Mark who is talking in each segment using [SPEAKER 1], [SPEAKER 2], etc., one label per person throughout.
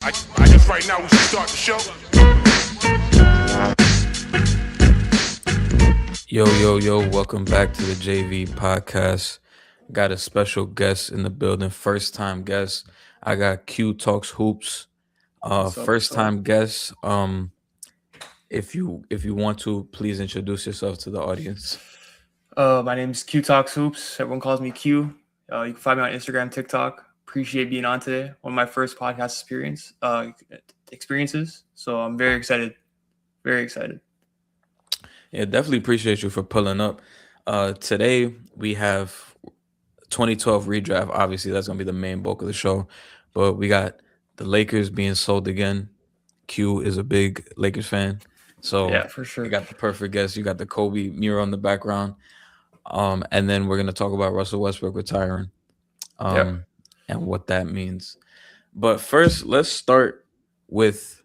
[SPEAKER 1] I guess right now we should start the show.
[SPEAKER 2] Yo, welcome back to the JV podcast. Got a special guest in the building, first time guest. I got Q Talks Hoops.
[SPEAKER 3] What's up?
[SPEAKER 2] First time guest. If you want to, please introduce yourself to the audience.
[SPEAKER 3] My name's QTalksHoops. Everyone calls me Q. You can find me on Instagram, TikTok. Appreciate being on today. One of my first podcast experiences. So I'm very excited. Very excited.
[SPEAKER 2] Yeah, definitely appreciate you for pulling up. Today we have 2012 redraft. Obviously, that's gonna be the main bulk of the show. But we got the Lakers being sold again. Q is a big Lakers fan, so
[SPEAKER 3] Yeah, for
[SPEAKER 2] you
[SPEAKER 3] sure.
[SPEAKER 2] got the perfect guest. You got the Kobe mural in the background. And then we're gonna talk about Russell Westbrook retiring,
[SPEAKER 3] Yep.
[SPEAKER 2] and what that means. But first, let's start with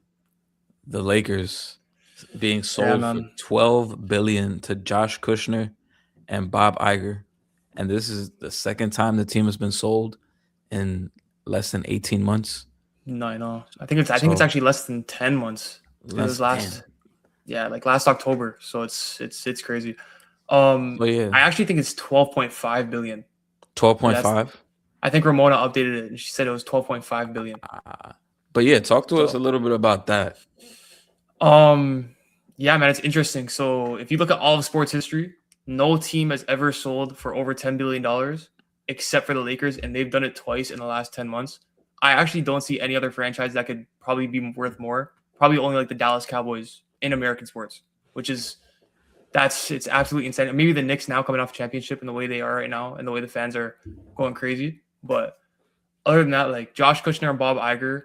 [SPEAKER 2] the Lakers being
[SPEAKER 3] Yeah,
[SPEAKER 2] sold for
[SPEAKER 3] man.
[SPEAKER 2] 12 billion to Josh Kushner and Bob Iger, and this is the second time the team has been sold in less than 18 months.
[SPEAKER 3] No, I know. I think it's
[SPEAKER 2] So
[SPEAKER 3] actually less than 10 months. It
[SPEAKER 2] less
[SPEAKER 3] was
[SPEAKER 2] damn.
[SPEAKER 3] last October. So it's crazy.
[SPEAKER 2] So yeah,
[SPEAKER 3] I actually think it's 12.5 billion.
[SPEAKER 2] 12.5.
[SPEAKER 3] I think Ramona updated it and she said it was 12.5 billion.
[SPEAKER 2] But yeah, talk to us a
[SPEAKER 3] So
[SPEAKER 2] little bit about that.
[SPEAKER 3] Yeah, man, it's interesting. So if you look at all of sports history, no team has ever sold for over $10 billion except for the Lakers, and they've done it twice in the last 10 months. I actually don't see any other franchise that could probably be worth more. Probably only like the Dallas Cowboys in American sports, which is it's absolutely insane. Maybe the Knicks now coming off championship and the way they are right now and the way the fans are going crazy. But other than that, like Josh Kushner and Bob Iger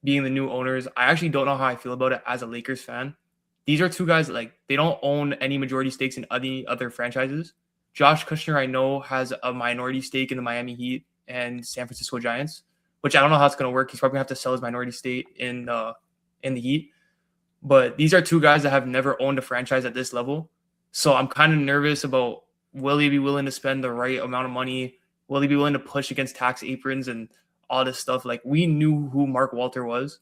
[SPEAKER 3] being the new owners, I actually don't know how I feel about it as a Lakers fan. These are two guys that, like, they don't own any majority stakes in any other franchises. Josh Kushner, I know, has a minority stake in the Miami Heat and San Francisco Giants, which I don't know how it's going to work. He's probably going to have to sell his minority stake in the Heat. But these are two guys that have never owned a franchise at this level. So I'm kind of nervous about, will they be willing to spend the right amount of money? Will they be willing to push against tax aprons and all this stuff? Like, we knew who Mark Walter was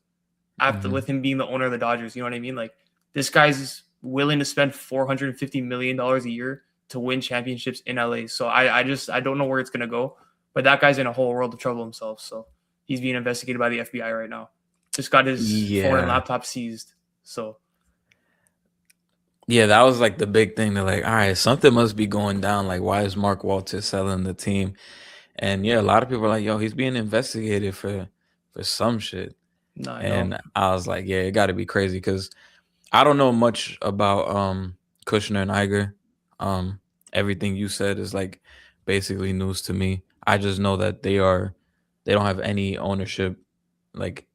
[SPEAKER 3] after with him being the owner of the Dodgers. You know what I mean? Like, this guy's willing to spend $450 million a year to win championships in LA. So I don't know where it's gonna go. But that guy's in a whole world of trouble himself. So he's being investigated by the FBI right now. Just got his phone and
[SPEAKER 2] Yeah.
[SPEAKER 3] laptop seized. So
[SPEAKER 2] Yeah, that was like the big thing. They're like, all right, something must be going down. Like, why is Mark Walter selling the team? And yeah, a lot of people are like, yo, he's being investigated for some shit.
[SPEAKER 3] no, I know.
[SPEAKER 2] And I was like, yeah, it got to be crazy because I don't know much about Kushner and Iger. Everything you said is like basically news to me. I just know that they don't have any ownership like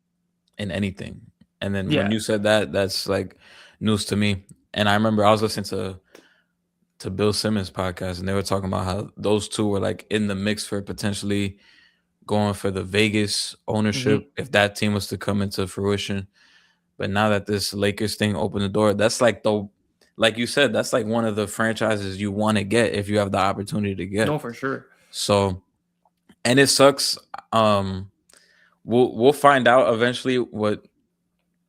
[SPEAKER 2] in anything. And then when
[SPEAKER 3] Yeah.
[SPEAKER 2] you said that, that's like news to me. And I remember I was listening to Bill Simmons podcast, and they were talking about how those two were like in the mix for potentially going for the Vegas
[SPEAKER 3] Mm-hmm.
[SPEAKER 2] ownership if that team was to come into fruition. But now that this Lakers thing opened the door, that's like like you said, that's like one of the franchises you want to get if you have the opportunity to get.
[SPEAKER 3] No, for sure.
[SPEAKER 2] So, and it sucks. Um, we'll find out eventually what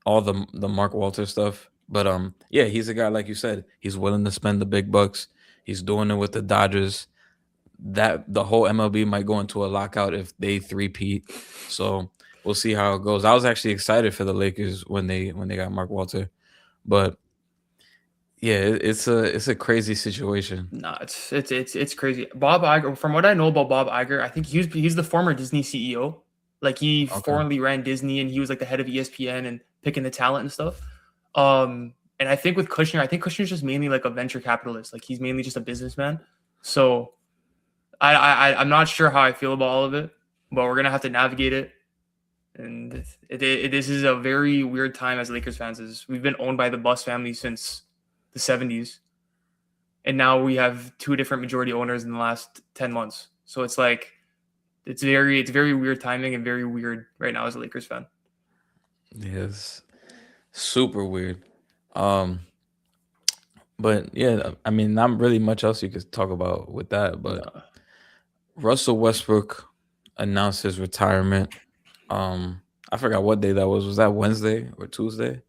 [SPEAKER 2] all the Mark Walter stuff. But yeah, he's a guy like you said. He's willing to spend the big bucks. He's doing it with the Dodgers. That the whole MLB might go into a lockout if they three-peat. So we'll see how it goes. I was actually excited for the Lakers when they got Mark Walter, but yeah, it's a crazy situation.
[SPEAKER 3] No, it's crazy. Bob Iger, from what I know about Bob Iger, I think he's the former Disney CEO. Like, he
[SPEAKER 2] Okay.
[SPEAKER 3] formerly ran Disney and he was like the head of ESPN and picking the talent and stuff. And I think with Kushner, I think Kushner's just mainly like a venture capitalist. Like, he's mainly just a businessman. So I'm not sure how I feel about all of it, but we're gonna have to navigate it. And this is a very weird time as Lakers fans. Is we've been owned by the Bus family since the 70s, and now we have two different majority owners in the last 10 months. So it's like it's very weird timing and very weird right now as a Lakers fan.
[SPEAKER 2] Yes, super weird. Um, but yeah, I mean, not really much else you could talk about with that. But
[SPEAKER 3] No.
[SPEAKER 2] Russell Westbrook announced his retirement. Um, I forgot what day that was. Was that Wednesday or Tuesday?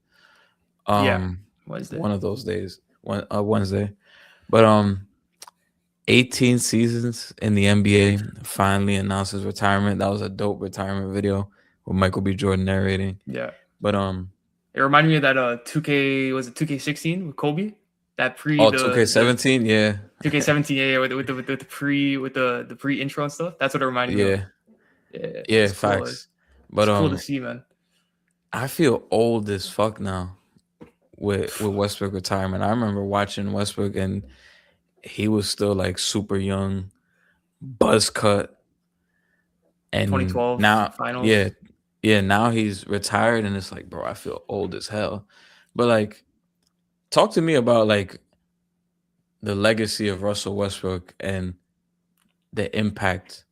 [SPEAKER 3] Yeah,
[SPEAKER 2] Um,
[SPEAKER 3] Wednesday.
[SPEAKER 2] one of those days. Wednesday. But 18 seasons in the NBA, finally announced his retirement. That was a dope retirement video with Michael B. Jordan narrating.
[SPEAKER 3] Yeah.
[SPEAKER 2] But
[SPEAKER 3] It reminded me of that 2K, was it 2K16 with Kobe? That pre
[SPEAKER 2] oh,
[SPEAKER 3] the
[SPEAKER 2] 2K17, yeah.
[SPEAKER 3] 2K17, yeah, with the pre intro and stuff. That's what it reminded me of.
[SPEAKER 2] Yeah.
[SPEAKER 3] Yeah,
[SPEAKER 2] Yeah,
[SPEAKER 3] it's cool.
[SPEAKER 2] facts.
[SPEAKER 3] It's
[SPEAKER 2] But
[SPEAKER 3] cool to see, man.
[SPEAKER 2] I feel old as fuck now with Westbrook retirement. I remember watching Westbrook and he was still like super young, buzz cut, and
[SPEAKER 3] 2012
[SPEAKER 2] now
[SPEAKER 3] finals.
[SPEAKER 2] now he's retired and it's like, bro, I feel old as hell. But like, talk to me about like the legacy of Russell Westbrook and the impact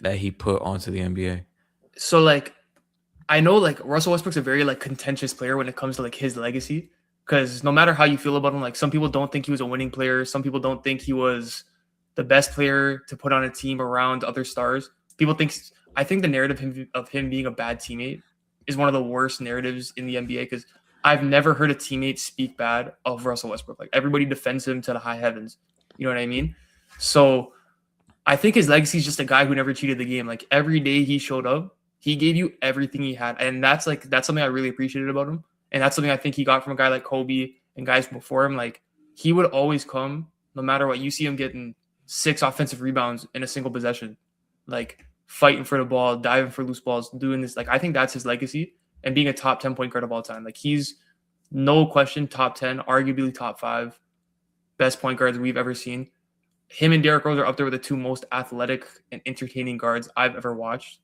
[SPEAKER 2] that he put onto the NBA.
[SPEAKER 3] So like, I know like Russell Westbrook's a very like contentious player when it comes to like his legacy. Because no matter how you feel about him, like some people don't think he was a winning player. Some people don't think he was the best player to put on a team around other stars. People think I think the narrative of him being a bad teammate is one of the worst narratives in the NBA because I've never heard a teammate speak bad of Russell Westbrook. Like everybody defends him to the high heavens. You know what I mean? So I think his legacy is just a guy who never cheated the game. Like every day he showed up, he gave you everything he had, and that's something I really appreciated about him, and that's something I think he got from a guy like Kobe and guys before him. Like he would always come, no matter what. You see him getting 6 offensive rebounds in a single possession, like fighting for the ball, diving for loose balls, doing this. Like I think that's his legacy, and being a top 10 point guard of all time. Like he's no question top 10, arguably top 5 best point guards we've ever seen. Him and Derrick Rose are up there with the 2 most athletic and entertaining guards I've ever watched.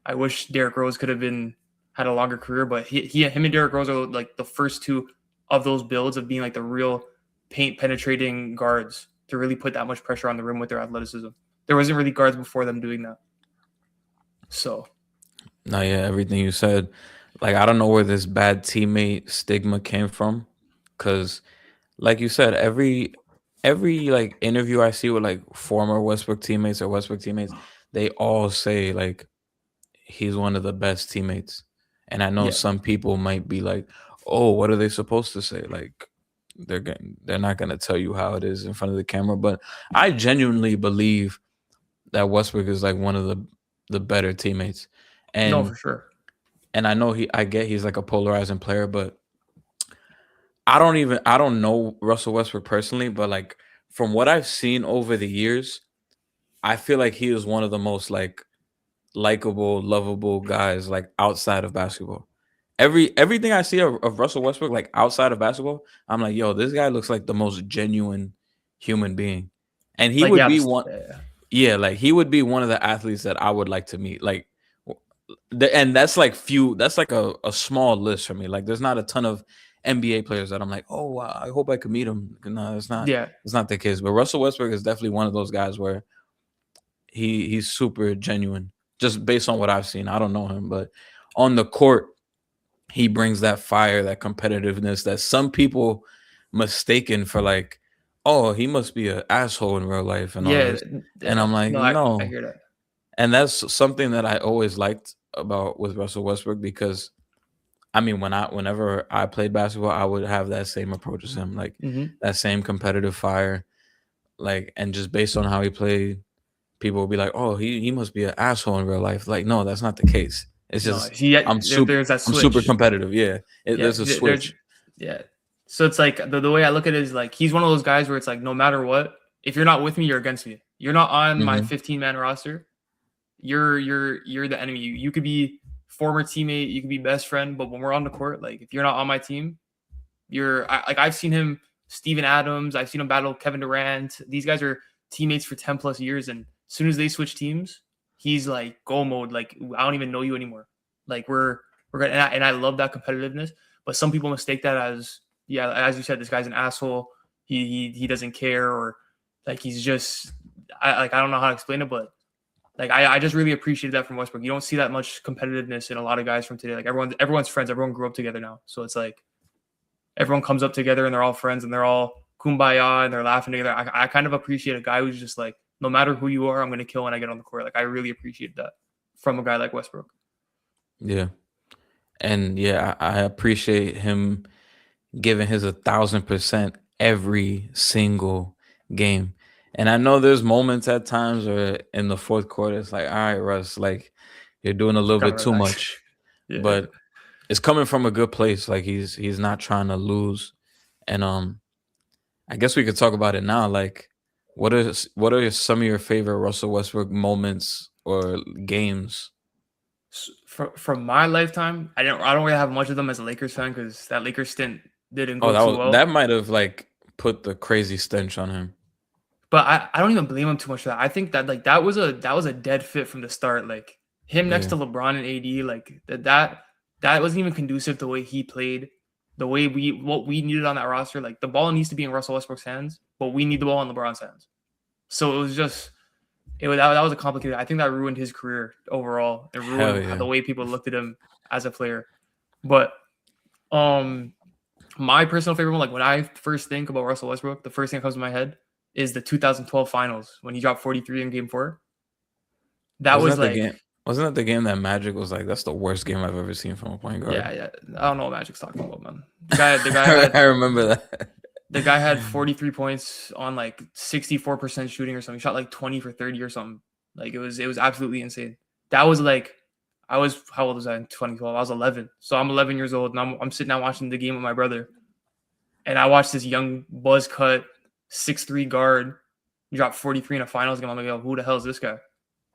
[SPEAKER 3] I wish Derrick Rose could have had a longer career, but him and Derrick Rose are like the first 2 of those builds of being like the real paint penetrating guards to really put that much pressure on the rim with their athleticism. There wasn't really guards before them doing that. So,
[SPEAKER 2] No, yeah, everything you said. Like, I don't know where this bad teammate stigma came from, because, like you said, every like interview I see with like former Westbrook teammates or Westbrook teammates, they all say like he's one of the best teammates. And I know
[SPEAKER 3] yeah.
[SPEAKER 2] some people might be like, "Oh, what are they supposed to say?" Like they're not gonna tell you how it is in front of the camera. But I genuinely believe that Westbrook is like one of the better teammates.
[SPEAKER 3] No, for
[SPEAKER 2] And
[SPEAKER 3] sure.
[SPEAKER 2] I know I get he's like a polarizing player, but I don't know Russell Westbrook personally, but like from what I've seen over the years, I feel like he is one of the most like likable, lovable guys like outside of basketball. Everything I see of Russell Westbrook like outside of basketball, I'm like, yo, this guy looks like the most genuine human being. And he
[SPEAKER 3] Like,
[SPEAKER 2] would
[SPEAKER 3] yeah,
[SPEAKER 2] be one,
[SPEAKER 3] yeah.
[SPEAKER 2] yeah, like he would be one of the athletes that I would like to meet. Like and that's like that's like a small list for me. Like there's not a ton of NBA players that I'm like, oh wow, I hope I could meet him. No,
[SPEAKER 3] Yeah.
[SPEAKER 2] it's not the case. But Russell Westbrook is definitely one of those guys where he's super genuine, just based on what I've seen. I don't know him, but on the court, he brings that fire, that competitiveness that some people mistaken for like, oh, he must be an asshole in real life and all
[SPEAKER 3] Yeah.
[SPEAKER 2] this. And
[SPEAKER 3] Yeah.
[SPEAKER 2] I'm like,
[SPEAKER 3] No, I
[SPEAKER 2] no.
[SPEAKER 3] hear that.
[SPEAKER 2] And that's something that I always liked about with Russell Westbrook, because I mean, whenever I played basketball, I would have that same approach as him, like
[SPEAKER 3] Mm-hmm.
[SPEAKER 2] that same competitive fire, like, and just based on how he played, people will be like, "Oh, he must be an asshole in real life." Like, no, that's not the case. It's
[SPEAKER 3] No,
[SPEAKER 2] just
[SPEAKER 3] there's that
[SPEAKER 2] I'm super
[SPEAKER 3] switch.
[SPEAKER 2] competitive. Yeah,
[SPEAKER 3] Yeah,
[SPEAKER 2] there's a
[SPEAKER 3] there's
[SPEAKER 2] switch.
[SPEAKER 3] yeah. So it's like the way I look at it is like he's one of those guys where it's like no matter what, if you're not with me, you're against me. You're not on my
[SPEAKER 2] Hmm.
[SPEAKER 3] 15-man roster. You're the enemy. You could be former teammate, you could be best friend, but when we're on the court, like if you're not on my team, I've seen him, Steven Adams, I've seen him battle Kevin Durant. These guys are teammates for 10 plus years, and as soon as they switch teams, he's like go mode. Like I don't even know you anymore. Like we're gonna, and I love that competitiveness. But some people mistake that as, yeah, as you said, this guy's an asshole. He doesn't care, or like he's just I don't know how to explain it, but like I just really appreciated that from Westbrook. You don't see that much competitiveness in a lot of guys from today. Like everyone's friends. Everyone grew up together now, so it's like everyone comes up together and they're all friends and they're all kumbaya and they're laughing together. I kind of appreciate a guy who's just like, no matter who you are, I'm going to kill when I get on the court. Like I really appreciate that from a guy like Westbrook.
[SPEAKER 2] Yeah. And yeah, I appreciate him giving his 1,000% every single game. And I know there's moments at times where in the fourth quarter it's like, all right, Russ, like you're doing a little
[SPEAKER 3] Gotta
[SPEAKER 2] bit too
[SPEAKER 3] relax.
[SPEAKER 2] much.
[SPEAKER 3] Yeah.
[SPEAKER 2] But it's coming from a good place. Like he's not trying to lose. And I guess we could talk about it now. Like, what are some of your favorite Russell Westbrook moments or games?
[SPEAKER 3] From my lifetime, I don't really have much of them as a Lakers fan because that Lakers stint didn't
[SPEAKER 2] Oh,
[SPEAKER 3] go too
[SPEAKER 2] that
[SPEAKER 3] well.
[SPEAKER 2] might have like put the crazy stench on him.
[SPEAKER 3] But I don't even blame him too much for that. I think that like that was a dead fit from the start. Like him next
[SPEAKER 2] Yeah,
[SPEAKER 3] to LeBron and AD, like that wasn't even conducive to the way he played, the way what we needed on that roster. Like the ball needs to be in Russell Westbrook's hands, but we need the ball in LeBron's hands. So it was just that was a complicated. I think that ruined his career overall. It
[SPEAKER 2] hell
[SPEAKER 3] ruined
[SPEAKER 2] yeah.
[SPEAKER 3] the way people looked at him as a player. But um, my personal favorite one, like when I first think about Russell Westbrook, the first thing that comes to my head is the 2012 finals when he dropped 43 in game 4. That
[SPEAKER 2] Wasn't
[SPEAKER 3] was
[SPEAKER 2] that the
[SPEAKER 3] like,
[SPEAKER 2] game? Wasn't that the game that Magic was like, that's the worst game I've ever seen from a point guard?
[SPEAKER 3] yeah. I don't know what Magic's talking about, man. The guy had
[SPEAKER 2] I remember that.
[SPEAKER 3] the guy had 43 points on like 64% shooting or something. He shot like 20 for 30 or something. Like it was absolutely insane. That was like I was how old was I in 2012? I was 11. So I'm 11 years old and I'm sitting out watching the game with my brother. And I watched this young buzz cut 6'3" guard drop 43 in a finals game. I'm like, yo, who the hell is this guy?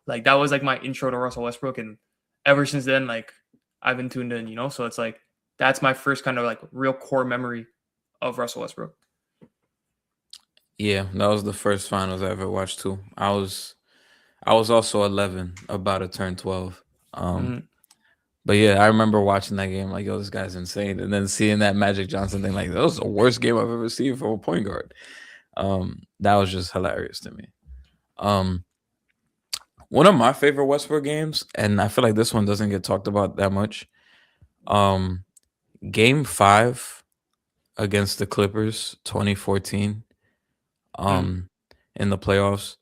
[SPEAKER 3] Like that was like my intro to Russell Westbrook, and ever since then, like I've been tuned in, you know. So it's like that's my first kind of like real core memory of Russell Westbrook.
[SPEAKER 2] Yeah, that was the first finals I ever watched too. I was also 11, about to turn 12. Um,
[SPEAKER 3] Mhm.
[SPEAKER 2] but yeah, I remember watching that game like, yo, this guy's insane. And then seeing that Magic Johnson thing, like that was the worst game I've ever seen from a point guard. That was just hilarious to me. Um, one of my favorite Westbrook games, and I feel like this one doesn't get talked about that much. Um, Game 5 against the Clippers, 2014,
[SPEAKER 3] Mm.
[SPEAKER 2] um, in the playoffs.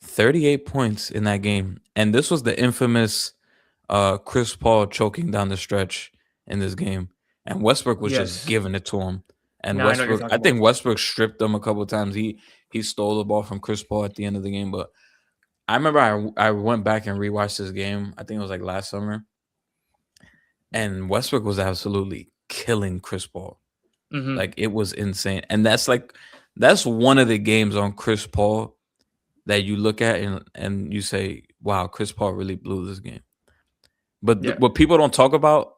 [SPEAKER 2] 38 points in that game. And this was the infamous Chris Paul choking down the stretch in this game. And Westbrook was just
[SPEAKER 3] Yes.
[SPEAKER 2] giving it to him. And
[SPEAKER 3] Now I know what you're
[SPEAKER 2] Westbrook, I
[SPEAKER 3] talking about.
[SPEAKER 2] think Westbrook stripped him a couple of times. He stole the ball from Chris Paul at the end of the game. But I remember I went back and rewatched this game. I think it was like last summer. And Westbrook was absolutely killing Chris Paul.
[SPEAKER 3] Mm-hmm.
[SPEAKER 2] Like it was insane. And that's one of the games on Chris Paul that you look at and you say, wow, Chris Paul really blew this game. But
[SPEAKER 3] Yeah.
[SPEAKER 2] what people don't talk about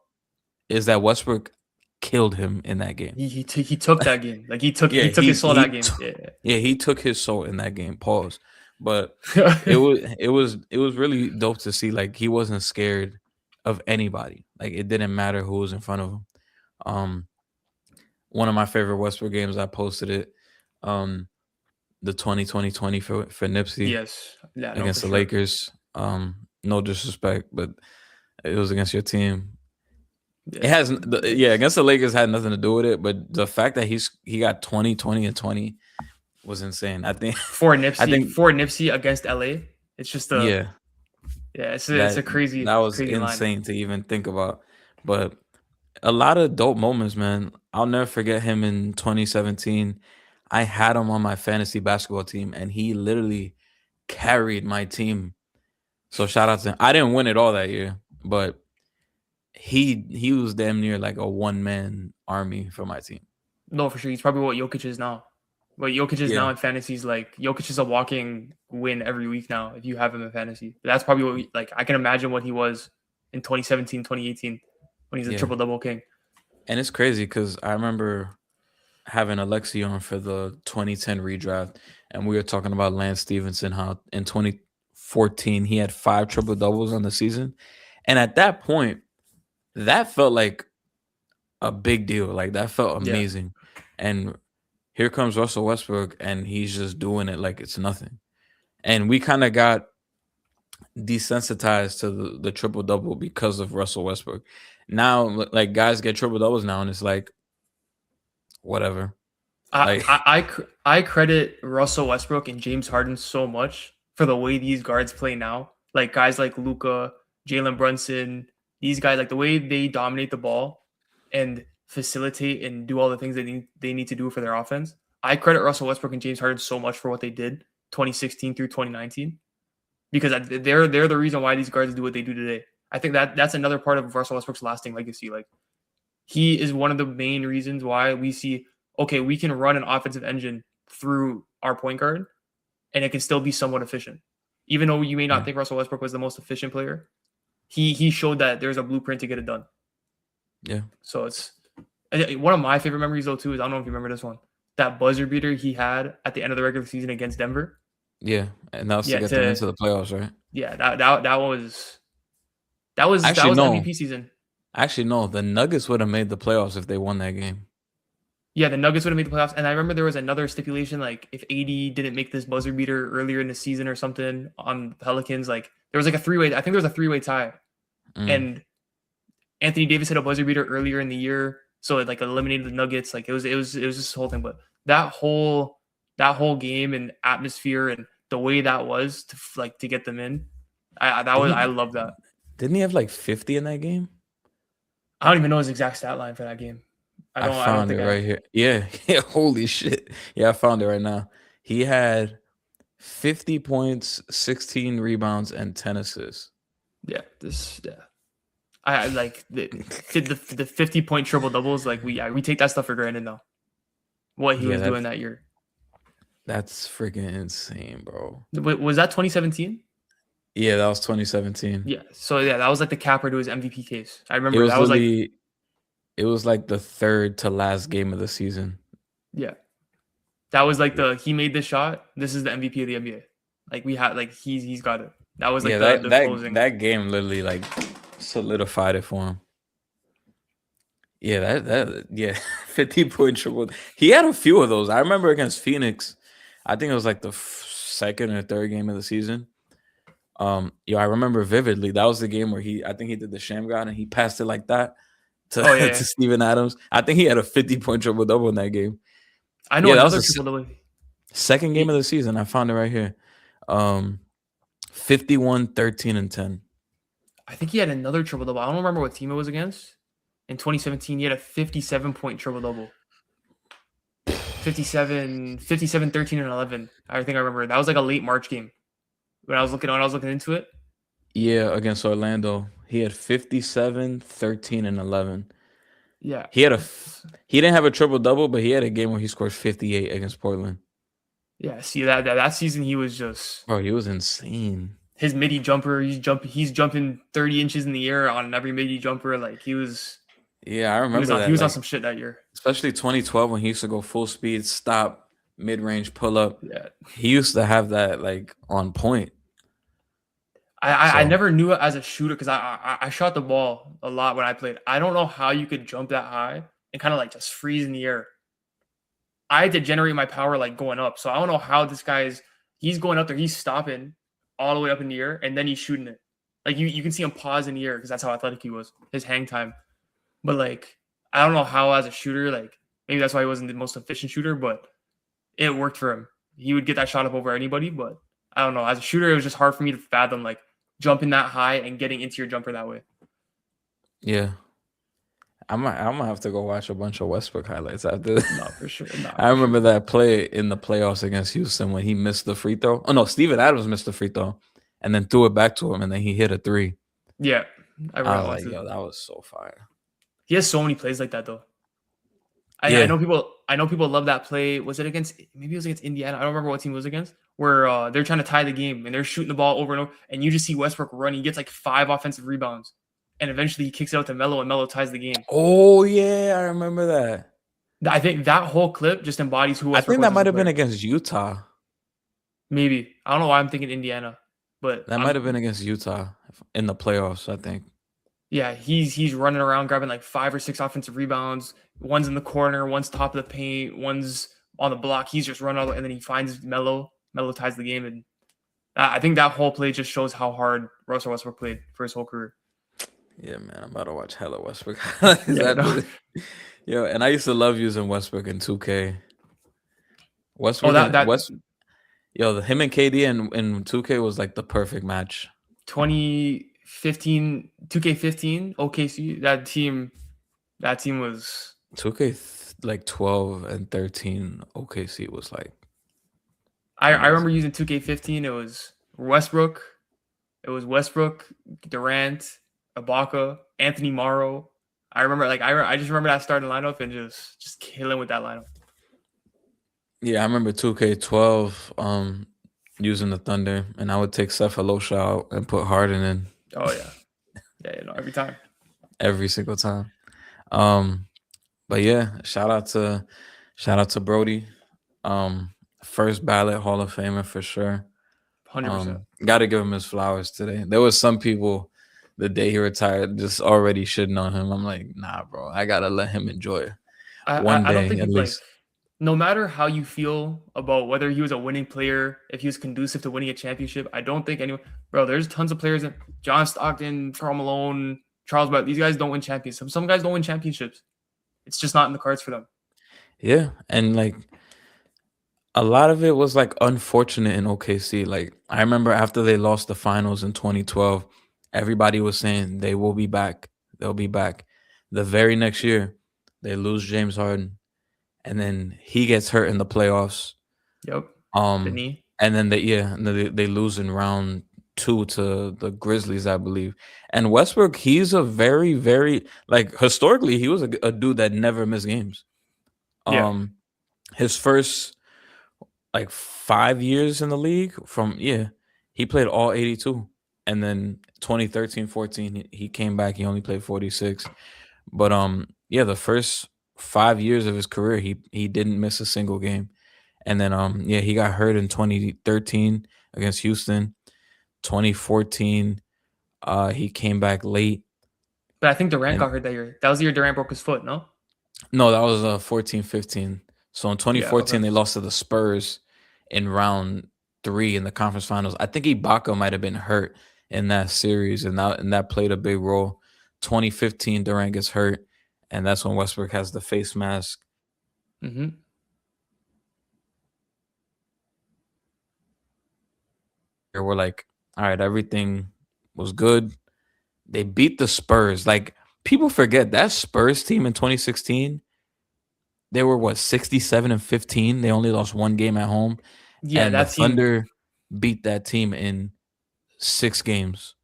[SPEAKER 2] is that Westbrook killed him in that game.
[SPEAKER 3] He took that game. Like
[SPEAKER 2] Yeah,
[SPEAKER 3] he took his soul that game.
[SPEAKER 2] yeah, he took his soul in that game. Pause. But it
[SPEAKER 3] Yeah.
[SPEAKER 2] was really dope to see like he wasn't scared of anybody. Like it didn't matter who was in front of him. Um one of my favorite Westbrook games, I posted it. Um the 2020 for Nipsey
[SPEAKER 3] Yes. Yeah, no, for
[SPEAKER 2] against the
[SPEAKER 3] sure.
[SPEAKER 2] Lakers. No disrespect, but it was against your team. It
[SPEAKER 3] Yeah.
[SPEAKER 2] has yeah, against the Lakers had nothing to do with it, but the fact that he got 20, 20, and 20 was insane. I think I think
[SPEAKER 3] For Nipsey against LA. It's just
[SPEAKER 2] yeah,
[SPEAKER 3] it's a
[SPEAKER 2] that was
[SPEAKER 3] crazy line.
[SPEAKER 2] insane to even think about. But a lot of dope moments, man. I'll never forget him in 2017. I had him on my fantasy basketball team and he literally carried my team. So shout out to him. I didn't win it all that year, but he was damn near like a one man army for my team.
[SPEAKER 3] No, for sure. He's probably what Jokic is now. What Jokic is
[SPEAKER 2] Yeah,
[SPEAKER 3] now in fantasy is like Jokic is a walking win every week now if you have him in fantasy. That's probably what like I can imagine what he was in 2017, 2018 when he's a
[SPEAKER 2] yeah.
[SPEAKER 3] triple double king.
[SPEAKER 2] And it's crazy because I remember having Alexi on for the 2010 redraft, and we were talking about Lance Stevenson, how in 2014 he had 5 triple doubles on the season. And at that point, that felt like a big deal. Like that felt
[SPEAKER 3] Yeah.
[SPEAKER 2] amazing. And here comes Russell Westbrook, and he's just doing it like it's nothing. And we kind of got desensitized to the triple double because of Russell Westbrook. Now, like guys get triple doubles now, and it's like whatever. Like
[SPEAKER 3] I credit Russell Westbrook and James Harden so much for the way these guards play now. Like guys like Luka, Jalen Brunson, these guys, like the way they dominate the ball and facilitate and do all the things they need to do for their offense. I credit Russell Westbrook and James Harden so much for what they did 2016 through 2019 because they're the reason why these guards do what they do today. I think that's another part of Russell Westbrook's lasting legacy. Like he is one of the main reasons why we see, okay, we can run an offensive engine through our point guard and it can still be somewhat efficient. Even though you may not think Russell Westbrook was the most efficient player, he showed that there's a blueprint to get it done.
[SPEAKER 2] Yeah.
[SPEAKER 3] So it's one of my favorite memories though too is I don't know if you remember this one. That buzzer beater he had at the end of the regular season against Denver.
[SPEAKER 2] Yeah, and that was to get them into the playoffs, right?
[SPEAKER 3] Yeah, that was
[SPEAKER 2] Actually,
[SPEAKER 3] the
[SPEAKER 2] no.
[SPEAKER 3] MVP season.
[SPEAKER 2] Actually, no. The Nuggets would have made the playoffs if they won that game.
[SPEAKER 3] Yeah, the Nuggets would have made the playoffs. And I remember there was another stipulation, like if AD didn't make this buzzer beater earlier in the season or something on Pelicans, like there was like a three-way. I think there was a three-way tie. And Anthony Davis hit a buzzer beater earlier in the year, so it like eliminated the Nuggets. Like it was just this whole thing. But that whole game and atmosphere and the way that was to get them in, I love that.
[SPEAKER 2] Didn't he have like 50 in that game?
[SPEAKER 3] I don't even know his exact stat line for that game.
[SPEAKER 2] I found it right here. Yeah. Holy shit. Yeah, I found it right now. He had 50 points, 16 rebounds, and 10 assists.
[SPEAKER 3] Yeah. I like the 50-point triple doubles. Like we take that stuff for granted now. What he was doing that year.
[SPEAKER 2] That's freaking insane, bro.
[SPEAKER 3] Was that 2017?
[SPEAKER 2] Yeah, that was 2017.
[SPEAKER 3] Yeah. So yeah, that was like the capper to his MVP case. I remember that was like
[SPEAKER 2] it was like the third to last game of the season.
[SPEAKER 3] Yeah. That was like he made this shot. This is the MVP of the NBA. Like we had like he's got it. That was like the closing.
[SPEAKER 2] That game literally like solidified it for him. Yeah, that 50-point triple. He had a few of those. I remember against Phoenix. I think it was like the second or third game of the season. I remember vividly. That was the game where I think he did the sham god and he passed it like that to Steven Adams. I think he had a 50-point triple double in that game.
[SPEAKER 3] I know another triple double.
[SPEAKER 2] Second game of the season. I found it right here. 51, 13, and 10.
[SPEAKER 3] I think he had another triple double. I don't remember what team it was against. In 2017, he had a 57-point triple double. 57, 13, and 11. I think I remember. That was like a late March game. When I was looking into it.
[SPEAKER 2] Yeah, against Orlando. He had 57, 13, and 11.
[SPEAKER 3] Yeah.
[SPEAKER 2] He didn't have a triple double, but he had a game where he scored 58 against Portland.
[SPEAKER 3] Yeah, see that season he was just
[SPEAKER 2] he was insane.
[SPEAKER 3] His midi jumper, he's jumping 30 inches in the air on every midi jumper. Like he was.
[SPEAKER 2] Yeah, I remember that.
[SPEAKER 3] He was on some shit that year.
[SPEAKER 2] Especially 2012 when he used to go full speed, stop, mid-range, pull up.
[SPEAKER 3] Yeah.
[SPEAKER 2] He used to have that like on point.
[SPEAKER 3] I never knew it as a shooter because I shot the ball a lot when I played. I don't know how you could jump that high and kind of like just freeze in the air. I had to generate my power like going up. So I don't know how this he's going up there, he's stopping all the way up in the air, and then he's shooting it. Like you can see him pause in the air because that's how athletic he was, his hang time. But like I don't know how as a shooter, like maybe that's why he wasn't the most efficient shooter, but it worked for him. He would get that shot up over anybody, but I don't know. As a shooter, it was just hard for me to fathom like jumping that high and getting into your jumper that way.
[SPEAKER 2] Yeah. I'm gonna have to go watch a bunch of Westbrook highlights after this.
[SPEAKER 3] No, for sure.
[SPEAKER 2] I remember that play in the playoffs against Houston when he missed the free throw. Oh no, Steven Adams missed the free throw and then threw it back to him and then he hit a three.
[SPEAKER 3] Yeah.
[SPEAKER 2] I was like, yo, that was so fire.
[SPEAKER 3] He has so many plays like that though. I know people love that play. Was it against Indiana? I don't remember what team it was against. Where they're trying to tie the game and they're shooting the ball over and over, and you just see Westbrook run. He gets like 5 offensive rebounds, and eventually he kicks it out to Melo, and Melo ties the game.
[SPEAKER 2] Oh yeah, I remember that.
[SPEAKER 3] I think that whole clip just embodies who Westbrook
[SPEAKER 2] I think that might have been against Utah.
[SPEAKER 3] Maybe. I don't know why I'm thinking Indiana, but
[SPEAKER 2] that might have been against Utah in the playoffs, I think.
[SPEAKER 3] Yeah, he's running around grabbing like 5 or 6 offensive rebounds. One's in the corner, one's top of the paint, one's on the block. He's just running all the way, and then he finds Melo. Melo ties the game, and I think that whole play just shows how hard Russell Westbrook played for his whole career.
[SPEAKER 2] Yeah, man, I'm about to watch hella Westbrook.
[SPEAKER 3] Yeah,
[SPEAKER 2] and I used to love using Westbrook in 2K. Westbrook, him and KD in 2K was like the perfect match.
[SPEAKER 3] 2015 2K15 OKC. That team was.
[SPEAKER 2] 2K like 12 and 13 OKC was like
[SPEAKER 3] I remember
[SPEAKER 2] amazing.
[SPEAKER 3] using 2K15. It was Westbrook. It was Westbrook, Durant, Ibaka, Anthony Morrow. I remember, like, I just remember that starting lineup and just killing with that lineup.
[SPEAKER 2] Yeah, I remember 2K12 using the Thunder, and I would take Cephalosha out and put Harden in
[SPEAKER 3] Oh yeah, every time.
[SPEAKER 2] every single time. But yeah, shout out to Brody. First ballot Hall of Famer for sure.
[SPEAKER 3] 100%.
[SPEAKER 2] Got to give him his flowers today. There was some people the day he retired just already shitting on him. I'm like, nah, bro. I gotta let him enjoy one
[SPEAKER 3] I don't
[SPEAKER 2] day
[SPEAKER 3] think
[SPEAKER 2] at
[SPEAKER 3] it's like,
[SPEAKER 2] least.
[SPEAKER 3] no matter how you feel about whether he was a winning player, if he was conducive to winning a championship, I don't think anyone, bro. There's tons of players, John Stockton, Karl Malone, Charles Barkley. These guys don't win championships. Some guys don't win championships. It's just not in the cards for them.
[SPEAKER 2] Yeah, and like a lot of it was like unfortunate in OKC. Like I remember after they lost the finals in 2012, everybody was saying they will be back. They'll be back. The very next year, they lose James Harden, and then he gets hurt in the playoffs.
[SPEAKER 3] Yep. The
[SPEAKER 2] Um,
[SPEAKER 3] knee.
[SPEAKER 2] and then they lose in round 2 to the Grizzlies, I believe. And Westbrook, he's a very, very like historically, he was a dude that never missed games.
[SPEAKER 3] Yeah.
[SPEAKER 2] His first like 5 years in the league he played all 82. And then 2013-14, he came back, he only played 46. But the first 5 years of his career, he didn't miss a single game. And then he got hurt in 2013 against Houston. 2014, he came back late.
[SPEAKER 3] But I think Durant
[SPEAKER 2] And
[SPEAKER 3] got hurt that year. That was the year Durant broke his foot, no?
[SPEAKER 2] no, that was 14-15. So in
[SPEAKER 3] Yeah.
[SPEAKER 2] 2014,
[SPEAKER 3] Okay.
[SPEAKER 2] they lost to the Spurs in round 3 in the conference finals. I think Ibaka might have been hurt in that series, and that played a big role. 2015, Durant gets hurt, and that's when Westbrook has the face mask.
[SPEAKER 3] Mm-hmm.
[SPEAKER 2] We're like, all right, everything was good. They beat the Spurs. Like people forget that Spurs team in 2016, they were 67-15. They only lost one game at home.
[SPEAKER 3] Yeah,
[SPEAKER 2] And the
[SPEAKER 3] that team.
[SPEAKER 2] Thunder beat that team in 6 games.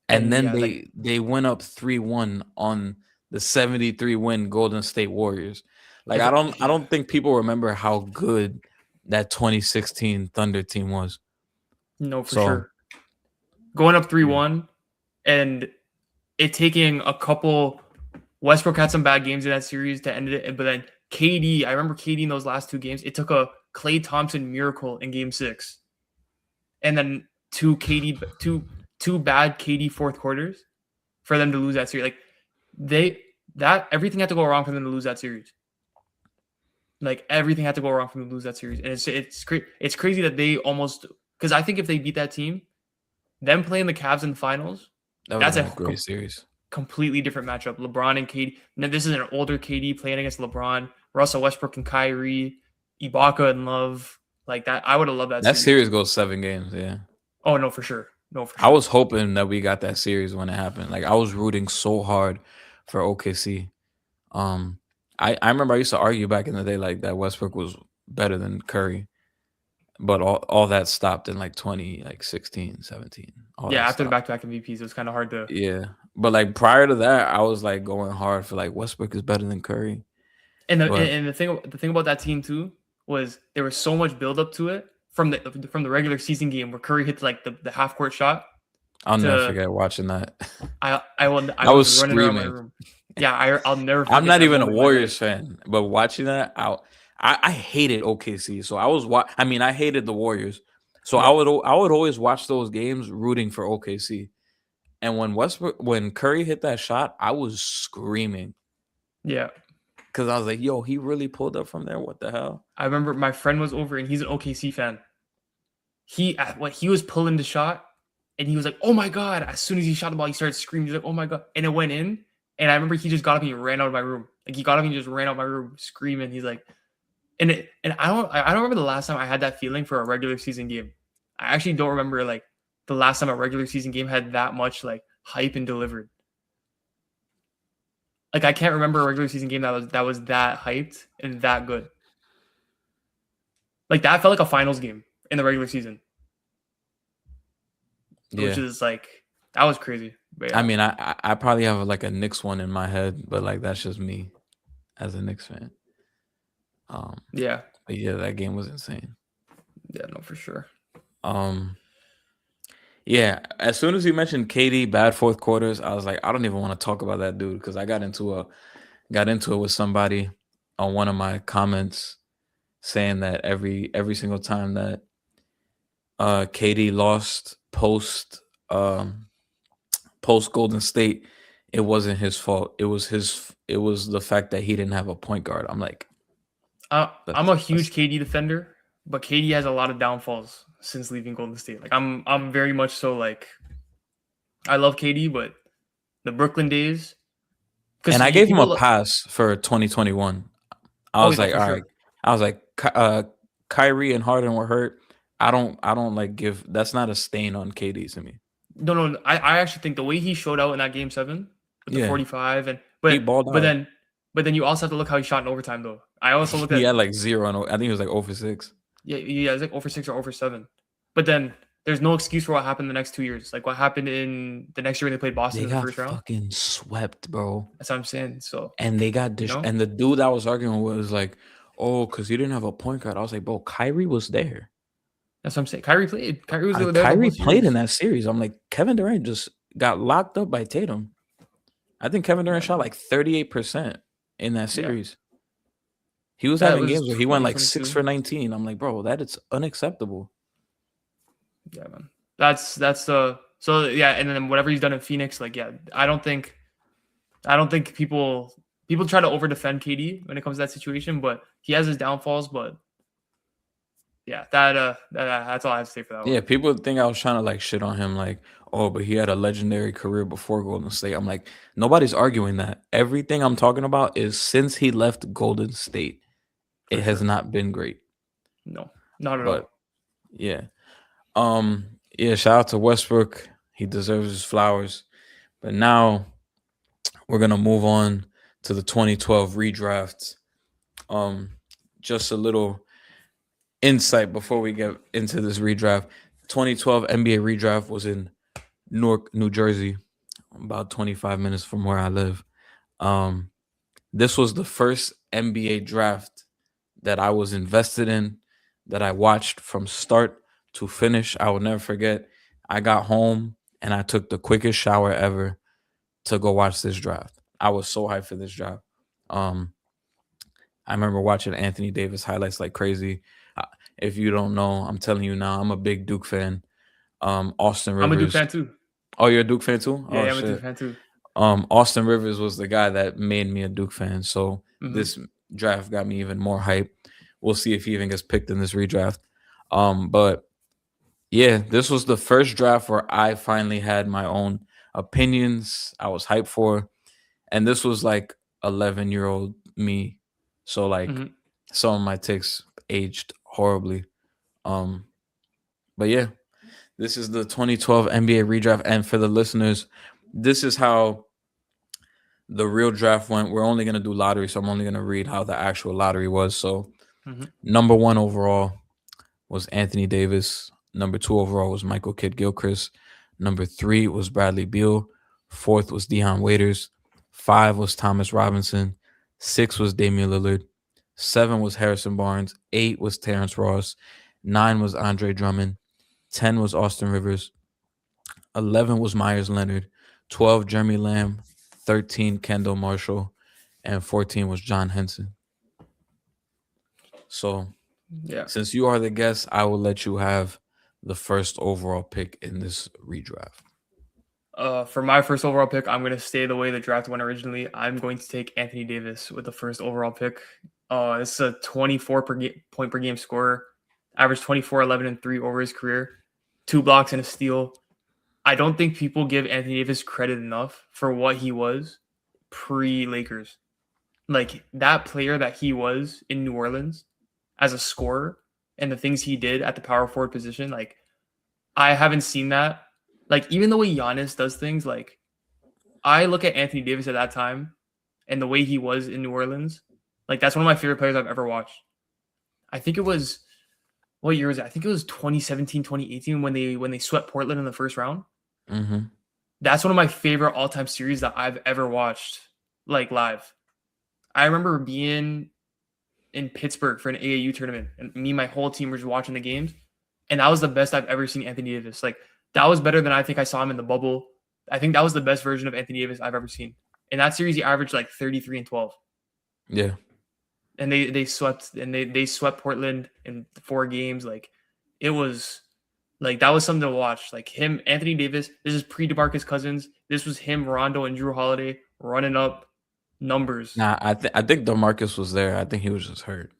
[SPEAKER 2] And
[SPEAKER 3] And
[SPEAKER 2] then
[SPEAKER 3] yeah, like,
[SPEAKER 2] they went up 3-1 on the 73-win Golden State Warriors. Like
[SPEAKER 3] if
[SPEAKER 2] I don't think people remember how good that 2016 Thunder team was.
[SPEAKER 3] no, for
[SPEAKER 2] So
[SPEAKER 3] sure. Going up
[SPEAKER 2] yeah.
[SPEAKER 3] 3-1 and it taking a couple. Westbrook had some bad games in that series to end it, but then KD, I remember KD in those last 2 games. It took a Klay Thompson miracle in Game 6, and then two bad KD fourth quarters for them to lose that series. Like everything had to go wrong for them to lose that series. Like everything had to go wrong for them to lose that series, and it's crazy that they almost, because I think if they beat that team, them playing the Cavs in the finals,
[SPEAKER 2] That would have
[SPEAKER 3] that's
[SPEAKER 2] been
[SPEAKER 3] a
[SPEAKER 2] a great series.
[SPEAKER 3] completely different matchup. LeBron and KD. Now, this is an older KD playing against LeBron, Russell Westbrook and Kyrie, Ibaka and Love. Like that, I would have loved that
[SPEAKER 2] That
[SPEAKER 3] series.
[SPEAKER 2] series goes 7 games, yeah.
[SPEAKER 3] Oh no, for sure. No, for
[SPEAKER 2] I
[SPEAKER 3] sure.
[SPEAKER 2] was hoping that we got that series when it happened. Like I was rooting so hard for OKC. I remember I used to argue back in the day like that Westbrook was better than Curry. But all that stopped in like 16, 17. All
[SPEAKER 3] Yeah,
[SPEAKER 2] that
[SPEAKER 3] after the
[SPEAKER 2] stopped.
[SPEAKER 3] back-to-back MVPs, it was kind of hard to.
[SPEAKER 2] Yeah. But like prior to that, I was like going hard for like Westbrook is better than Curry.
[SPEAKER 3] And
[SPEAKER 2] But
[SPEAKER 3] the thing about that team too was there was so much build-up to it from the regular season game where Curry hit like the half-court shot.
[SPEAKER 2] I'll never
[SPEAKER 3] To
[SPEAKER 2] forget watching that.
[SPEAKER 3] I
[SPEAKER 2] I was
[SPEAKER 3] was running around my
[SPEAKER 2] screaming.
[SPEAKER 3] room. Yeah, I'll never
[SPEAKER 2] I'm
[SPEAKER 3] forget
[SPEAKER 2] not
[SPEAKER 3] that
[SPEAKER 2] even a
[SPEAKER 3] moment in my life.
[SPEAKER 2] Warriors fan, but watching that, I hated OKC. So I hated the Warriors. So
[SPEAKER 3] Yep.
[SPEAKER 2] I would always watch those games rooting for OKC. And when Curry hit that shot, I was screaming
[SPEAKER 3] Yeah.
[SPEAKER 2] because I was like, "Yo, he really pulled up from there. What the hell?"
[SPEAKER 3] I remember my friend was over and he's an OKC fan. He was pulling the shot and he was like, "Oh my god!" As soon as he shot the ball, he started screaming. He's like, "Oh my god!" And it went in. And I remember he just got up and he ran out of my room. Like he got up and he just ran out of my room screaming. He's like, and I don't remember the last time I had that feeling for a regular season game. I actually don't remember like the last time a regular season game had that much like hype and delivered. Like I can't remember a regular season game that was that hyped and that good. Like that felt like a finals game in the regular season, which
[SPEAKER 2] Yeah.
[SPEAKER 3] is like that was crazy. But yeah.
[SPEAKER 2] I mean, I probably have like a Knicks one in my head, but like that's just me as a Knicks fan.
[SPEAKER 3] Yeah.
[SPEAKER 2] But yeah, that game was insane.
[SPEAKER 3] Yeah, no, for sure.
[SPEAKER 2] Yeah, as soon as you mentioned KD bad fourth quarters, I was like, I don't even want to talk about that dude because I got into it with somebody on one of my comments saying that every single time that KD lost post Golden State, it wasn't his fault. It was the fact that he didn't have a point guard. I'm like,
[SPEAKER 3] I'm a huge KD defender, but KD has a lot of downfalls since leaving Golden State. Like I'm very much so like I love KD, but the Brooklyn days.
[SPEAKER 2] and I gave him a pass for 2021. I was like, all right. I was like, Kyrie and Harden were hurt. I don't like give. That's not a stain on KD to me.
[SPEAKER 3] No. I actually think the way he showed out in that game 7 with the 45 and
[SPEAKER 2] he balled out.
[SPEAKER 3] But then you also have to look how he shot in overtime though. I also looked at
[SPEAKER 2] he had like 0 and I think he was like 0 for 6.
[SPEAKER 3] Yeah, it was like 0 for 6 or 0 for 7. But then there's no excuse for what happened the next 2 years. Like what happened in the next year when they played Boston in the first round.
[SPEAKER 2] They got fucking swept, bro.
[SPEAKER 3] That's what I'm saying. So
[SPEAKER 2] and they got and the dude that was arguing with was like, oh, because he didn't have a point guard. I was like, bro, Kyrie was there.
[SPEAKER 3] That's what I'm saying. Kyrie played. Kyrie was there.
[SPEAKER 2] Kyrie played in that series. I'm like, Kevin Durant just got locked up by Tatum. I think Kevin Durant shot like 38% in that series. Yeah. He was having games where he went like 6 for 19. I'm like, bro, that is unacceptable.
[SPEAKER 3] Yeah, man. That's the so yeah, and then whatever he's done in Phoenix, like yeah, I don't think people try to over defend KD when it comes to that situation, but he has his downfalls. But yeah, that's all I have to say for that one.
[SPEAKER 2] Yeah, people think I was trying to like shit on him, like, oh, but he had a legendary career before Golden State. I'm like, nobody's arguing that. Everything I'm talking about is since he left Golden State, it has not been great.
[SPEAKER 3] No, not at all.
[SPEAKER 2] Yeah. Yeah, shout out to Westbrook. He deserves his flowers. But now we're gonna move on to the 2012 redraft. Just a little insight before we get into this redraft. 2012 NBA redraft was in Newark, New Jersey, about 25 minutes from where I live. This was the first NBA draft that I was invested in, that I watched from start to finish. I will never forget. I got home and I took the quickest shower ever to go watch this draft. I was so hyped for this draft. I remember watching Anthony Davis highlights like crazy. If you don't know, I'm telling you now, I'm a big Duke fan. Austin Rivers.
[SPEAKER 3] I'm a Duke fan too.
[SPEAKER 2] Oh, you're a Duke fan too?
[SPEAKER 3] Yeah, I'm a Duke fan too.
[SPEAKER 2] Austin Rivers was the guy that made me a Duke fan. So this draft got me even more hype. We'll see if he even gets picked in this redraft. But yeah, this was the first draft where I finally had my own opinions. I was hyped for, and this was like 11-year-old me. So like some of my takes aged horribly. But yeah, this is the 2012 NBA redraft. And for the listeners, this is how the real draft went. We're only going to do lottery, so I'm only going to read how the actual lottery was. So number 1 overall was Anthony Davis. Number 2 overall was Michael Kidd-Gilchrist. Number 3 was Bradley Beal. 4th was Deion Waiters. 5 was Thomas Robinson. 6 was Damian Lillard. 7 was Harrison Barnes. 8 was Terrence Ross. 9 was Andre Drummond. 10 was Austin Rivers. 11 was Myers Leonard. 12, Jeremy Lamb. 13, Kendall Marshall. And 14 was John Henson. So, since you are the guest, I will let you have the first overall pick in this redraft.
[SPEAKER 3] For my first overall pick, I'm going to stay the way the draft went originally. I'm going to take Anthony Davis with the first overall pick. This is a 24 point per game scorer. Averaged 24, 11, and 3 over his career. 2 blocks and a steal. I don't think people give Anthony Davis credit enough for what he was pre-Lakers. Like, that player that he was in New Orleans as a scorer and the things he did at the power forward position, like, I haven't seen that. Like, even the way Giannis does things, like, I look at Anthony Davis at that time and the way he was in New Orleans. Like, that's one of my favorite players I've ever watched. I think it was, what year was it? I think it was 2017, 2018 when they swept Portland in the first round.
[SPEAKER 2] Mm-hmm.
[SPEAKER 3] That's one of my favorite all-time series that I've ever watched, like, live. I remember being in Pittsburgh for an AAU tournament, and me and my whole team were just watching the games, and that was the best I've ever seen Anthony Davis. Like, that was better than I think I saw him in the bubble. I think that was the best version of Anthony Davis I've ever seen. In that series, he averaged like 33 and 12.
[SPEAKER 2] Yeah.
[SPEAKER 3] And they swept Portland in 4 games. Like, it was like, that was something to watch. Like, him, Anthony Davis, this is pre-DeMarcus Cousins. This was him, Rondo, and Drew Holiday running up numbers.
[SPEAKER 2] Nah, I think DeMarcus was there. I think he was just hurt.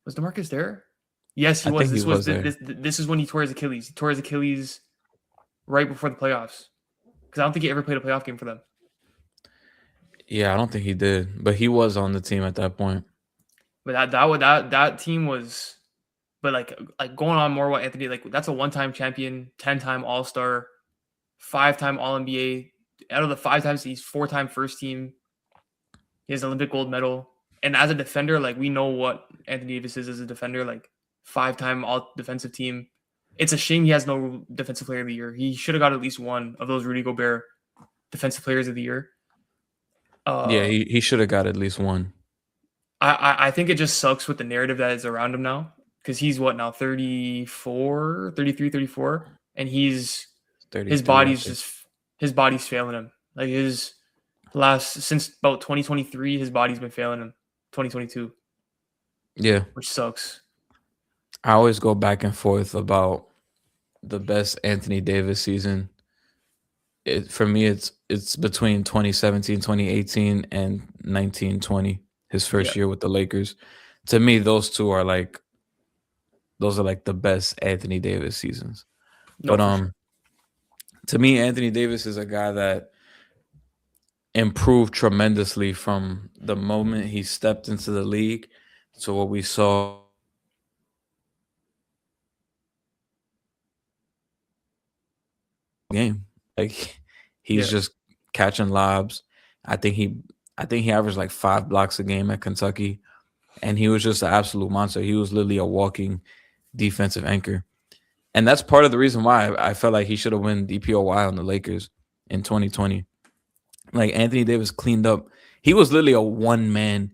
[SPEAKER 3] Was DeMarcus there? Yes, he
[SPEAKER 2] I
[SPEAKER 3] was.
[SPEAKER 2] think he was there.
[SPEAKER 3] This is when he tore his Achilles. He tore his Achilles right before the playoffs. Because I don't think he ever played a playoff game for them.
[SPEAKER 2] Yeah, I don't think he did, but he was on the team at that point.
[SPEAKER 3] But that team was, but like going on more about Anthony, like, that's a 1-time champion, 10-time All-Star, 5-time All-NBA. Out of the 5 times, he's 4-time first team. He has an Olympic gold medal. And as a defender, like, we know what Anthony Davis is as a defender, like 5-time all defensive team. It's a shame he has no defensive player of the year. He should have got at least one of those Rudy Gobert defensive players of the year.
[SPEAKER 2] Yeah, he should have got at least one.
[SPEAKER 3] I think it just sucks with the narrative that is around him now, because he's what now, 34, 33, 34, and his body's failing him. Like, since about 2023, his body's been failing him. 2022.
[SPEAKER 2] Yeah.
[SPEAKER 3] Which sucks.
[SPEAKER 2] I always go back and forth about the best Anthony Davis season. For me, it's between 2017, 2018, and 1920, his first year with the Lakers. To me, those are like the best Anthony Davis seasons.
[SPEAKER 3] No,
[SPEAKER 2] but
[SPEAKER 3] sure.
[SPEAKER 2] To me, Anthony Davis is a guy that improved tremendously from the moment he stepped into the league to what we saw game. Like, he's just catching lobs. I think he averaged like 5 blocks a game at Kentucky, and he was just an absolute monster. He was literally a walking defensive anchor. And that's part of the reason why I felt like he should have won DPOY on the Lakers in 2020. Like, Anthony Davis cleaned up. He was literally a one-man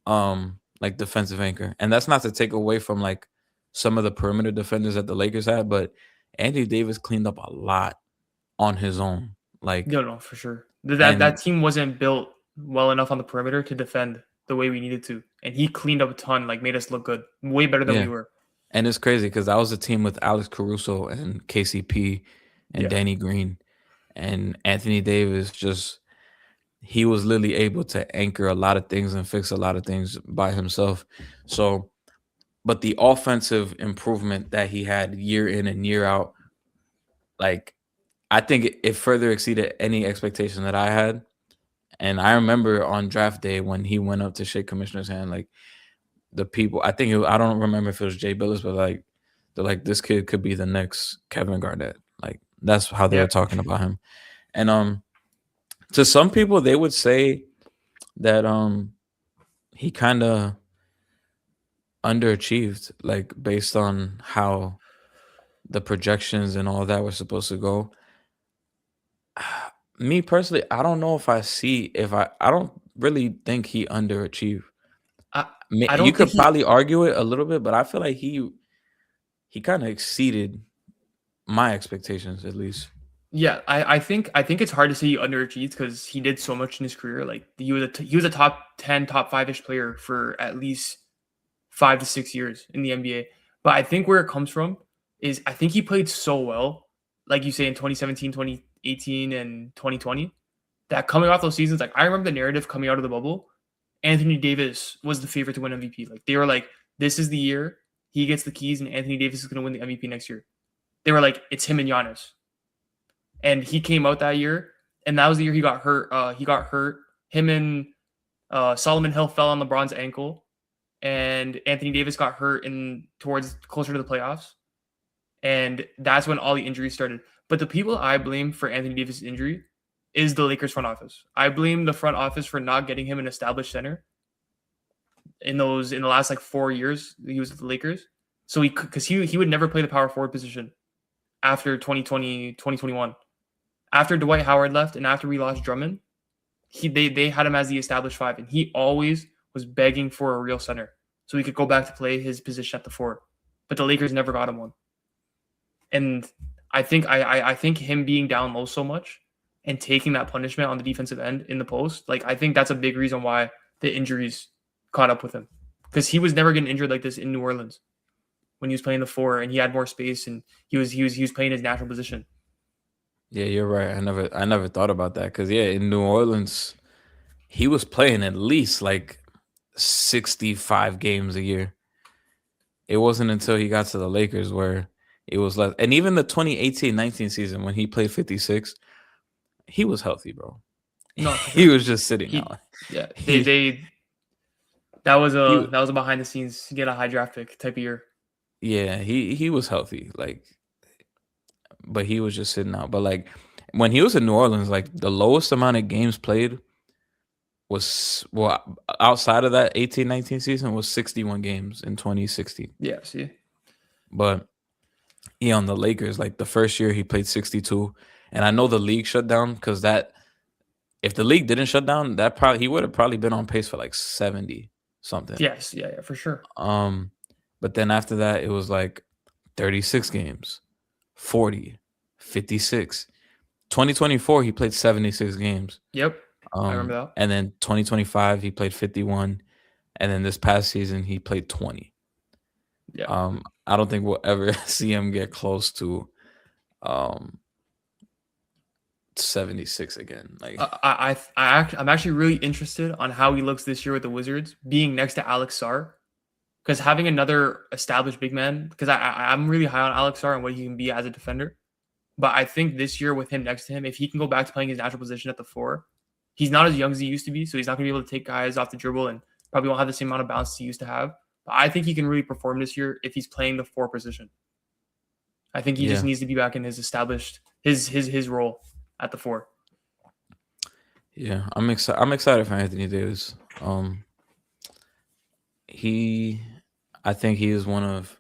[SPEAKER 2] like defensive anchor. And that's not to take away from like some of the perimeter defenders that the Lakers had, but Anthony Davis cleaned up a lot on his own. Like,
[SPEAKER 3] no, for sure. That team wasn't built well enough on the perimeter to defend the way we needed to. And he cleaned up a ton, like, made us look good. Way better than we were.
[SPEAKER 2] And it's crazy because that was a team with Alex Caruso and KCP and Danny Green. And Anthony Davis he was literally able to anchor a lot of things and fix a lot of things by himself. So, but the offensive improvement that he had year in and year out, like, I think it further exceeded any expectation that I had. And I remember on draft day when he went up to shake Commissioner's hand, like, the people, I don't remember if it was Jay Billis, but like, they're like, this kid could be the next Kevin Garnett. Like, that's how they were talking about him. And to some people, they would say that he kind of underachieved, like, based on how the projections and all that were supposed to go. Me personally, I don't know if I don't really think he underachieved. You could probably argue it a little bit, but I feel like he kind of exceeded my expectations, at least.
[SPEAKER 3] Yeah, I think it's hard to say he underachieved because he did so much in his career. Like, he was a top 10, top 5-ish player for at least 5 to 6 years in the NBA. But I think where it comes from is I think he played so well, like you say, in 2017, 2018, and 2020, that coming off those seasons, like, I remember the narrative coming out of the bubble, Anthony Davis was the favorite to win MVP. Like, they were like, this is the year he gets the keys and Anthony Davis is going to win the MVP next year. They were like, it's him and Giannis. And he came out that year, and that was the year he got hurt. Him and Solomon Hill fell on LeBron's ankle, and Anthony Davis got hurt towards closer to the playoffs. And that's when all the injuries started. But the people I blame for Anthony Davis' injury is the Lakers front office. I blame the front office for not getting him an established center in the last like 4 years he was at the Lakers. So he would never play the power forward position after 2020, 2021. After Dwight Howard left and after we lost Drummond, they had him as the established 5, and he always was begging for a real center so he could go back to play his position at the 4. But the Lakers never got him one. And I think I think him being down low so much and taking that punishment on the defensive end in the post, like I think that's a big reason why the injuries caught up with him, because he was never getting injured like this in New Orleans when he was playing the 4 and he had more space and he was playing his natural position.
[SPEAKER 2] Yeah, you're right. I never thought about that because in New Orleans, he was playing at least like 65 games a year. It wasn't until he got to the Lakers where it was less. And even the 2018-19 season when he played 56, he was healthy, bro.
[SPEAKER 3] No,
[SPEAKER 2] he was just sitting out.
[SPEAKER 3] Yeah, that was a behind the scenes get a high draft pick type of year.
[SPEAKER 2] Yeah, he was healthy, like, but he was just sitting out. But like when he was in New Orleans, like the lowest amount of games played was outside of that 18-19 season was 61 games in 2016.
[SPEAKER 3] Yeah, see.
[SPEAKER 2] But on the Lakers, like the first year he played 62, and I know the league shut down because if the league didn't shut down, he would have probably been on pace for like 70 something.
[SPEAKER 3] Yes, yeah, for sure.
[SPEAKER 2] But then after that, it was like 36 games, 40, 56. 2024, he played 76 games.
[SPEAKER 3] Yep. I remember that.
[SPEAKER 2] And then 2025, he played 51. And then this past season, he played 20.
[SPEAKER 3] Yeah.
[SPEAKER 2] I don't think we'll ever see him get close to 76 again. Like
[SPEAKER 3] I'm actually really interested on how he looks this year with the Wizards, being next to Alex Sarr. Because having another established big man, because I'm really high on Alex Sarr and what he can be as a defender. But I think this year with him next to him, if he can go back to playing his natural position at the 4, he's not as young as he used to be. So he's not going to be able to take guys off the dribble and probably won't have the same amount of bounce he used to have. But I think he can really perform this year if he's playing the 4 position. I think he just needs to be back in his established, his role at the 4.
[SPEAKER 2] Yeah, I'm excited for Anthony Davis. I think he is one of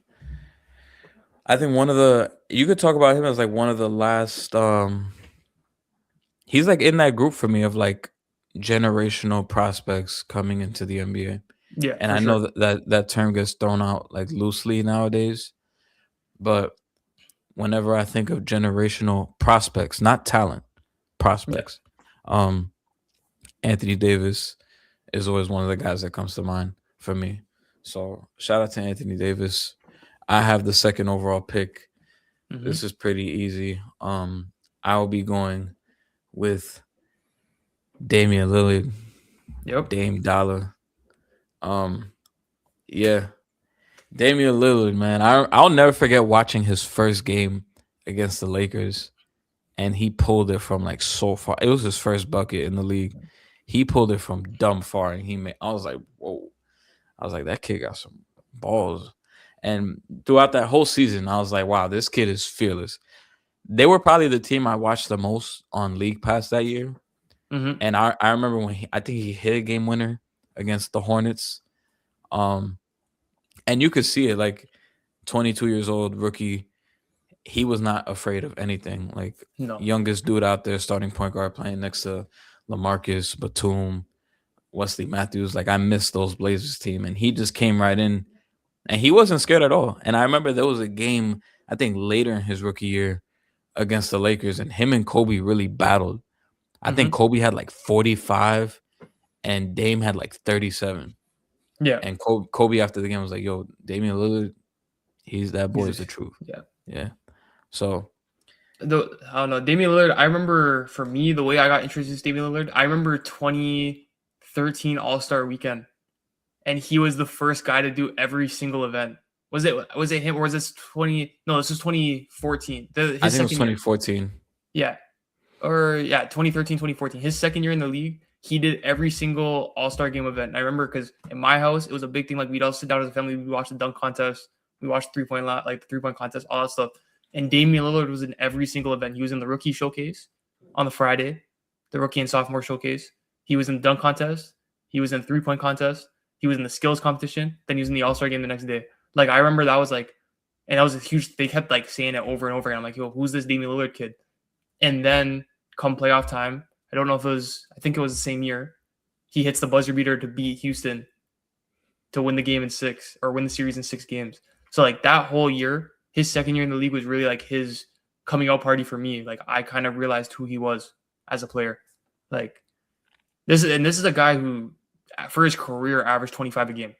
[SPEAKER 2] the, you could talk about him as like one of the last, he's like in that group for me of like generational prospects coming into the NBA.
[SPEAKER 3] Yeah.
[SPEAKER 2] And I know that term gets thrown out like loosely nowadays, but whenever I think of generational prospects, not talent, prospects, Anthony Davis is always one of the guys that comes to mind for me. So shout out to Anthony Davis. I have the second overall pick. Mm-hmm. This is pretty easy. I'll be going with Damian Lillard.
[SPEAKER 3] Yep.
[SPEAKER 2] Dame Dollar. Yeah. Damian Lillard, man. I'll never forget watching his first game against the Lakers, and he pulled it from like so far. It was his first bucket in the league. He pulled it from dumb far, and I was like, whoa. I was like, that kid got some balls. And throughout that whole season, I was like, wow, this kid is fearless. They were probably the team I watched the most on League Pass that year.
[SPEAKER 3] Mm-hmm.
[SPEAKER 2] And I remember when I think he hit a game winner against the Hornets. And you could see it, like 22 years old, rookie. He was not afraid of anything. Like youngest dude out there, starting point guard, playing next to LaMarcus, Batum, Wesley Matthews. Like I missed those Blazers team, and he just came right in, and he wasn't scared at all. And I remember there was a game, I think later in his rookie year against the Lakers, and him and Kobe really battled. I think Kobe had like 45 and Dame had like 37.
[SPEAKER 3] Yeah.
[SPEAKER 2] And Kobe after the game was like, yo, Damian Lillard, that boy is the truth.
[SPEAKER 3] Yeah.
[SPEAKER 2] Yeah. So
[SPEAKER 3] I don't know. Damian Lillard, I remember for me, the way I got introduced to Damian Lillard, I remember 2013 All-Star weekend. And he was the first guy to do every single event. Was it him or was this 2014? I think it was
[SPEAKER 2] 2014.
[SPEAKER 3] Yeah. 2013, 2014. His second year in the league, he did every single All-Star game event. And I remember because in my house, it was a big thing. Like we'd all sit down as a family, we watched the dunk contest, we watched the 3-point contest, all that stuff. And Damian Lillard was in every single event. He was in the rookie showcase on the Friday, the rookie and sophomore showcase. He was in the dunk contest. He was in the 3-point contest. He was in the skills competition. Then he was in the All-Star game the next day. Like, I remember that was like, and that was a huge, they kept like saying it over and over again. I'm like, yo, who's this Damian Lillard kid? And then come playoff time, I don't know if it was, I think it was the same year, he hits the buzzer beater to beat Houston to win the game in 6 or win the series in 6 games. So like that whole year, his second year in the league was really like his coming out party for me. Like I kind of realized who he was as a player. Like this is a guy who for his career averaged 25 a game.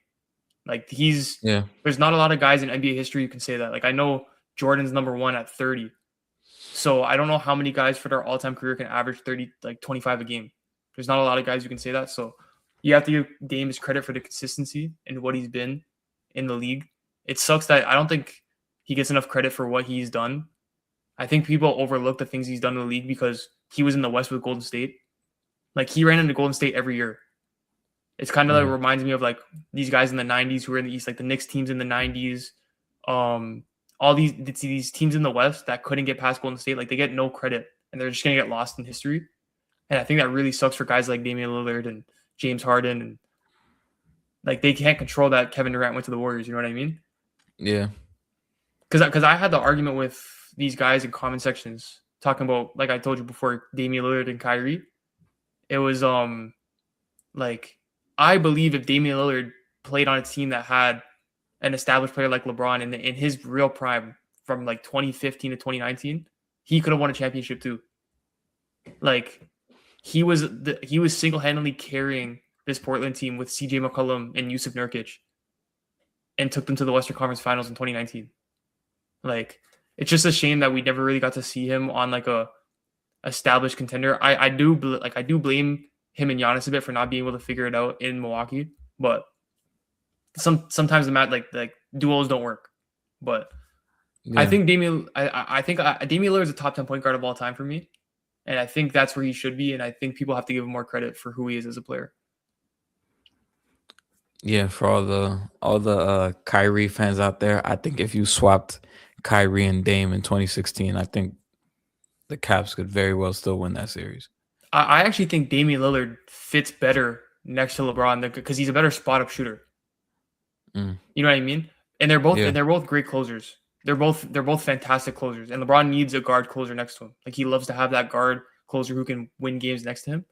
[SPEAKER 3] Like there's not a lot of guys in NBA history who can say that. Like I know Jordan's number 1 at 30. So I don't know how many guys for their all-time career can average 30, like 25 a game. There's not a lot of guys who can say that. So you have to give Dame his credit for the consistency and what he's been in the league. It sucks that I don't think he gets enough credit for what he's done. I think people overlook the things he's done in the league because he was in the West with Golden State. Like he ran into Golden State every year. It's kind of like reminds me of like these guys in the 90s who were in the East, like the Knicks teams in the 90s. All these teams in the West that couldn't get past Golden State, like they get no credit and they're just going to get lost in history. And I think that really sucks for guys like Damian Lillard and James Harden. And like they can't control that Kevin Durant went to the Warriors. You know what I mean?
[SPEAKER 2] Yeah.
[SPEAKER 3] Because I had the argument with these guys in comment sections talking about, like I told you before, Damian Lillard and Kyrie. It was like I believe if Damian Lillard played on a team that had an established player like LeBron in his real prime from like 2015 to 2019, he could have won a championship too. Like he was single-handedly carrying this Portland team with CJ McCollum and Yusuf Nurkic and took them to the Western Conference Finals in 2019. Like it's just a shame that we never really got to see him on like a established contender. I do blame him and Giannis a bit for not being able to figure it out in Milwaukee, but sometimes the match like duos don't work. But yeah. I think Damian Lillard is a top 10 point guard of all time for me. And I think that's where he should be. And I think people have to give him more credit for who he is as a player.
[SPEAKER 2] Yeah, for all the Kyrie fans out there, I think if you swapped Kyrie and Dame in 2016, I think the Caps could very well still win that series.
[SPEAKER 3] I actually think Damian Lillard fits better next to LeBron because he's a better spot up shooter. You know what I mean? And they're both great closers. They're both fantastic closers. And LeBron needs a guard closer next to him. Like he loves to have that guard closer who can win games next to him.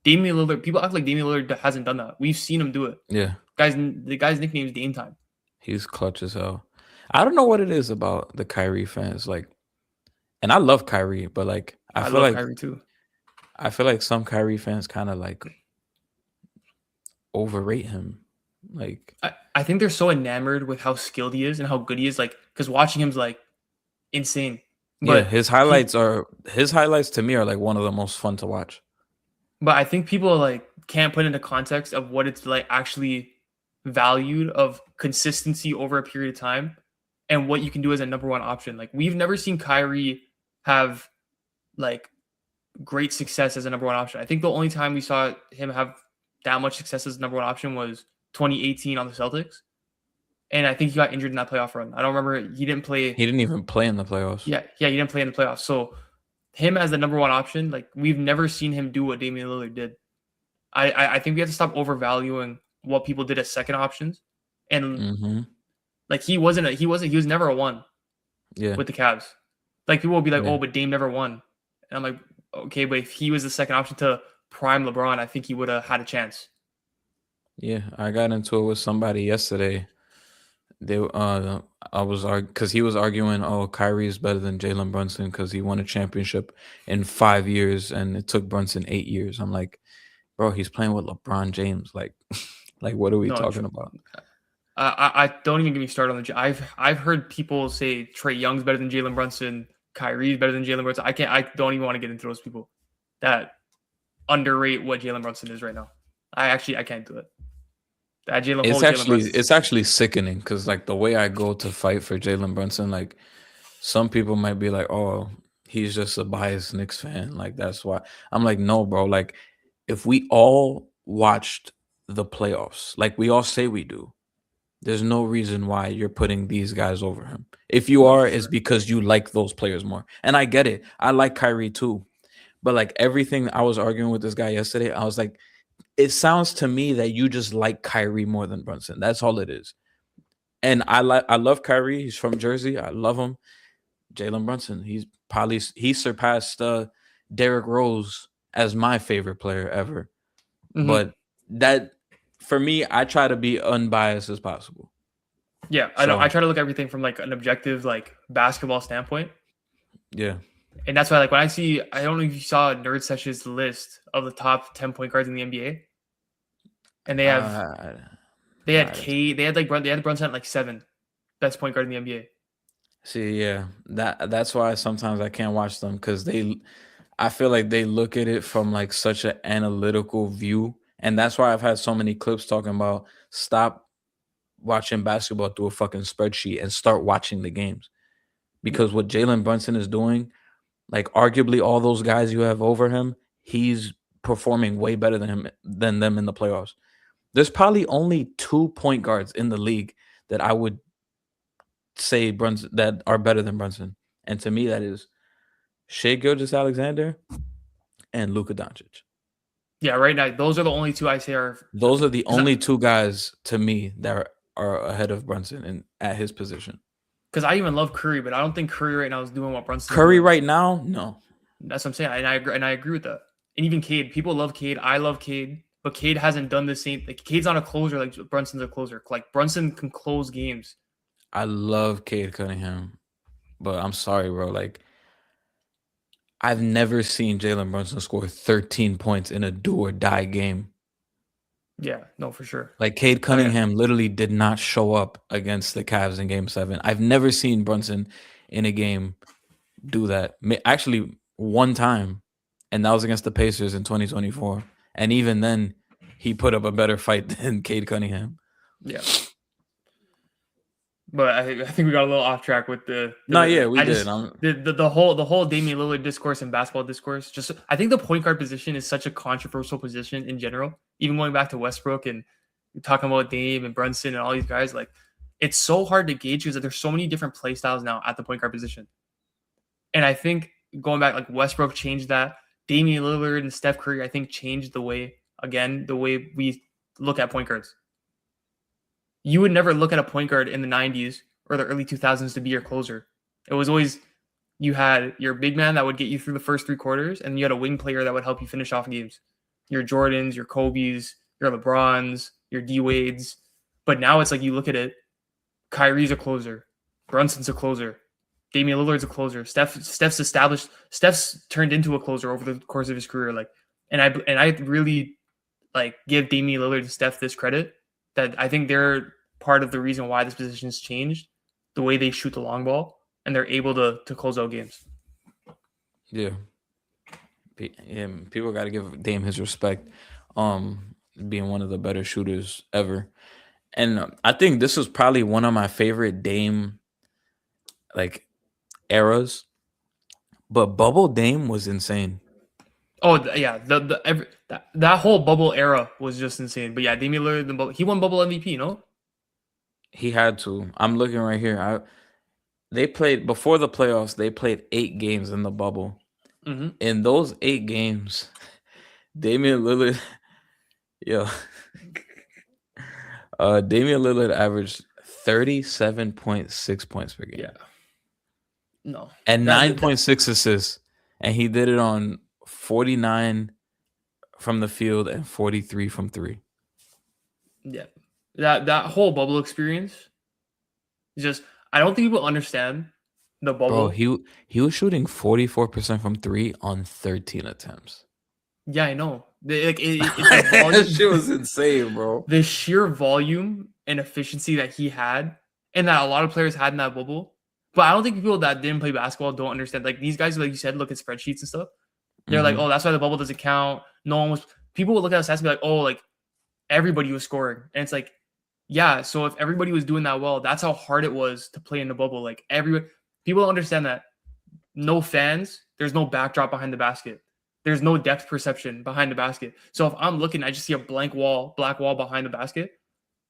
[SPEAKER 3] Damian Lillard, people act like Damian Lillard hasn't done that. We've seen him do it.
[SPEAKER 2] Yeah.
[SPEAKER 3] The guy's nickname is Dame Time.
[SPEAKER 2] He's clutch as hell. I don't know what it is about the Kyrie fans. Like, and I love Kyrie, but like I feel
[SPEAKER 3] love
[SPEAKER 2] like
[SPEAKER 3] Kyrie too.
[SPEAKER 2] I feel like some Kyrie fans kind of like overrate him. Like
[SPEAKER 3] I think they're so enamored with how skilled he is and how good he is. Like, because watching him's like insane. But
[SPEAKER 2] yeah, his highlights to me are like one of the most fun to watch.
[SPEAKER 3] But I think people like can't put into context of what it's like actually valued of consistency over a period of time and what you can do as a number one option. Like we've never seen Kyrie have like great success as a number one option. I think the only time we saw him have that much success as a number one option was 2018 on the Celtics. And I think he got injured in that playoff run. I don't remember. He didn't play.
[SPEAKER 2] He didn't even play in the playoffs.
[SPEAKER 3] Yeah, he didn't play in the playoffs. So him as the number one option, like we've never seen him do what Damian Lillard did. I think we have to stop overvaluing what people did as second options. And like he was never a one with the Cavs. Like people will be like, oh, but Dame never won. And I'm like, okay, but if he was the second option to prime LeBron, I think he would have had a chance.
[SPEAKER 2] Yeah, I got into it with somebody yesterday. Because he was arguing, oh, Kyrie is better than Jalen Brunson because he won a championship in 5 years and it took Brunson 8 years. I'm like, bro, he's playing with LeBron James. Like what are we talking about?
[SPEAKER 3] I don't even get me started on the. I've heard people say Trae Young's better than Jalen Brunson, Kyrie's better than Jalen Brunson. I don't even want to get into those people that underrate what Jalen Brunson is right now. I can't do it.
[SPEAKER 2] It's actually sickening because like the way I go to fight for Jalen Brunson, like some people might be like, oh, he's just a biased Knicks fan. Like that's why. I'm like, no, bro. Like if we all watched the playoffs, like we all say we do, There's no reason why you're putting these guys over him. If you
[SPEAKER 3] No,
[SPEAKER 2] are,
[SPEAKER 3] for
[SPEAKER 2] it's
[SPEAKER 3] sure.
[SPEAKER 2] because you like those players more. And I get it. I like Kyrie too. But like everything I was arguing with this guy yesterday, I was like, it sounds to me that you just like Kyrie more than Brunson. That's all it is. And I love Kyrie. He's from Jersey. I love him. Jalen Brunson. He surpassed Derrick Rose as my favorite player ever.
[SPEAKER 3] Mhm.
[SPEAKER 2] But that for me, I try to be unbiased as possible.
[SPEAKER 3] Yeah, I
[SPEAKER 2] So
[SPEAKER 3] try to look at everything from like an objective like basketball standpoint.
[SPEAKER 2] yeah.
[SPEAKER 3] And that's why, like, when I don't know if you saw Nerd Sesh's list of the top 10 point guards in the NBA, and
[SPEAKER 2] Uh,
[SPEAKER 3] they had
[SPEAKER 2] I-
[SPEAKER 3] K, they had Brunson at like 7 best point guard in the NBA.
[SPEAKER 2] See, yeah, that's why sometimes I can't watch them because I feel like they look at it from like such an analytical view, and that's why I've had so many clips talking about stop watching basketball through a fucking spreadsheet and start watching the games because what Jalen Brunson is doing, like arguably all those guys you have over him, he's performing way better than them in the playoffs. There's probably only 2 point guards in the league that I would say Brunson that are better than Brunson. And to me, that is Shea Gilgeous-Alexander and Luka Doncic.
[SPEAKER 3] Yeah, right now those are the only two I say are.
[SPEAKER 2] Those are the
[SPEAKER 3] 'Cause
[SPEAKER 2] only two guys to me that are ahead of Brunson and at his position.
[SPEAKER 3] Because I even love Curry, but I don't think Curry right now is doing what Brunson's
[SPEAKER 2] Curry
[SPEAKER 3] doing.
[SPEAKER 2] right now, no.
[SPEAKER 3] That's what I'm saying, and I agree with that. And even Cade, people love Cade. I love Cade, but Cade hasn't done the same. Like Cade's not a closer like Brunson's a closer. Like Brunson can close games.
[SPEAKER 2] I love Cade Cunningham, but I'm sorry, bro. Like, I've never seen Jalen Brunson score 13 points in a do or die game.
[SPEAKER 3] Yeah, no, for sure.
[SPEAKER 2] Like, Cade
[SPEAKER 3] Oh, yeah.
[SPEAKER 2] Cunningham literally did not show up against the Cavs in Game 7. I've never seen Brunson in a game do that. Actually, one time, and that was against the Pacers in 2024. And even then, he put up a better fight than Cade Cunningham.
[SPEAKER 3] Yeah. But I think we got a little off track with the
[SPEAKER 2] No, yeah, we
[SPEAKER 3] I
[SPEAKER 2] did.
[SPEAKER 3] Just, the whole Damian Lillard discourse and basketball discourse. Just I think the point guard position is such a controversial position in general. Even going back to Westbrook and talking about Dame and Brunson and all these guys, like it's so hard to gauge because there's so many different play styles now at the point guard position. And I think going back, like Westbrook changed that. Damian Lillard and Steph Curry, I think, changed the way we look at point guards. You would never look at a point guard in the 90s or the early 2000s to be your closer. It was always you had your big man that would get you through the first 3 quarters, and you had a wing player that would help you finish off games. Your Jordans, your Kobe's, your LeBrons, your D-Wades. But now it's like you look at it, Kyrie's a closer. Brunson's a closer. Damian Lillard's a closer. Steph's turned into a closer over the course of his career. Like, and I really like give Damian Lillard and Steph this credit that I think they're part of the reason why this position has changed, the way they shoot the long ball, and they're able to close out games.
[SPEAKER 2] Yeah. People got to give Dame his respect, being one of the better shooters ever. And I think this was probably one of my favorite Dame like eras. But Bubble Dame was insane.
[SPEAKER 3] Oh yeah, that whole bubble era was just insane. But yeah, Damian Lillard, he won bubble MVP, no?
[SPEAKER 2] He had to. I'm looking right here. They played before the playoffs. They played 8 games in the bubble.
[SPEAKER 3] Mm-hmm.
[SPEAKER 2] In those 8 games, Damian Lillard, Damian Lillard averaged 37.6 points per game.
[SPEAKER 3] Yeah. No.
[SPEAKER 2] And 9.6 assists. And he did it on 49 from the field and 43 from 3.
[SPEAKER 3] Yeah. That whole bubble experience is just I don't think people understand the bubble.
[SPEAKER 2] Bro, he was shooting 44% from 3 on 13 attempts.
[SPEAKER 3] Yeah, I know. That
[SPEAKER 2] shit was insane, bro.
[SPEAKER 3] The sheer volume and efficiency that he had, and that a lot of players had in that bubble. But I don't think people that didn't play basketball don't understand. Like these guys, like you said, look at spreadsheets and stuff. They're like, oh, that's why the bubble doesn't count. No one was. People would look at the stats and be like, oh, like everybody was scoring, and it's like, yeah. So if everybody was doing that well, that's how hard it was to play in the bubble. Like people don't understand that. No fans. There's no backdrop behind the basket. There's no depth perception behind the basket. So if I'm looking, I just see a black wall behind the basket.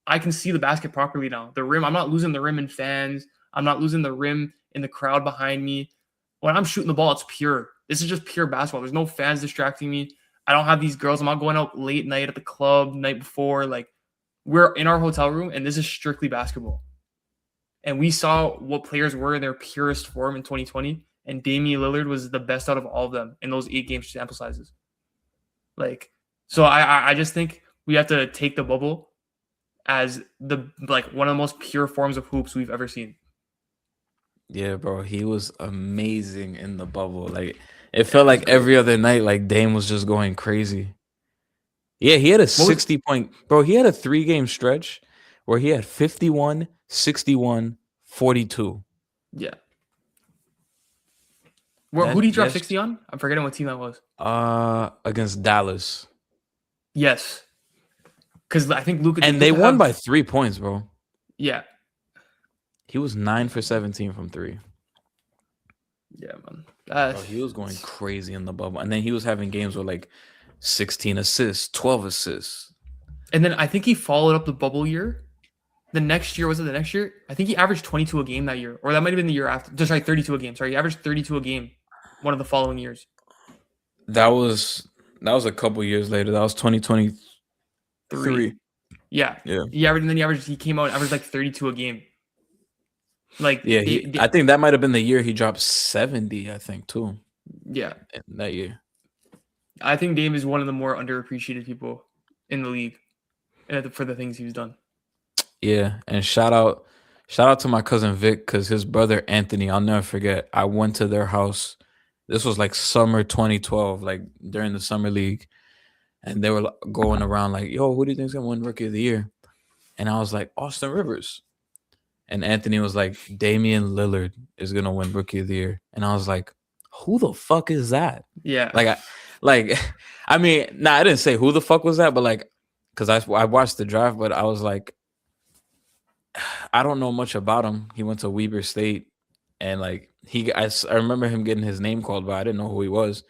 [SPEAKER 3] I can see the basket properly now. The rim, I'm not losing the rim in fans. I'm not losing the rim in the crowd behind me. When I'm shooting the ball, it's pure. This is just pure basketball. There's no fans distracting me. I don't have these girls. I'm not going out late night at the club night before. Like, we're in our hotel room, and this is strictly basketball. And we saw what players were in their purest form in 2020, and Damian Lillard was the best out of all of them in those 8-game sample sizes. Like, so I just think we have to take the bubble as the one of the most pure forms of hoops we've ever seen.
[SPEAKER 2] Yeah, bro, he was amazing in the bubble. Like, it felt like every other night, like Dame was just going crazy. Yeah, he had a 60-point, bro. He had a 3-game stretch where he had 51, 61, 42.
[SPEAKER 3] Yeah. Who did he drop 60 on? I'm forgetting what team that was.
[SPEAKER 2] Against Dallas.
[SPEAKER 3] Yes. Because I think Luka.
[SPEAKER 2] And they won by 3 points, bro.
[SPEAKER 3] Yeah.
[SPEAKER 2] He was 9 for 17 from 3.
[SPEAKER 3] Yeah, man.
[SPEAKER 2] Bro, he was going crazy in the bubble. And then he was having games with like 16 assists, 12 assists.
[SPEAKER 3] And then I think he followed up the bubble year. The next year, was it the next year? I think he averaged 22 a game that year. Or that might have been the year after. Sorry, 32 a game. Sorry, he averaged 32 a game one of the following years.
[SPEAKER 2] That was a couple years later. That was 2023.
[SPEAKER 3] Yeah. He came out and averaged like 32 a game. Like,
[SPEAKER 2] yeah, I think that might have been the year he dropped 70, I think, too.
[SPEAKER 3] Yeah.
[SPEAKER 2] That year.
[SPEAKER 3] I think Dame is one of the more underappreciated people in the league for the things he's done.
[SPEAKER 2] Yeah, and shout out to my cousin Vic, because his brother Anthony, I'll never forget, I went to their house. This was like summer 2012, like during the summer league. And they were going around like, yo, who do you think is going to win Rookie of the Year? And I was like, Austin Rivers. And Anthony was like, Damian Lillard is going to win Rookie of the Year. And I was like, who the fuck is that?
[SPEAKER 3] Yeah.
[SPEAKER 2] I mean, I didn't say who the fuck was that, but like, because I watched the draft, but I was like, I don't know much about him. He went to Weber State, and like I remember him getting his name called, but I didn't know who he was.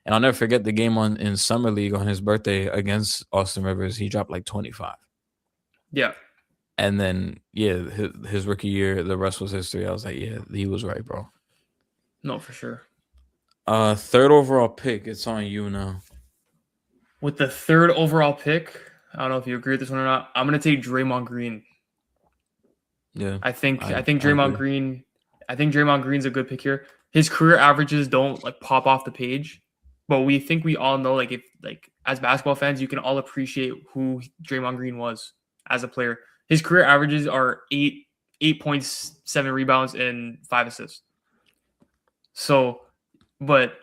[SPEAKER 2] And I'll never forget the game in Summer League on his birthday against Austin Rivers. He dropped like 25.
[SPEAKER 3] Yeah.
[SPEAKER 2] And then, yeah, his rookie year, the rest was history. I was like, yeah, he was right, bro.
[SPEAKER 3] No, for sure.
[SPEAKER 2] Third overall pick. It's on you now.
[SPEAKER 3] With the third overall pick, I don't know if you agree with this one or not. I'm gonna take Draymond Green.
[SPEAKER 2] Yeah,
[SPEAKER 3] I think Draymond Green. I think Draymond Green's a good pick here. His career averages don't like pop off the page, but we all know if as basketball fans, you can all appreciate who Draymond Green was as a player. His career averages are 8.7 rebounds and 5 assists. So, but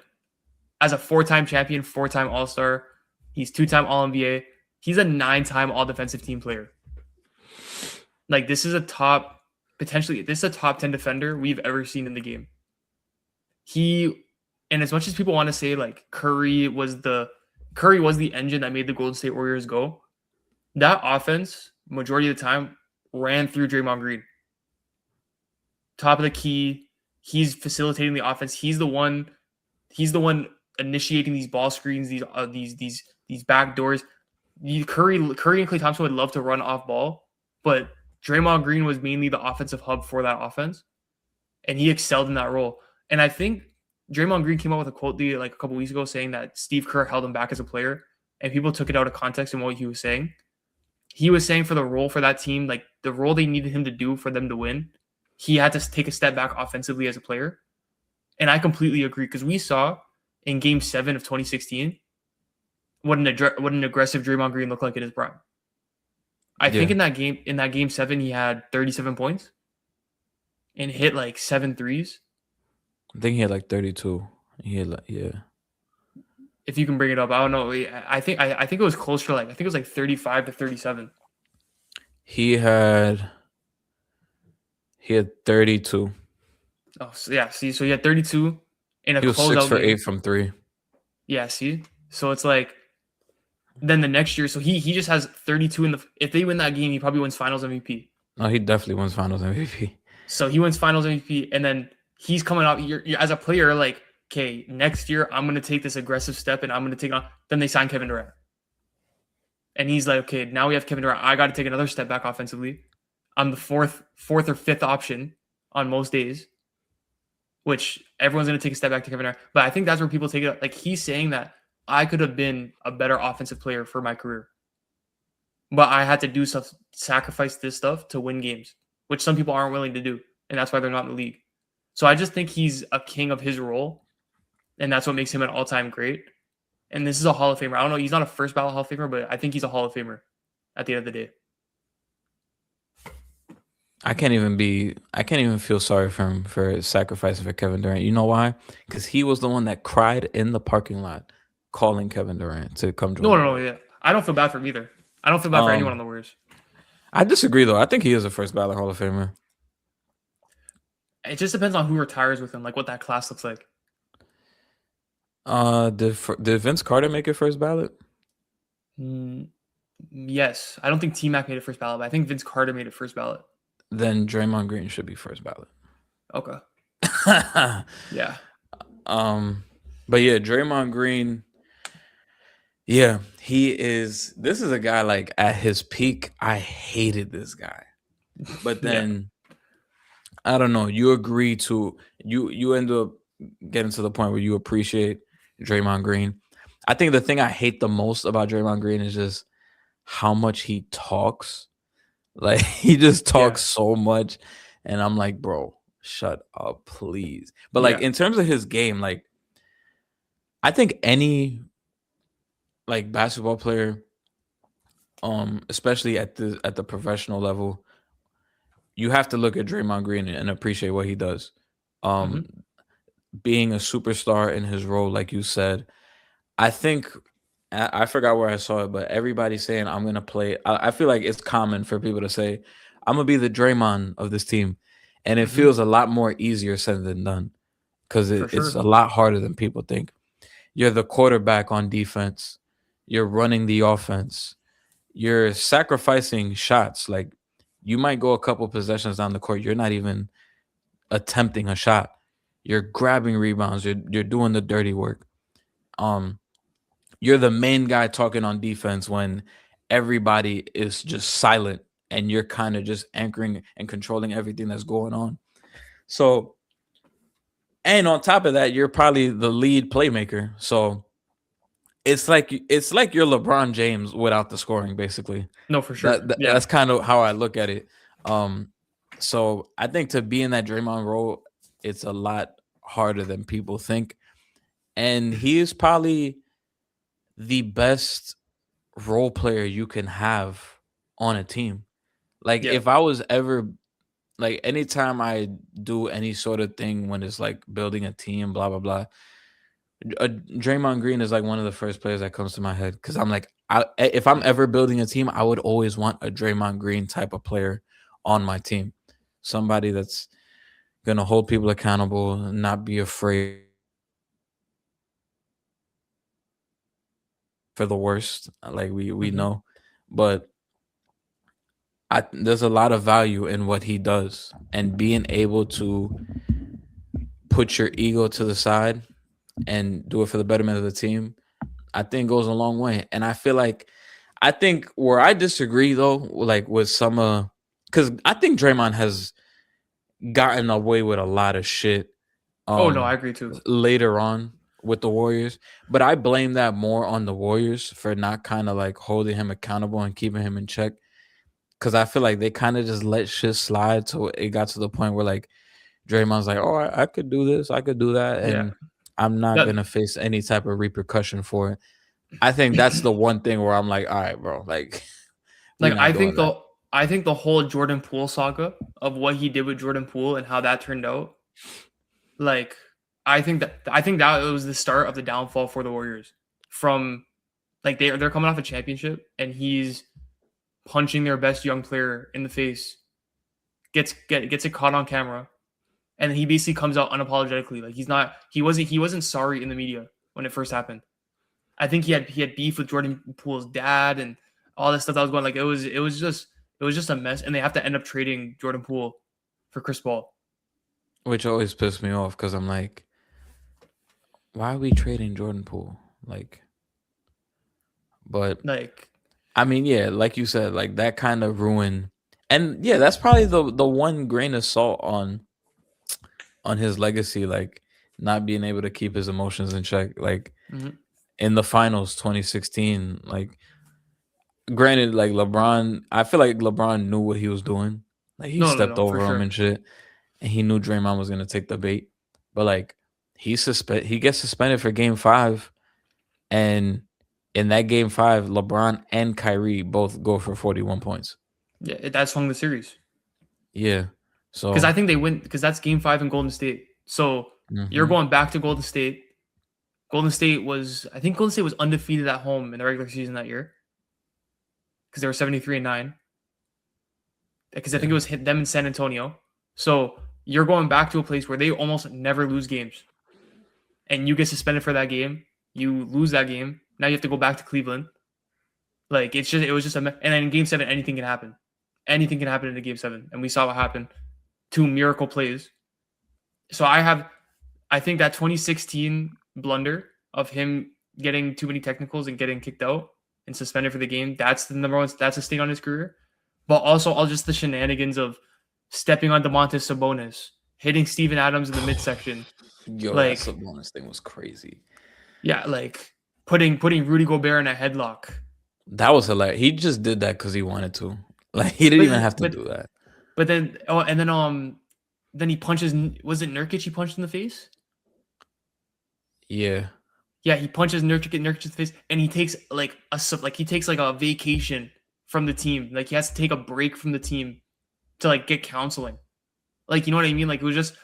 [SPEAKER 3] as a 4-time champion, 4-time All-Star, he's 2-time All-NBA. He's a 9-time All-Defensive Team player. Like, this is a top 10 defender we've ever seen in the game. And as much as people want to say like Curry was the engine that made the Golden State Warriors go, that offense majority of the time ran through Draymond Green. Top of the key, he's facilitating the offense. He's the one initiating these ball screens, these back doors. Curry and Klay Thompson would love to run off ball, but Draymond Green was mainly the offensive hub for that offense, and he excelled in that role. And I think Draymond Green came out with a quote a couple weeks ago saying that Steve Kerr held him back as a player, and people took it out of context in what he was saying. He was saying for the role for that team, like the role they needed him to do for them to win, he had to take a step back offensively as a player. And I completely agree, because we saw in Game 7 of 2016 what an aggressive Draymond Green looked like in his prime. I think in that game 7, he had 37 points and hit like 7 threes.
[SPEAKER 2] I think he had like 32. He had
[SPEAKER 3] If you can bring it up, I don't know. I think it was closer to I think it was like 35 to 37.
[SPEAKER 2] He had 32.
[SPEAKER 3] Oh, so yeah. See, so he had 32 in a closeout.
[SPEAKER 2] He was 6 for
[SPEAKER 3] game.
[SPEAKER 2] 8 from 3.
[SPEAKER 3] Yeah. See, so it's like then the next year. So he just has 32 if they win that game, he probably wins Finals MVP.
[SPEAKER 2] No, he definitely wins Finals MVP.
[SPEAKER 3] So he wins Finals MVP, and then he's coming out. You're as a player, like, okay, next year I'm going to take this aggressive step, and I'm going to take on. Then they sign Kevin Durant. and he's like, okay, now we have Kevin Durant. I got to take another step back offensively. I'm the fourth or fifth option on most days, which everyone's going to take a step back to Kevin Durant. But I think that's where people take it. Like he's saying that I could have been a better offensive player for my career, but I had to do stuff, sacrifice this stuff to win games, which some people aren't willing to do, and that's why they're not in the league. So I just think he's a king of his role, and that's what makes him an all-time great. And this is a Hall of Famer. I don't know. He's not a first ballot Hall of Famer, but I think he's a Hall of Famer at the end of the day.
[SPEAKER 2] I can't even feel sorry for him for sacrificing for Kevin Durant. You know why? Because he was the one that cried in the parking lot calling Kevin Durant to come join.
[SPEAKER 3] No. Yeah. I don't feel bad for him either. I don't feel bad for anyone on the Warriors.
[SPEAKER 2] I disagree, though. I think he is a first ballot Hall of Famer.
[SPEAKER 3] It just depends on who retires with him, like what that class looks like.
[SPEAKER 2] Did Vince Carter make it first ballot?
[SPEAKER 3] Yes. I don't think T-Mac made it first ballot, but I think Vince Carter made it first ballot.
[SPEAKER 2] Then Draymond Green should be first ballot.
[SPEAKER 3] Okay. Yeah.
[SPEAKER 2] But yeah, Draymond Green. Yeah, he is. This is a guy like at his peak. I hated this guy, but then I don't know. You agree to you end up getting to the point where you appreciate Draymond Green. I think the thing I hate the most about Draymond Green is just how much he talks. Like he just talks so much, and I'm like, bro, shut up, please. But like in terms of his game, like I think any like basketball player, especially at the professional level, you have to look at Draymond Green and appreciate what he does. Being a superstar in his role, like you said, I think I forgot where I saw it, but everybody's saying I'm gonna play. I feel like it's common for people to say I'm gonna be the Draymond of this team, and it feels a lot more easier said than done because it's a lot harder than people think. You're the quarterback on defense. You're running the offense. You're sacrificing shots. Like you might go a couple possessions down the court. You're not even attempting a shot. You're grabbing rebounds. You're doing the dirty work. You're the main guy talking on defense when everybody is just silent and you're kind of just anchoring and controlling everything that's going on. So, and on top of that, you're probably the lead playmaker. So it's like you're LeBron James without the scoring, basically.
[SPEAKER 3] No, for sure.
[SPEAKER 2] That's kind of how I look at it. So I think to be in that Draymond role, it's a lot harder than people think. And he is probably the best role player you can have on a team. Like if I was ever like anytime I do any sort of thing when it's like building a team, blah blah blah, Draymond Green is like one of the first players that comes to my head because I'm like, if I'm ever building a team, I would always want a Draymond Green type of player on my team, somebody that's gonna hold people accountable and not be afraid for the worst, like we know, but there's a lot of value in what he does, and being able to put your ego to the side and do it for the betterment of the team, I think goes a long way. And I think where I disagree though, like with some because I think Draymond has gotten away with a lot of shit.
[SPEAKER 3] No, I agree too.
[SPEAKER 2] Later on with the Warriors, but I blame that more on the Warriors for not kind of like holding him accountable and keeping him in check. Because I feel like they kind of just let shit slide, so it got to the point where like Draymond's like, "Oh, I could do this, I could do that, and I'm not gonna face any type of repercussion for it." I think that's the one thing where I'm like, "All right, bro, like
[SPEAKER 3] I think the whole Jordan Poole saga of what he did with Jordan Poole and how that turned out, like." I think that was the start of the downfall for the Warriors. From like they're coming off a championship and he's punching their best young player in the face, gets it caught on camera, and he basically comes out unapologetically. Like he wasn't sorry in the media when it first happened. I think he had beef with Jordan Poole's dad and all this stuff that was going. Like it was just a mess, and they have to end up trading Jordan Poole for Chris Paul,
[SPEAKER 2] which always pissed me off because I'm like, why are we trading Jordan Poole? Like, but
[SPEAKER 3] like
[SPEAKER 2] I mean, yeah, like you said, like that kind of ruined. And yeah, that's probably the one grain of salt on his legacy, like not being able to keep his emotions in check. Like
[SPEAKER 3] Mhm.
[SPEAKER 2] in the finals 2016, like granted, like LeBron, I feel like LeBron knew what he was doing. Like he
[SPEAKER 3] No, no,
[SPEAKER 2] stepped
[SPEAKER 3] no, for
[SPEAKER 2] over him
[SPEAKER 3] sure.
[SPEAKER 2] and shit, and he knew Draymond was gonna take the bait. But like he gets suspended for game 5, and in that game 5, LeBron and Kyrie both go for 41 points.
[SPEAKER 3] Yeah, that swung the series
[SPEAKER 2] Yeah.
[SPEAKER 3] because I
[SPEAKER 2] So
[SPEAKER 3] think they win because that's Game 5 in Golden State. So you're
[SPEAKER 2] mhm.
[SPEAKER 3] going back to Golden State. I think Golden State was undefeated at home in the regular season that year because they were 73-9. Because I think
[SPEAKER 2] Yeah.
[SPEAKER 3] it was them in San Antonio. So you're going back to a place where they almost never lose games, and you get suspended for that game. You lose that game. Now you have to go back to Cleveland. Like it was just and then in Game 7, anything can happen. Anything can happen in a Game 7, and we saw what happened. 2 miracle plays. So I think that 2016 blunder of him getting too many technicals and getting kicked out and suspended for the game, that's the number one. That's a stain on his career. But also all just the shenanigans of stepping on Domantas Sabonis, hitting Steven Adams in the midsection,
[SPEAKER 2] Yo, that
[SPEAKER 3] like
[SPEAKER 2] Sabonis thing was crazy.
[SPEAKER 3] yeah, like putting Rudy Gobert in a headlock.
[SPEAKER 2] That was hilarious. He just did that because he wanted to. Like he didn't
[SPEAKER 3] But
[SPEAKER 2] even have to
[SPEAKER 3] but
[SPEAKER 2] do that.
[SPEAKER 3] but then he punches. Was it Nurkic he punched in the face?
[SPEAKER 2] Yeah.
[SPEAKER 3] Yeah, he punches Nurkic in the face, and he takes he takes like a vacation from the team. Like he has to take a break from the team to like get counseling. Like you know what I mean? Like it was just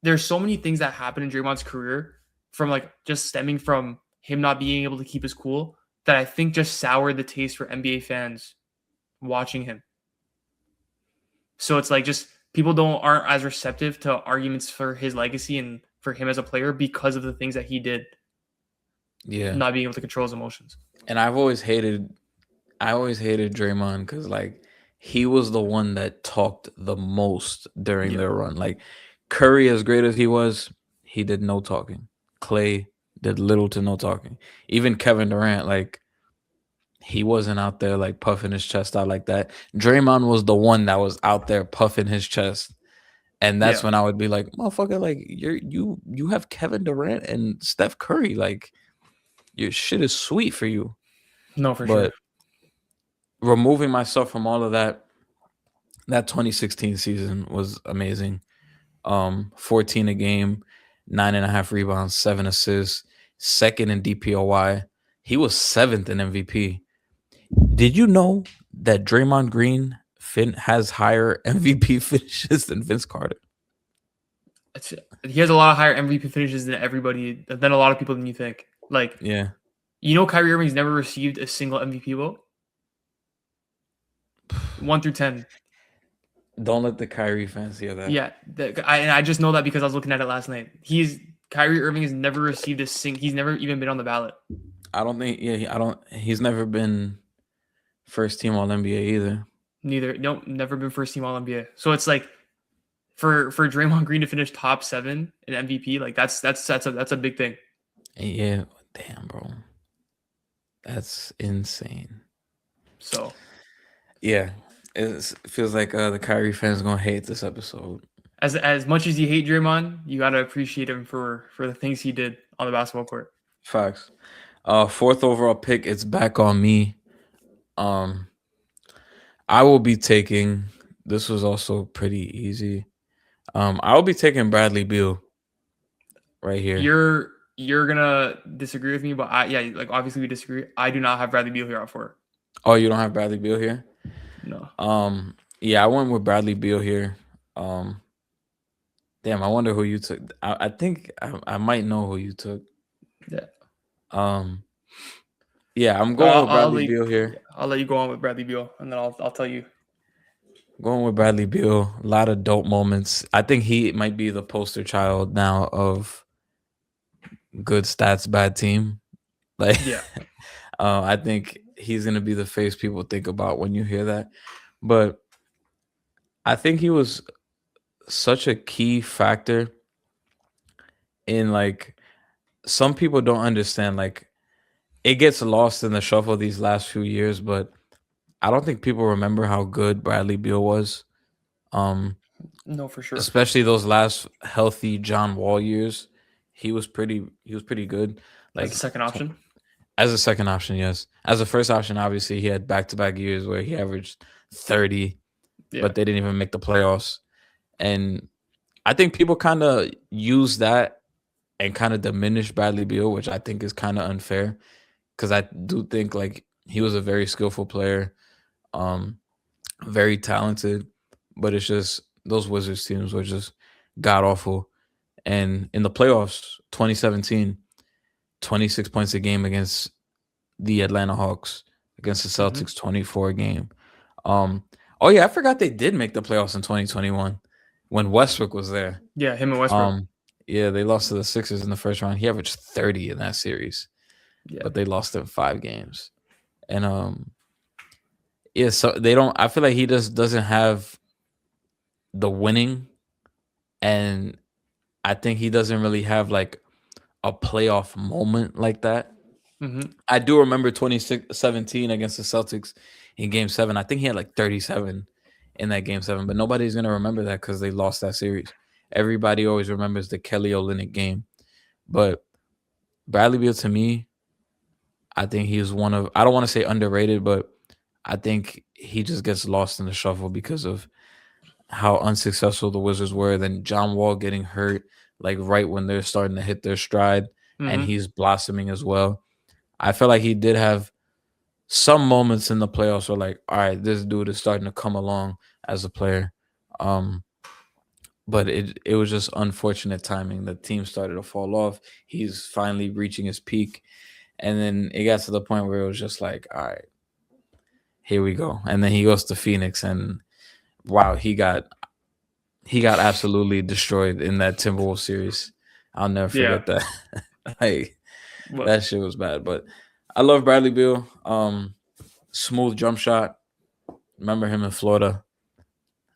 [SPEAKER 3] there's so many things that happen in Draymond's career from like just stemming from him not being able to keep his cool that I think just soured the taste for NBA fans watching him. So it's like just people aren't as receptive to arguments for his legacy and for him as a player because of the things that he did,
[SPEAKER 2] Yeah.
[SPEAKER 3] not being able to control his emotions.
[SPEAKER 2] And I always hated Draymond because like he was the one that talked the most during
[SPEAKER 3] Yeah.
[SPEAKER 2] their run. Like Curry, as great as he was, he did no talking. Clay did little to no talking. Even Kevin Durant, like he wasn't out there like puffing his chest out like that. Draymond was the one that was out there puffing his chest. And that's
[SPEAKER 3] Yeah.
[SPEAKER 2] when I would be like, motherfucker, like you have Kevin Durant and Steph Curry. Like your shit is sweet for you.
[SPEAKER 3] No, for sure.
[SPEAKER 2] But removing myself from all of that, that 2016 season was amazing. 14 a game, 9.5 rebounds, 7 assists, second in DPOY. He was 7th in MVP. Did you know that Draymond Green has higher MVP finishes than Vince Carter?
[SPEAKER 3] He has a lot of higher MVP finishes than a lot of people than you think. Like,
[SPEAKER 2] Yeah.
[SPEAKER 3] you know, Kyrie Irving's never received a single MVP vote. 1 through 10.
[SPEAKER 2] Don't let the Kyrie fans hear that.
[SPEAKER 3] Yeah, I just know that because I was looking at it last night. Kyrie Irving has never received he's never even been on the ballot.
[SPEAKER 2] I don't think. Yeah, he's never been first team All NBA either.
[SPEAKER 3] Never been first team All NBA. So it's like for Draymond Green to finish top 7 in MVP, like that's a big thing.
[SPEAKER 2] Yeah, damn, bro, that's insane.
[SPEAKER 3] So
[SPEAKER 2] yeah, it feels like the Kyrie fans gonna hate this episode.
[SPEAKER 3] as much as you hate Draymond, you gotta appreciate him for the things he did on the basketball court.
[SPEAKER 2] Facts. 4th overall pick. It's back on me. I will be taking. This was also pretty easy. I will be taking Bradley Beal. Right here.
[SPEAKER 3] You're gonna disagree with me, but like obviously we disagree. I do not have Bradley Beal here at 4.
[SPEAKER 2] Oh, you don't have Bradley Beal here?
[SPEAKER 3] No.
[SPEAKER 2] Yeah, I went with Bradley Beal here. Damn, I wonder who you took. I think I might know who you took.
[SPEAKER 3] Yeah.
[SPEAKER 2] Yeah, I'm going with Bradley Beal here.
[SPEAKER 3] I'll let you go on with Bradley Beal, and then I'll tell you.
[SPEAKER 2] Going with Bradley Beal. A lot of dope moments. I think he might be the poster child now of good stats, bad team. Like,
[SPEAKER 3] yeah.
[SPEAKER 2] I think he's gonna be the face people think about when you hear that. But I think he was such a key factor in like some people don't understand, like it gets lost in the shuffle these last few years, but I don't think people remember how good Bradley Beal was.
[SPEAKER 3] No, for sure.
[SPEAKER 2] Especially those last healthy John Wall years. He was pretty good.
[SPEAKER 3] As a
[SPEAKER 2] Like
[SPEAKER 3] second option.
[SPEAKER 2] as a second option, yes. As a first option, obviously he had back-to-back years where he averaged 30,
[SPEAKER 3] Yeah.
[SPEAKER 2] but they didn't even make the playoffs. And I think people kind of use that and kind of diminish Bradley Beal, which I think is kind of unfair because I do think like he was a very skillful player, um, very talented, but it's just those Wizards teams were just god awful. And in the playoffs, 2017, 26 points a game against the Atlanta Hawks, against the Celtics, 24 a game. Oh yeah, I forgot they did make the playoffs in 2021 when Westbrook was there.
[SPEAKER 3] Yeah, him and Westbrook.
[SPEAKER 2] Yeah, they lost to the Sixers in the first round. He averaged 30 in that series,
[SPEAKER 3] Yeah.
[SPEAKER 2] but they lost in 5 games. And yeah, so they don't. I feel like he just doesn't have the winning, and I think he doesn't really have like a playoff moment like that. I do remember 2017 against the Celtics in Game 7. I think he had like 37 in that Game 7, but nobody's gonna remember that because they lost that series. Everybody always remembers the Kelly Olynyk game, but Bradley Beal to me, I think he's one of, I don't want to say underrated, but I think he just gets lost in the shuffle because of how unsuccessful the Wizards were. Then John Wall getting hurt, like right when they're starting to hit their stride, and he's blossoming as well. I feel like he did have some moments in the playoffs where like, all right, this dude is starting to come along as a player. But it was just unfortunate timing. The team started to fall off. He's finally reaching his peak. And then it got to the point where it was just like, all right, here we go. And then he goes to Phoenix and wow, he got absolutely destroyed in that Timberwolves series. I'll never forget that. Like that shit was bad. But I love Bradley Beal. Smooth jump shot. Remember him in Florida.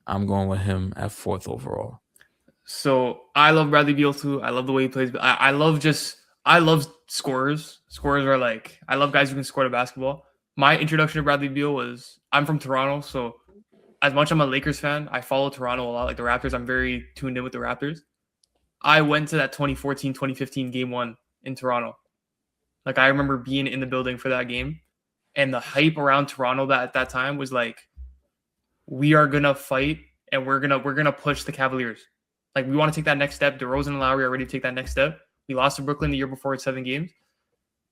[SPEAKER 2] I'm going with him at 4th overall.
[SPEAKER 3] So I love Bradley Beal too. I love the way he plays. I love scorers. Scorers are like, I love guys who can score the basketball. My introduction to Bradley Beal was, I'm from Toronto, so as much as I'm a Lakers fan, I follow Toronto a lot. Like the Raptors, I'm very tuned in with the Raptors. I went to that 2014-2015 Game 1 in Toronto. Like I remember being in the building for that game, and the hype around Toronto at that time was like, we are gonna fight and we're gonna push the Cavaliers. Like we want to take that next step. DeRozan and Lowry are ready to take that next step. We lost to Brooklyn the year before at 7 games,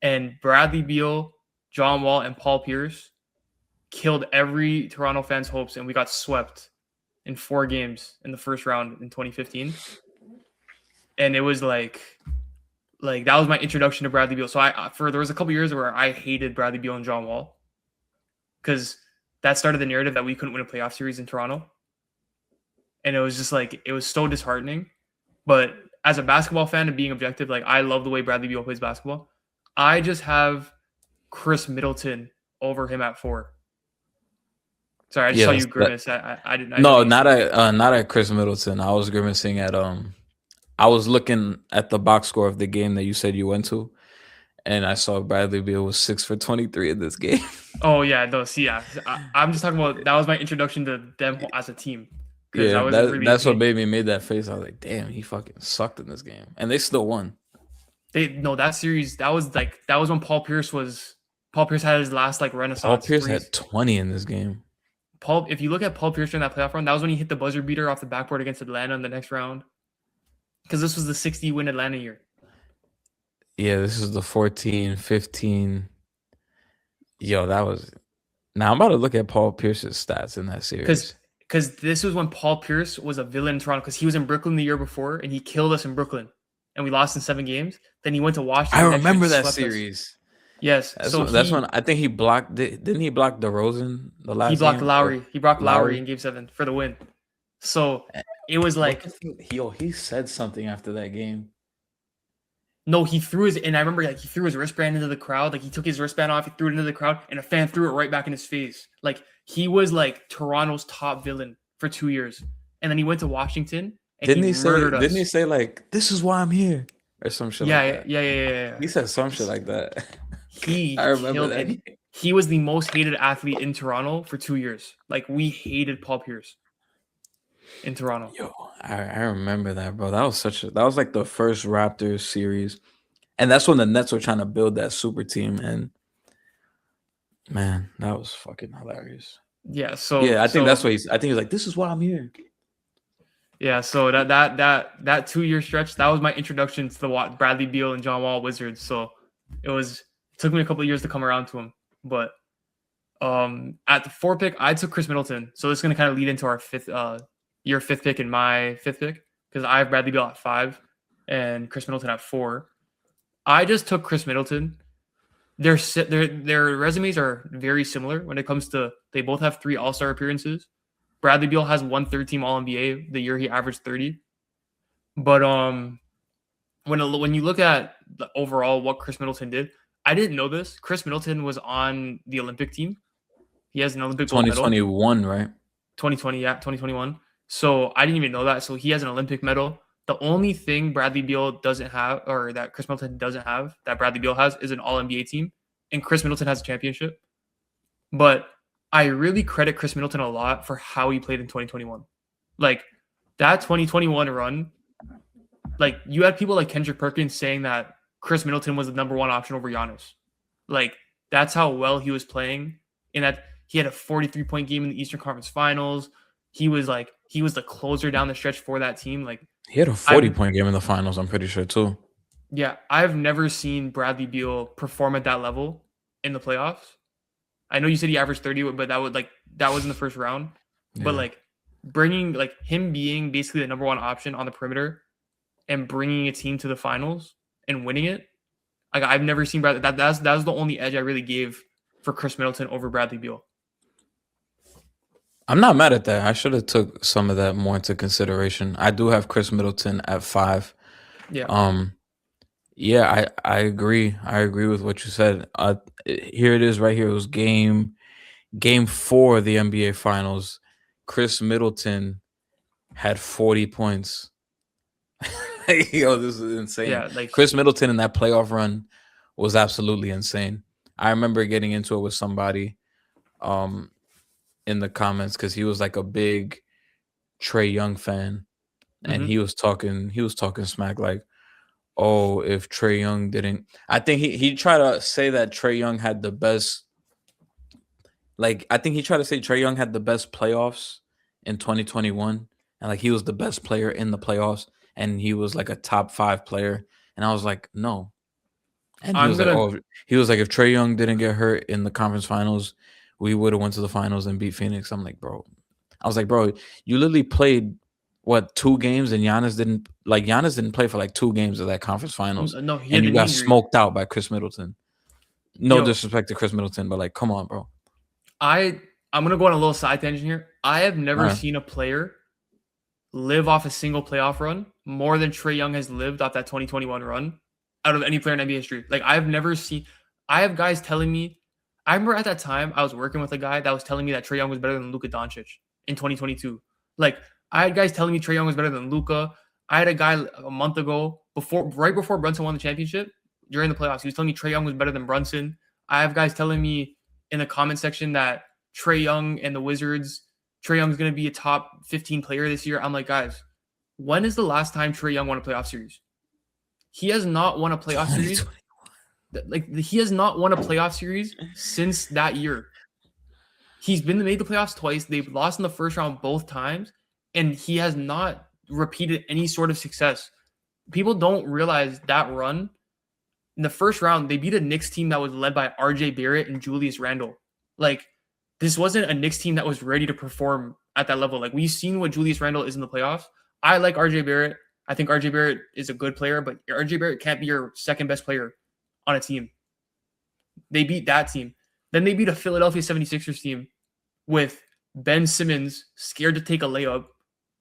[SPEAKER 3] and Bradley Beal, John Wall, and Paul Pierce killed every Toronto fan's hopes, and we got swept in 4 games in the first round in 2015. And it was like that was my introduction to Bradley Beal. So there was a couple years where I hated Bradley Beal and John Wall because that started the narrative that we couldn't win a playoff series in Toronto. And it was just like, it was so disheartening. But as a basketball fan and being objective, like I love the way Bradley Beal plays basketball. I just have Chris Middleton over him at 4. Sorry, I just saw you grimace. I didn't.
[SPEAKER 2] Not at Chris Middleton. I was grimacing at I was looking at the box score of the game that you said you went to, and I saw Bradley Beal was 6 for 23 in this game.
[SPEAKER 3] Oh yeah, no, see, yeah, I'm just talking about that was my introduction to them as a team.
[SPEAKER 2] Yeah, that's what made me made that face. I was like, damn, he fucking sucked in this game, and they still won.
[SPEAKER 3] That series that was when Paul Pierce had his last like renaissance.
[SPEAKER 2] Paul Pierce had 20 in this game.
[SPEAKER 3] If you look at Paul Pierce during that playoff run, that was when he hit the buzzer beater off the backboard against Atlanta in the next round. Because this was the 60-win Atlanta year.
[SPEAKER 2] Yeah, this is the 14-15. Yo, that was... Now, I'm about to look at Paul Pierce's stats in that series.
[SPEAKER 3] Because this was when Paul Pierce was a villain in Toronto. Because he was in Brooklyn the year before, and he killed us in Brooklyn. And we lost in 7 games. Then he went to Washington.
[SPEAKER 2] I remember that series.
[SPEAKER 3] Yes.
[SPEAKER 2] That's when I think he blocked... Didn't he block DeRozan the last game?
[SPEAKER 3] He blocked Lowry. He blocked Lowry in Game 7 for the win. So... It was like
[SPEAKER 2] he said something after that game.
[SPEAKER 3] No, he threw and I remember like he threw his wristband into the crowd. Like he took his wristband off, he threw it into the crowd, and a fan threw it right back in his face. Like he was like Toronto's top villain for 2 years, and then he went to Washington. And didn't he
[SPEAKER 2] say like, "This is why I'm here" or some shit?
[SPEAKER 3] Yeah.
[SPEAKER 2] He said some shit like that.
[SPEAKER 3] I remember that. he was the most hated athlete in Toronto for 2 years. Like, we hated Paul Pierce in Toronto.
[SPEAKER 2] Yo, I remember that, bro. That was like the first Raptors series, and that's when the Nets were trying to build that super team. And man, that was fucking hilarious.
[SPEAKER 3] Yeah, so
[SPEAKER 2] Yeah, I think that's what I think he's like, this is why I'm here.
[SPEAKER 3] Yeah, so that 2 year stretch, that was my introduction to the Bradley Beal and John Wall Wizards. So it took me a couple of years to come around to him. But at the 4 pick, I took Chris Middleton. So this is gonna kind of lead into our your 5th pick and my 5th pick, because I have Bradley Beal at 5 and Chris Middleton at 4. I just took Chris Middleton. Their resumes are very similar when it comes to, they both have 3 All-Star appearances. Bradley Beal has won third-team All-NBA the year he averaged 30. But when you look at the overall what Chris Middleton did, I didn't know this. Chris Middleton was on the Olympic team. He has an Olympic gold medal.
[SPEAKER 2] 2021, right?
[SPEAKER 3] 2020, yeah, 2021. So I didn't even know that. So he has an Olympic medal. The only thing Bradley Beal doesn't have, or that Chris Middleton doesn't have, that Bradley Beal has, is an All-NBA team. And Chris Middleton has a championship. But I really credit Chris Middleton a lot for how he played in 2021. Like, that 2021 run, like, you had people like Kendrick Perkins saying that Chris Middleton was the number 1 option over Giannis. Like, that's how well he was playing. And that he had a 43-point game in the Eastern Conference Finals. He was the closer down the stretch for that team. Like,
[SPEAKER 2] he had a 40-point game in the finals, I'm pretty sure, too.
[SPEAKER 3] Yeah, I've never seen Bradley Beal perform at that level in the playoffs. I know you said he averaged 30, but that was in the first round. Yeah. But like, bringing, like, him being basically the number 1 option on the perimeter and bringing a team to the finals and winning it, like, I've never seen Bradley. That's the only edge I really gave for Chris Middleton over Bradley Beal.
[SPEAKER 2] I'm not mad at that. I should have took some of that more into consideration. I do have Chris Middleton at 5.
[SPEAKER 3] Yeah.
[SPEAKER 2] Yeah, I agree. I agree with what you said. Here it is right here. It was game 4 of the NBA Finals. Chris Middleton had 40 points. Yo, this is insane.
[SPEAKER 3] Yeah, like,
[SPEAKER 2] Chris Middleton in that playoff run was absolutely insane. I remember getting into it with somebody in the comments because he was like a big Trae Young fan, and he was talking smack, like, oh, if Trae Young didn't, I think he tried to say that Trae Young had the best, like, I think he tried to say Trae Young had the best playoffs in 2021, and like he was the best player in the playoffs, and he was like a top 5 player, and I was like, no. And he was like, if Trae Young didn't get hurt in the conference finals, we would have went to the finals and beat Phoenix. I'm like, bro. I was like, bro, you literally played 2 games, and Giannis didn't play for like 2 games of that conference finals.
[SPEAKER 3] No,
[SPEAKER 2] and you got smoked out by Chris Middleton. No disrespect to Chris Middleton, but like, come on, bro.
[SPEAKER 3] I'm gonna go on a little side tangent here. I have never seen a player live off a single playoff run more than Trae Young has lived off that 2021 run out of any player in NBA history. Like, I have guys telling me. I remember at that time I was working with a guy that was telling me that Trae Young was better than Luka Doncic in 2022. Like, I had guys telling me Trae Young was better than Luka. I had a guy a month ago, right before Brunson won the championship, during the playoffs, he was telling me Trae Young was better than Brunson. I have guys telling me in the comment section that Trae Young and the Wizards, Trae Young's going to be a top 15 player this year. I'm like, guys, when is the last time Trae Young won a playoff series? He has not won a playoff series. Like, he has not won a playoff series since that year. He's made the playoffs twice. They've lost in the first round both times, and he has not repeated any sort of success. People don't realize that run. In the first round, they beat a Knicks team that was led by RJ Barrett and Julius Randle. Like, this wasn't a Knicks team that was ready to perform at that level. Like, we've seen what Julius Randle is in the playoffs. I like RJ Barrett. I think RJ Barrett is a good player, but RJ Barrett can't be your second best player on a team. They beat that team. Then they beat a Philadelphia 76ers team with Ben Simmons scared to take a layup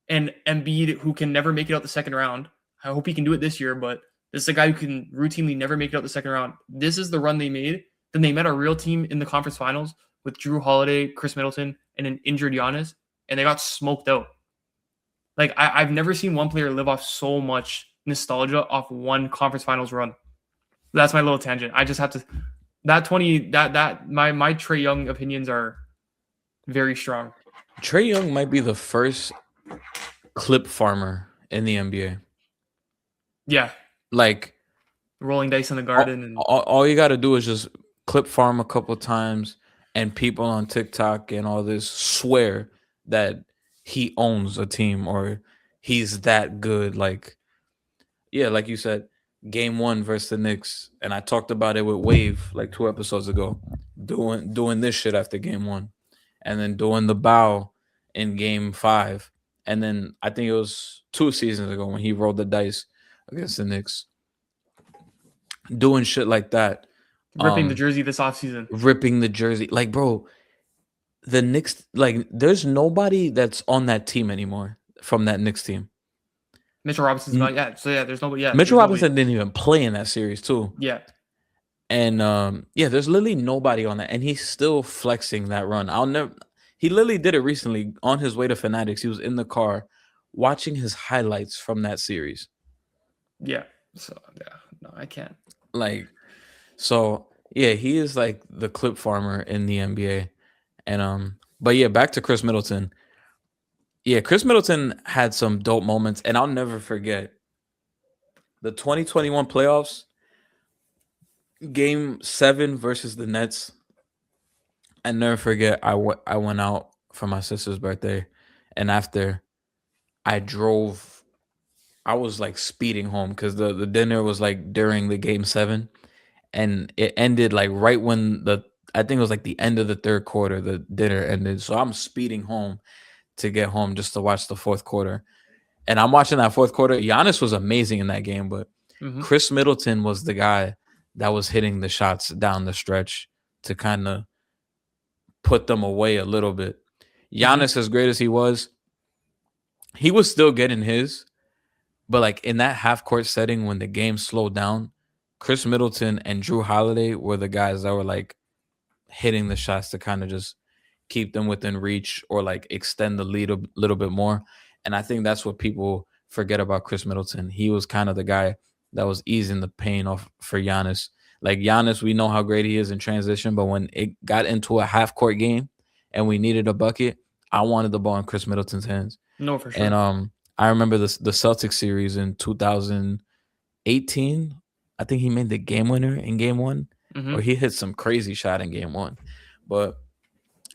[SPEAKER 3] and Embiid, who can never make it out the second round. I hope he can do it this year, but this is a guy who can routinely never make it out the second round. This is the run they made. Then they met a real team in the conference finals with Drew Holiday, Chris Middleton, and an injured Giannis, and they got smoked out. Like, I've never seen one player live off so much nostalgia off one conference finals run. That's my little tangent. I just have to that 20 that my Trae Young opinions are very strong.
[SPEAKER 2] Trae Young might be the first clip farmer in the NBA.
[SPEAKER 3] Yeah,
[SPEAKER 2] Like
[SPEAKER 3] rolling dice in the garden and
[SPEAKER 2] all you got to do is just clip farm a couple times, and people on TikTok and all this swear that he owns a team or he's that good. Like, yeah, like you said, game 1 versus the Knicks, and I talked about it with Wave like 2 episodes ago, doing this shit after game 1, and then doing the bow in game 5, and then I think it was 2 seasons ago when he rolled the dice against the Knicks, doing shit like that.
[SPEAKER 3] ripping the jersey this offseason.
[SPEAKER 2] Ripping the jersey. Like, bro, the Knicks, like, there's nobody that's on that team anymore from that Knicks team.
[SPEAKER 3] Mitchell Robinson's gone. Yeah, so yeah, there's nobody. Yeah,
[SPEAKER 2] Mitchell Robinson didn't even play in that series, too.
[SPEAKER 3] Yeah.
[SPEAKER 2] And yeah, there's literally nobody on that. And he's still flexing that run. He literally did it recently on his way to Fanatics. He was in the car watching his highlights from that series.
[SPEAKER 3] Yeah. So yeah, no, I can't.
[SPEAKER 2] Like, so yeah, he is like the clip farmer in the NBA. And but yeah, back to Chris Middleton. Yeah, Chris Middleton had some dope moments, and I'll never forget the 2021 playoffs, game 7 versus the Nets. I never forget. I went out for my sister's birthday, and after I drove, I was like speeding home because the dinner was like during the game 7, and it ended like right when I think it was like the end of the third quarter. The dinner ended, so I'm speeding home to get home just to watch the fourth quarter. And I'm watching that fourth quarter. Giannis was amazing in that game, but Chris Middleton was the guy that was hitting the shots down the stretch to kind of put them away a little bit. Giannis, as great as he was still getting his. But like in that half court setting when the game slowed down, Chris Middleton and Drew Holiday were the guys that were like hitting the shots to kind of just keep them within reach or like extend the lead a little bit more. And I think that's what people forget about Chris Middleton. He was kind of the guy that was easing the pain off for Giannis. Like Giannis, we know how great he is in transition, but when it got into a half court game and we needed a bucket, I wanted the ball in Chris Middleton's hands.
[SPEAKER 3] No, for sure.
[SPEAKER 2] And I remember the Celtics series in 2018. I think he made the game winner in game 1, or he hit some crazy shot in game 1. But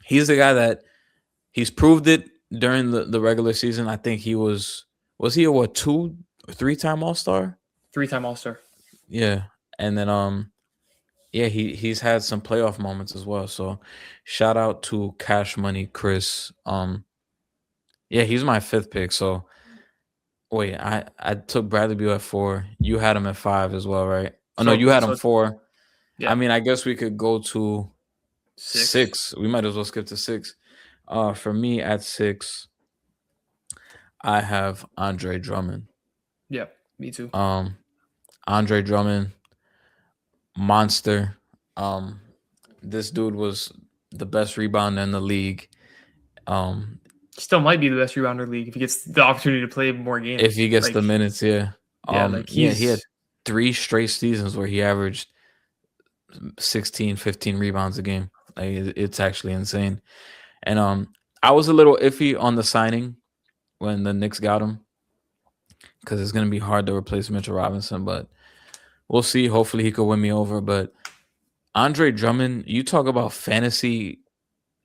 [SPEAKER 2] he's the guy that he's proved it during the regular season. I think he was he a 2 or 3-time All-Star?
[SPEAKER 3] 3-time All-Star.
[SPEAKER 2] Yeah. And then yeah, he's had some playoff moments as well. So shout out to Cash Money Chris. Yeah, he's my 5th pick. So wait, I took Bradley Beal at 4. You had him at 5 as well, right? Oh no, you had him 4. Yeah. I mean, I guess we could go to 6. We might as well skip to 6. For me at 6, I have Andre Drummond.
[SPEAKER 3] Yeah, me too.
[SPEAKER 2] Andre Drummond, monster. This dude was the best rebounder in the league.
[SPEAKER 3] Still might be the best rebounder in the league if he gets the opportunity to play more games.
[SPEAKER 2] If he gets the minutes, yeah.
[SPEAKER 3] He
[SPEAKER 2] had 3 straight seasons where he averaged 16, 15 rebounds a game. Like, it's actually insane. And I was a little iffy on the signing when the Knicks got him because it's going to be hard to replace Mitchell Robinson, but we'll see. Hopefully he could win me over. But Andre Drummond, you talk about fantasy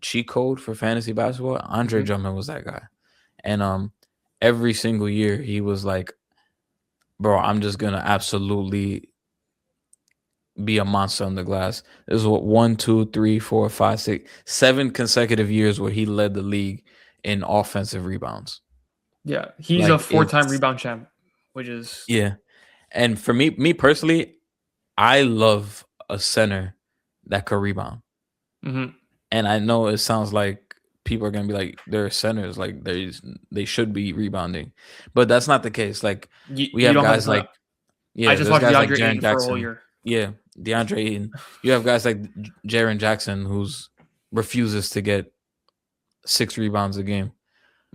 [SPEAKER 2] cheat code for fantasy basketball. Andre Drummond was that guy. And every single year he was like, bro, I'm just going to absolutely be a monster on the glass. This is what 1, 2, 3, 4, 5, 6, 7 consecutive years where he led the league in offensive rebounds.
[SPEAKER 3] Yeah, he's a 4-time rebound champ, which is
[SPEAKER 2] And for me personally, I love a center that could rebound. And I know it sounds like people are gonna be like, they're centers, like they should be rebounding, but that's not the case. Like we have guys like
[SPEAKER 3] I just watched DeAndre Ayton for a whole year.
[SPEAKER 2] Yeah, DeAndre Ayton. You have guys like Jaren Jackson who's refuses to get 6 rebounds a game.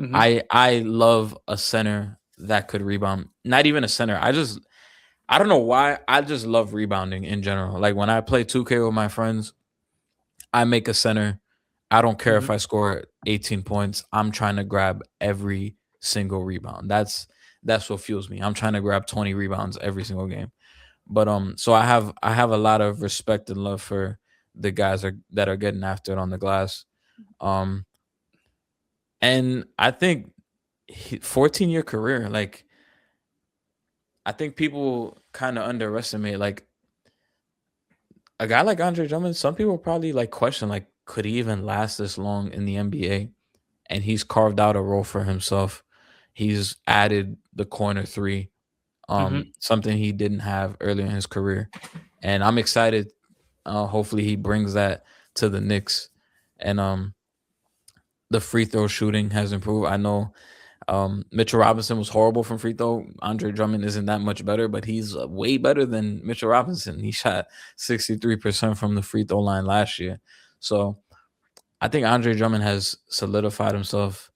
[SPEAKER 2] I love a center that could rebound. Not even a center. I don't know why. I just love rebounding in general. Like when I play 2K with my friends, I make a center. I don't care if
[SPEAKER 3] Mhm.
[SPEAKER 2] I score 18 points. I'm trying to grab every single rebound. That's what fuels me. I'm trying to grab 20 rebounds every single game. But so I have a lot of respect and love for the guys that are getting after it on the glass. Um, and I think 14-year career, like I think people kind of underestimate like a guy like Andre Drummond. Some people probably like question like could he even last this long in the NBA? And he's carved out a role for himself. He's added the corner three,
[SPEAKER 3] Mhm.
[SPEAKER 2] something he didn't have earlier in his career. And I'm excited. Hopefully he brings that to the Knicks. And the free throw shooting has improved. I know Mitchell Robinson was horrible from free throw. Andre Drummond isn't that much better, but he's way better than Mitchell Robinson. He shot 63% from the free throw line last year. So I think Andre Drummond has solidified himself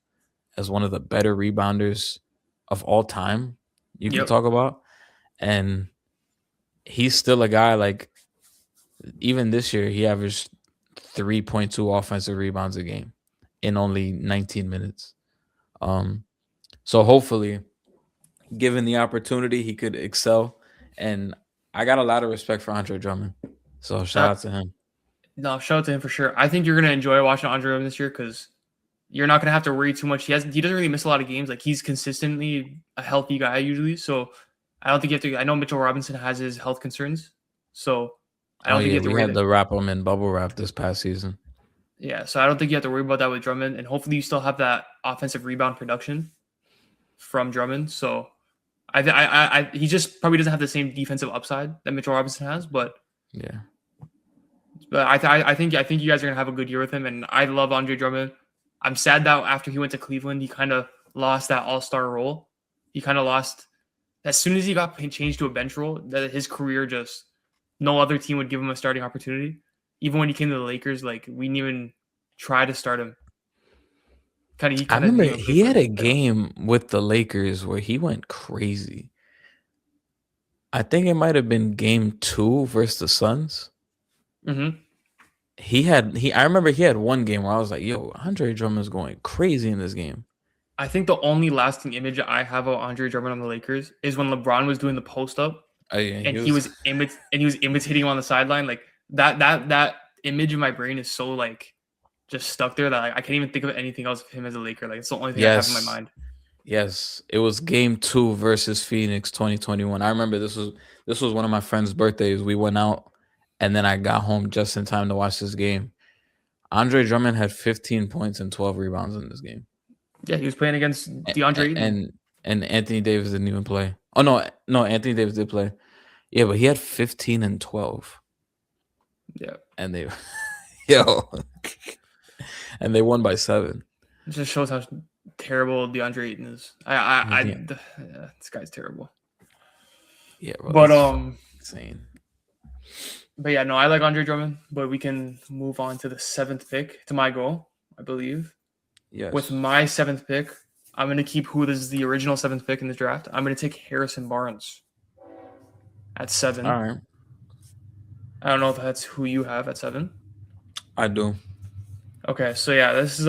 [SPEAKER 2] as one of the better rebounders of all time you could
[SPEAKER 3] Yep.
[SPEAKER 2] talk about. And he's still a guy like even this year he averaged 3.2 offensive rebounds a game in only 19 minutes. Um so hopefully given the opportunity he could excel, and I got a lot of respect for Andre Drummond. So shout
[SPEAKER 3] Uh,
[SPEAKER 2] out to him.
[SPEAKER 3] no, shout out to him for sure. I think you're gonna enjoy watching Andre Drummond this year because you're not gonna have to worry too much. He doesn't really miss a lot of games. Like he's consistently a healthy guy usually. So I don't think you have to. I know Mitchell Robinson has his health concerns, so I
[SPEAKER 2] Oh
[SPEAKER 3] don't think you
[SPEAKER 2] yeah,
[SPEAKER 3] have to
[SPEAKER 2] we
[SPEAKER 3] worry
[SPEAKER 2] had
[SPEAKER 3] that.
[SPEAKER 2] to wrap him in bubble wrap this past season.
[SPEAKER 3] Yeah, so I don't think you have to worry about that with Drummond, and hopefully you still have that offensive rebound production from Drummond. So he just probably doesn't have the same defensive upside that Mitchell Robinson has, but
[SPEAKER 2] Yeah.
[SPEAKER 3] I think you guys are gonna have a good year with him, and I love Andre Drummond. I'm sad that after he went to Cleveland, he kind of lost that All Star role. He kind of lost as soon as he got changed to a bench role. That his career just no other team would give him a starting opportunity. Even when he came to the Lakers, like we didn't even try to start him. He
[SPEAKER 2] I
[SPEAKER 3] kind of
[SPEAKER 2] remember
[SPEAKER 3] didn't even play
[SPEAKER 2] he
[SPEAKER 3] for
[SPEAKER 2] had
[SPEAKER 3] the
[SPEAKER 2] a
[SPEAKER 3] playoffs.
[SPEAKER 2] game with the Lakers where he went crazy. I think it might have been game 2 versus the Suns.
[SPEAKER 3] Hmm.
[SPEAKER 2] I remember he had one game where I was like, yo, Andre Drummond's going crazy in this game.
[SPEAKER 3] I think the only lasting image I have of Andre Drummond on the Lakers is when LeBron was doing the post up
[SPEAKER 2] Oh yeah,
[SPEAKER 3] and
[SPEAKER 2] he was
[SPEAKER 3] he was imitating him on the sideline. Like that image in my brain is so like just stuck there that I can't even think of anything else of him as a Laker. Like it's the only thing I have in my
[SPEAKER 2] yes.
[SPEAKER 3] mind.
[SPEAKER 2] Yes. It was game 2 versus Phoenix 2021. I remember this was one of my friend's birthdays. We went out and then I got home just in time to watch this game. Andre Drummond had 15 points and 12 rebounds in this game.
[SPEAKER 3] Yeah, he was playing against
[SPEAKER 2] A-
[SPEAKER 3] DeAndre Ayton.
[SPEAKER 2] and Anthony Davis didn't even play. Oh no, Anthony Davis did play. Yeah, but he had 15 and 12,
[SPEAKER 3] Yeah,
[SPEAKER 2] and they, yo, and they won by 7.
[SPEAKER 3] it just shows how terrible DeAndre Ayton is.
[SPEAKER 2] Yeah,
[SPEAKER 3] Yeah, this guy's terrible.
[SPEAKER 2] yeah, bro,
[SPEAKER 3] But
[SPEAKER 2] that's fucking insane.
[SPEAKER 3] but yeah, no, I like Andre Drummond. But we can move on to the 7th pick to my goal, I believe. With
[SPEAKER 2] Yes.
[SPEAKER 3] my 7th pick, I'm going to keep who is the original 7th pick in the draft. I'm going to take Harrison Barnes at 7.
[SPEAKER 2] All right,
[SPEAKER 3] I don't know if that's who you have at 7.
[SPEAKER 2] I do.
[SPEAKER 3] Okay, so yeah, this is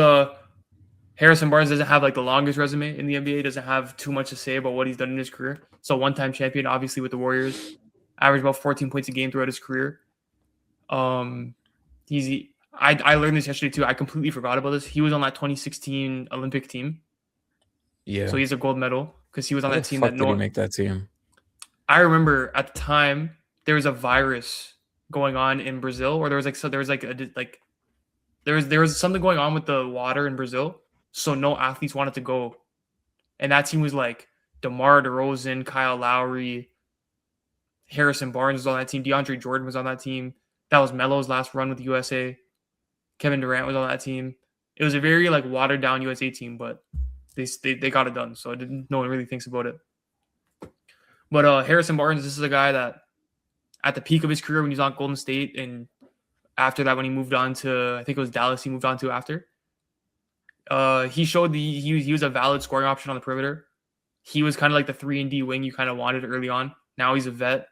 [SPEAKER 3] Harrison Barnes doesn't have like the longest resume in the NBA. Doesn't have too much to say about what he's done in his career. So one-time champion, obviously with the Warriors, averaged about 14 points a game throughout his career. He's I learned this yesterday too. I completely forgot about this. He was on that 2016 Olympic team,
[SPEAKER 2] Yeah.
[SPEAKER 3] so he's a gold medal because he was on
[SPEAKER 2] How the
[SPEAKER 3] that team that
[SPEAKER 2] fuck
[SPEAKER 3] no
[SPEAKER 2] did he
[SPEAKER 3] one.
[SPEAKER 2] make that team?
[SPEAKER 3] I remember at the time there was a virus going on in Brazil, or there was there was something going on with the water in Brazil, so no athletes wanted to go, and that team was like DeMar DeRozan, Kyle Lowry, Harrison Barnes was on that team, DeAndre Jordan was on that team. That was Melo's last run with the USA. Kevin Durant was on that team. It was a very like watered down USA team, but they got it done. So no one really thinks about it. But Harrison Barnes, this is a guy that at the peak of his career when he was on Golden State, and after that when he moved on to I think it was Dallas, he moved on to after. He showed he was a valid scoring option on the perimeter. He was kind of like the 3-and-D wing you kind of wanted early on Now he's a vet.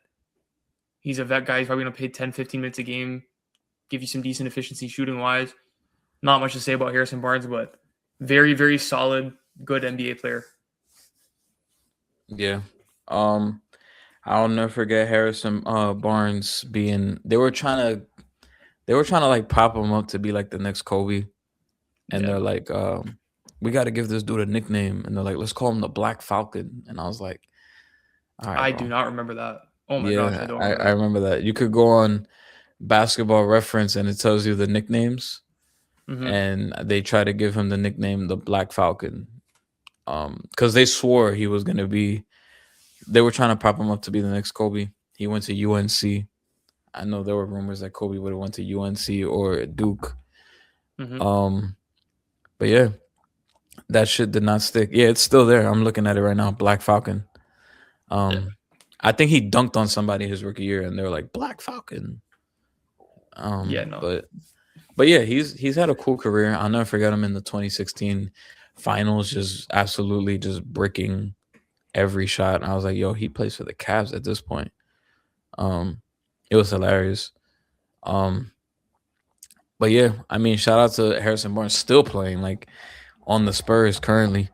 [SPEAKER 3] He's a vet guy. He's probably going to play 10, 15 minutes a game, give you some decent efficiency shooting wise. Not much to say about Harrison Barnes, but very, very solid, good NBA player.
[SPEAKER 2] Yeah. I'll never forget Harrison Barnes being they were trying to like pop him up to be like the next Kobe. And they're like, we got to give this dude a nickname. And they're like, let's call him the Black Falcon. And I was like, all right,
[SPEAKER 3] I
[SPEAKER 2] bro.
[SPEAKER 3] do not remember that. Oh my gosh, I don't remember
[SPEAKER 2] I remember that. You could go on Basketball Reference and it tells you the nicknames.
[SPEAKER 3] Mm-hmm.
[SPEAKER 2] And they try to give him the nickname the Black Falcon. Because they swore he was going to be, they were trying to prop him up to be the next Kobe. He went to UNC. I know there were rumors that Kobe would have went to UNC or Duke.
[SPEAKER 3] Mm-hmm.
[SPEAKER 2] But yeah, that shit did not stick. Yeah, it's still there. I'm looking at it right now. Black Falcon. I think he dunked on somebody his rookie year, and they were like Black Falcon. But yeah, he's had a cool career. I'll never forget him in the 2016 finals, just absolutely just bricking every shot. I was like, yo, he plays for the Cavs at this point. It was hilarious. But yeah, I mean, shout out to Harrison Barnes still playing like on the Spurs currently.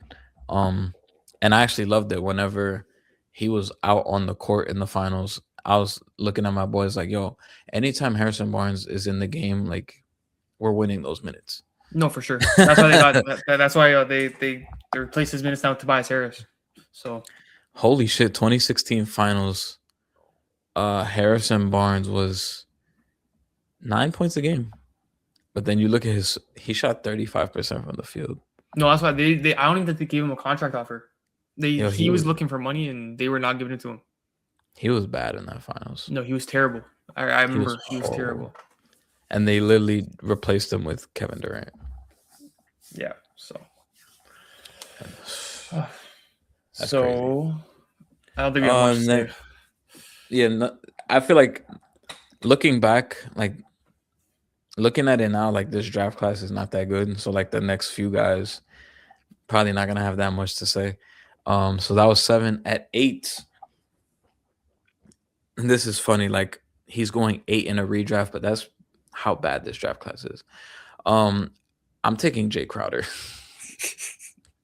[SPEAKER 2] And I actually loved it whenever he was out on the court in the finals. I was looking at my boys like, yo, anytime Harrison Barnes is in the game, like we're winning those minutes.
[SPEAKER 3] No, for sure. That's why they got. That's why they replaced his minutes now with Tobias Harris. So,
[SPEAKER 2] holy shit, 2016 finals. Harrison Barnes was 9 points a game, but then you look at he shot 35% from the field.
[SPEAKER 3] No, that's why they. I don't even think they gave him a contract offer. He was looking for money and they were not giving it to him.
[SPEAKER 2] He was bad in that finals.
[SPEAKER 3] No, he was terrible. I remember he was terrible.
[SPEAKER 2] And they literally replaced him with Kevin Durant.
[SPEAKER 3] Yeah. So.
[SPEAKER 2] That's crazy.
[SPEAKER 3] I don't think we have much to say.
[SPEAKER 2] Yeah, I feel like looking back, like looking at it now, like this draft class is not that good. So like the next few guys probably not gonna have that much to say. So that was 7. At 8. And this is funny, like he's going 8 in a redraft, but that's how bad this draft class is. I'm taking Jay Crowder.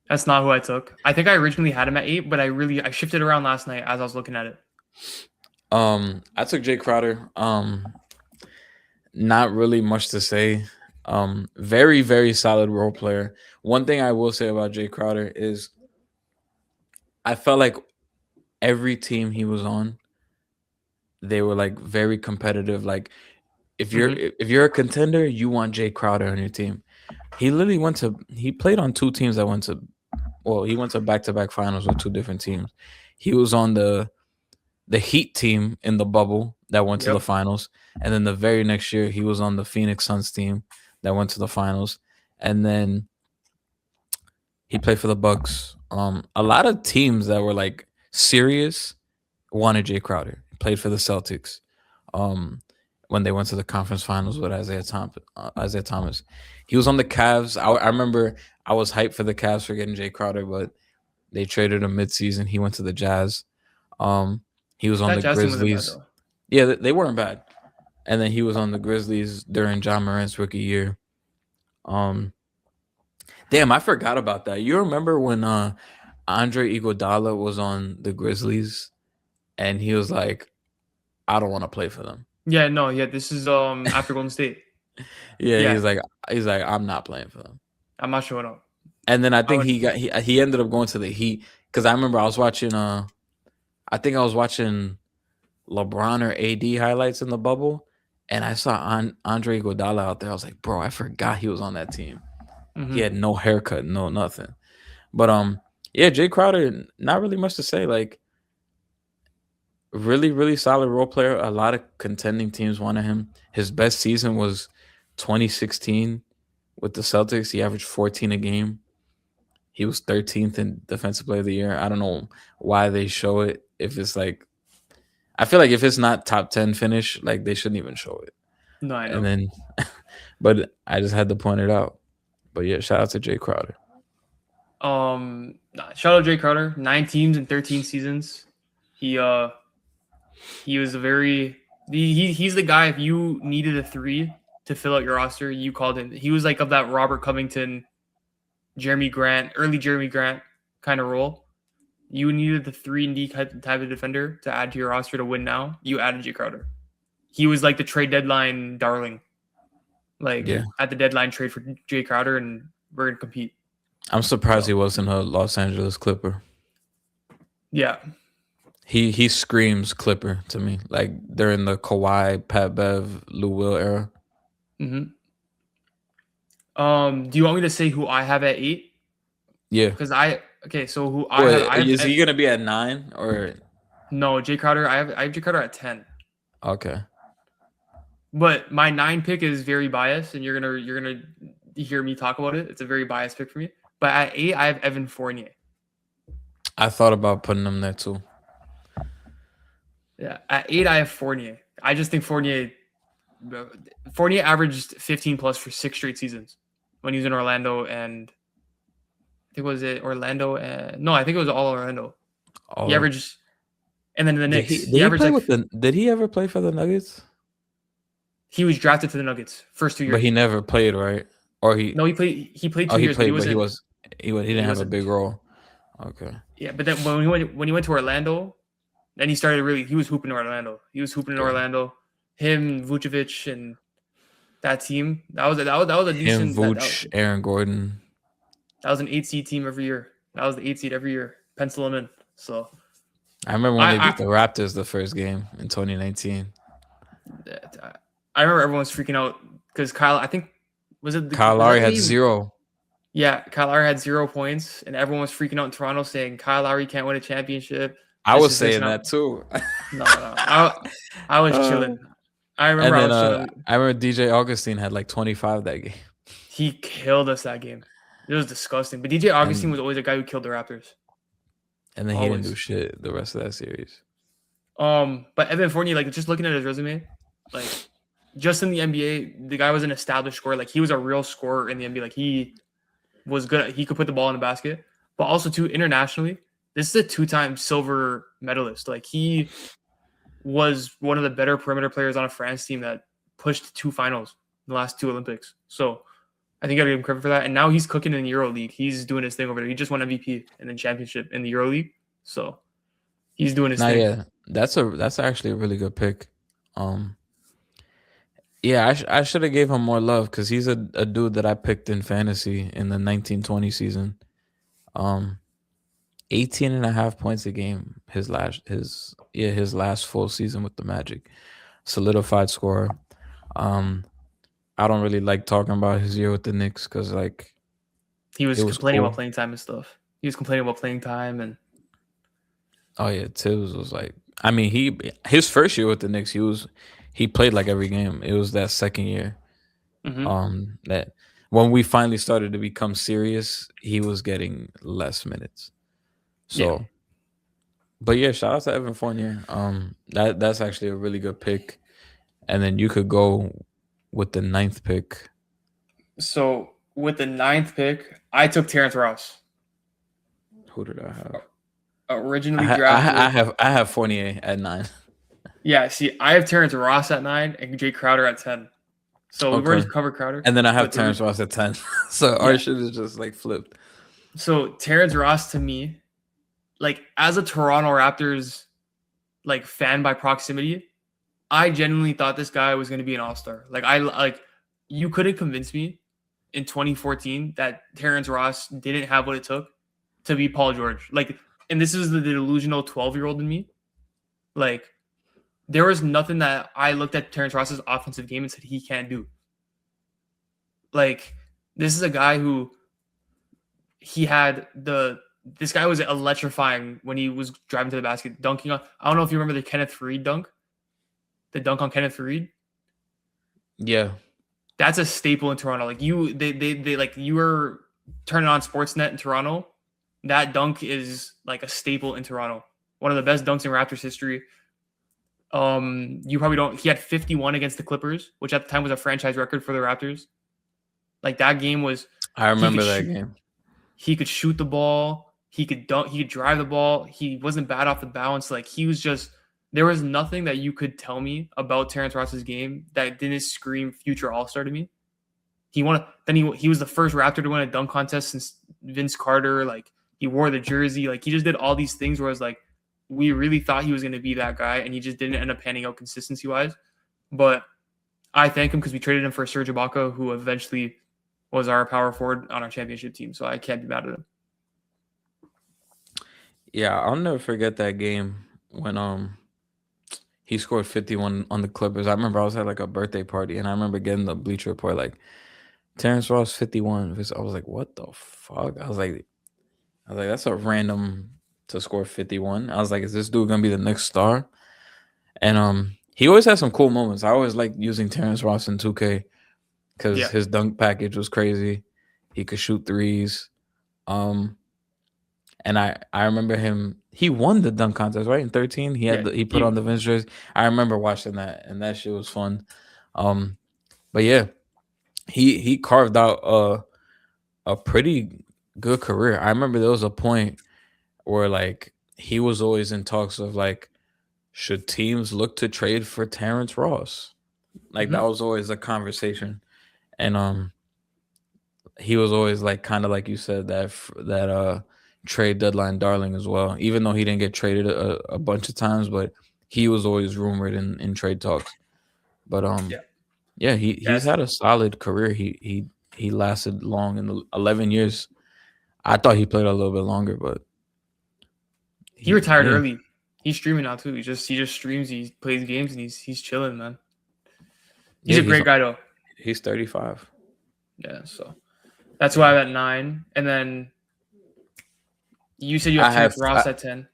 [SPEAKER 3] That's not who I took. I think I originally had him at 8, but I shifted around last night as I was looking at it.
[SPEAKER 2] I took Jay Crowder. Not really much to say. Very, very solid role player. One thing I will say about Jay Crowder is I felt like every team he was on, they were like very competitive. Like if you're a contender, you want Jay Crowder on your team. He literally he played on 2 teams that went to back-to-back finals with 2 different teams. He was on the Heat team in the bubble that went to the finals. And then the very next year, he was on the Phoenix Suns team that went to the finals. And then he played for the Bucks. A lot of teams that were like serious wanted Jay Crowder. He played for the Celtics when they went to the conference finals with Isaiah Thomas. He was on the Cavs. I remember I was hyped for the Cavs for getting Jay Crowder, but they traded him midseason. He went to the Jazz. He was on the Grizzlies. Yeah, they weren't bad. And then he was on the Grizzlies during John Morant's rookie year. Damn, I forgot about that. You remember when Andre Iguodala was on the Grizzlies and he was like, I don't want to play for them.
[SPEAKER 3] Yeah, no, yeah, this is after Golden State.
[SPEAKER 2] Yeah, he's like, I'm not playing for them.
[SPEAKER 3] I'm not showing up.
[SPEAKER 2] And then I think he ended up going to the Heat because I remember I was watching LeBron or AD highlights in the bubble, and I saw Andre Iguodala out there. I was like, bro, I forgot he was on that team. He had no haircut, no nothing. But yeah, Jay Crowder, not really much to say. Like, really, really solid role player. A lot of contending teams wanted him. His best season was 2016 with the Celtics. He averaged 14 a game. He was 13th in Defensive Player of the Year. I don't know why they show it. If it's like, I feel like if it's not top 10 finish, like they shouldn't even show it.
[SPEAKER 3] No, I know.
[SPEAKER 2] And then, but I just had to point it out. But yeah, shout out to Jay Crowder.
[SPEAKER 3] Shout out Jay Crowder. 9 teams in 13 seasons. He He was he's the guy, if you needed a 3 to fill out your roster, you called him. He was like of that Robert Covington, early Jeremy Grant kind of role. You needed the 3-and-D type of defender to add to your roster to win now. You added Jay Crowder. He was like the trade deadline darling. Like at the deadline, trade for Jay Crowder, and we're gonna compete.
[SPEAKER 2] I'm surprised he wasn't a Los Angeles Clipper.
[SPEAKER 3] Yeah.
[SPEAKER 2] He screams Clipper to me. Like during the Kawhi, Pat Bev, Lou Will era.
[SPEAKER 3] Mm-hmm. Do you want me to say who I have at 8?
[SPEAKER 2] Yeah.
[SPEAKER 3] Because so who
[SPEAKER 2] I have is he gonna be at 9 or
[SPEAKER 3] no? Jay Crowder. I have Jay Crowder at 10.
[SPEAKER 2] Okay.
[SPEAKER 3] But my 9 pick is very biased, and you're gonna hear me talk about it. It's a very biased pick for me. But at 8, I have Evan Fournier.
[SPEAKER 2] I thought about putting him there too.
[SPEAKER 3] Yeah, at 8, I have Fournier. I just think Fournier averaged 15 plus for 6 straight seasons when he was in Orlando, and I think was it Orlando? No, I think it was all Orlando. He averaged, and then the Knicks.
[SPEAKER 2] Did he ever play for the Nuggets?
[SPEAKER 3] He was drafted to the Nuggets first 2 years,
[SPEAKER 2] but he never played, right? Or he
[SPEAKER 3] played 2 years.
[SPEAKER 2] He didn't have a big role. Okay.
[SPEAKER 3] Yeah, but then when he went to Orlando, then he started he was hooping in Orlando. He was hooping in Orlando. Him, Vucevic, and that team. That was a decent.
[SPEAKER 2] Vooch, Aaron Gordon.
[SPEAKER 3] That was an 8 seed team every year. That was the 8 seed every year. Pencil them in. So
[SPEAKER 2] I remember when they beat the Raptors the first game in 2019.
[SPEAKER 3] I remember everyone was freaking out because Kyle
[SPEAKER 2] Lowry had 0.
[SPEAKER 3] Yeah, Kyle Lowry had 0 points, and everyone was freaking out in Toronto saying Kyle Lowry can't win a championship.
[SPEAKER 2] I was saying that too.
[SPEAKER 3] No. I was chilling. I remember
[SPEAKER 2] I remember DJ Augustine had like 25 that game.
[SPEAKER 3] He killed us that game. It was disgusting. But DJ Augustine was always a guy who killed the Raptors.
[SPEAKER 2] And then he didn't do shit the rest of that series.
[SPEAKER 3] But Evan Fournier, like just looking at his resume, like just in the NBA, the guy was an established scorer. Like he was a real scorer in the NBA. Like he was good. He could put the ball in the basket. But also too, internationally, this is a 2-time silver medalist. Like he was one of the better perimeter players on a France team that pushed 2 finals in the last 2 Olympics. So I think I give him credit for that. And now he's cooking in the EuroLeague. He's doing his thing over there. He just won MVP and then championship in the EuroLeague. So he's doing his thing.
[SPEAKER 2] Yeah, that's actually a really good pick. Yeah, I should have gave him more love because he's a dude that I picked in fantasy in the 1920 season. 18.5 points a game his last full season with the Magic. Solidified scorer. I don't really like talking about his year with the Knicks because like
[SPEAKER 3] he was complaining about playing time and stuff. He was complaining about playing time and
[SPEAKER 2] Tibbs was like, I mean, his first year with the Knicks, he played like every game. It was that second year. Mm-hmm. That when we finally started to become serious, he was getting less minutes. So but yeah, shout out to Evan Fournier. That's actually a really good pick. And then you could go with the 9th pick.
[SPEAKER 3] So with the 9th pick, I took Terrence Ross.
[SPEAKER 2] Who did I have?
[SPEAKER 3] Originally drafted.
[SPEAKER 2] I have Fournier at 9.
[SPEAKER 3] Yeah, see, I have Terrence Ross at 9 and Jay Crowder at 10. So we've already covered Crowder.
[SPEAKER 2] And then I have Terrence Ross at 10. So our shit is just like flipped.
[SPEAKER 3] So Terrence Ross to me, like as a Toronto Raptors like fan by proximity, I genuinely thought this guy was going to be an all-star. Like you couldn't convince me in 2014 that Terrence Ross didn't have what it took to be Paul George. Like, and this is the delusional 12-year-old in me. Like, there was nothing that I looked at Terrence Ross's offensive game and said he can't do. Like, this is a guy who this guy was electrifying when he was driving to the basket, dunking on. I don't know if you remember the Kenneth Faried dunk. The dunk on Kenneth Faried.
[SPEAKER 2] Yeah.
[SPEAKER 3] That's a staple in Toronto. Like you were turning on Sportsnet in Toronto. That dunk is like a staple in Toronto. One of the best dunks in Raptors history. You probably don't. He had 51 against the Clippers, which at the time was a franchise record for the Raptors. Like that game was.
[SPEAKER 2] I remember that game.
[SPEAKER 3] He could shoot the ball. He could dunk. He could drive the ball. He wasn't bad off the bounce. Like he was just there was nothing that you could tell me about Terrence Ross's game that didn't scream future All-Star to me. He was the first Raptor to win a dunk contest since Vince Carter. Like, he wore the jersey. Like, he just did all these things where I was like, we really thought he was going to be that guy, and he just didn't end up panning out consistency-wise. But I thank him because we traded him for Serge Ibaka, who eventually was our power forward on our championship team. So I can't be mad at him.
[SPEAKER 2] Yeah, I'll never forget that game when he scored 51 on the Clippers. I remember I was at like a birthday party, and I remember getting the Bleacher Report like Terrence Ross 51. I was like, what the fuck? I was like, that's a random to score 51. I was like, is this dude gonna be the next star? And he always has some cool moments. I always like using Terrence Ross in 2K because his dunk package was crazy. He could shoot threes. And I remember him. He won the dunk contest, right? In 13, he put on the Vince jersey. I remember watching that, and that shit was fun. But yeah, he carved out a pretty good career. I remember there was a point where like he was always in talks of like, should teams look to trade for Terrence Ross? Like that was always a conversation, and he was always like kind of like you said that trade deadline darling as well. Even though he didn't get traded a bunch of times, but he was always rumored in trade talks. But he's had a solid career. He lasted long in the 11 years. I thought he played a little bit longer, but
[SPEAKER 3] he retired early. He's streaming now too. He just streams. He plays games and he's chilling, man. He's a great guy though.
[SPEAKER 2] He's 35.
[SPEAKER 3] Yeah, so that's why I'm at 9. And then you said you have Terrence Ross at 10.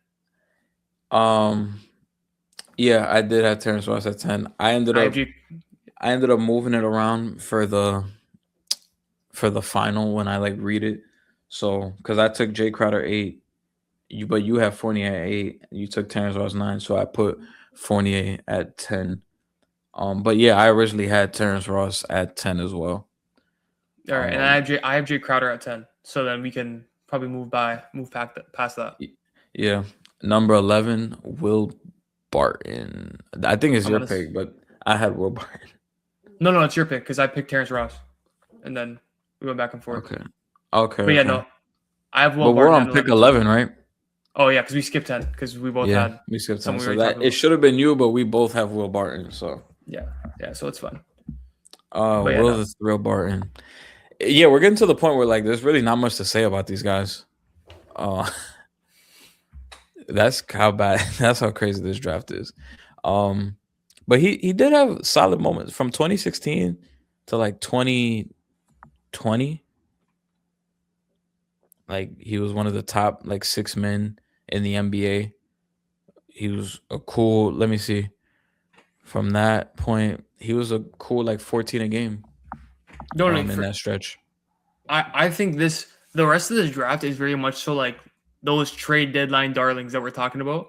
[SPEAKER 2] Yeah, I did have Terrence Ross at 10. I ended up moving it around for the final when I like read it. So because I took Jay Crowder 8, but you have Fournier at 8. You took Terrence Ross 9, so I put Fournier at 10. But yeah, I originally had Terrence Ross at 10 as well.
[SPEAKER 3] All right, and I have Jay Crowder at 10. So then we can probably move past that.
[SPEAKER 2] Yeah, number 11, Will Barton. I think it's your pick, but I had Will Barton.
[SPEAKER 3] No, it's your pick because I picked Terrence Ross, and then we went back and forth.
[SPEAKER 2] Okay.
[SPEAKER 3] But yeah, no, I have Will
[SPEAKER 2] Barton. But we're on pick 11, right?
[SPEAKER 3] Oh yeah, because we skipped 10 because we both had.
[SPEAKER 2] We skipped 10. So that it should have been you, but we both have Will Barton. So
[SPEAKER 3] yeah, so it's fun.
[SPEAKER 2] Will the Thrill Barton. Yeah, we're getting to the point where like there's really not much to say about these guys. That's how crazy this draft is. But he did have solid moments from 2016 to like 2020. Like he was one of the top like 6 men in the NBA. He was a cool, let me see. From that point, he was a cool like 14 a game. In that stretch.
[SPEAKER 3] I think the rest of this draft is very much so like those trade deadline darlings that we're talking about.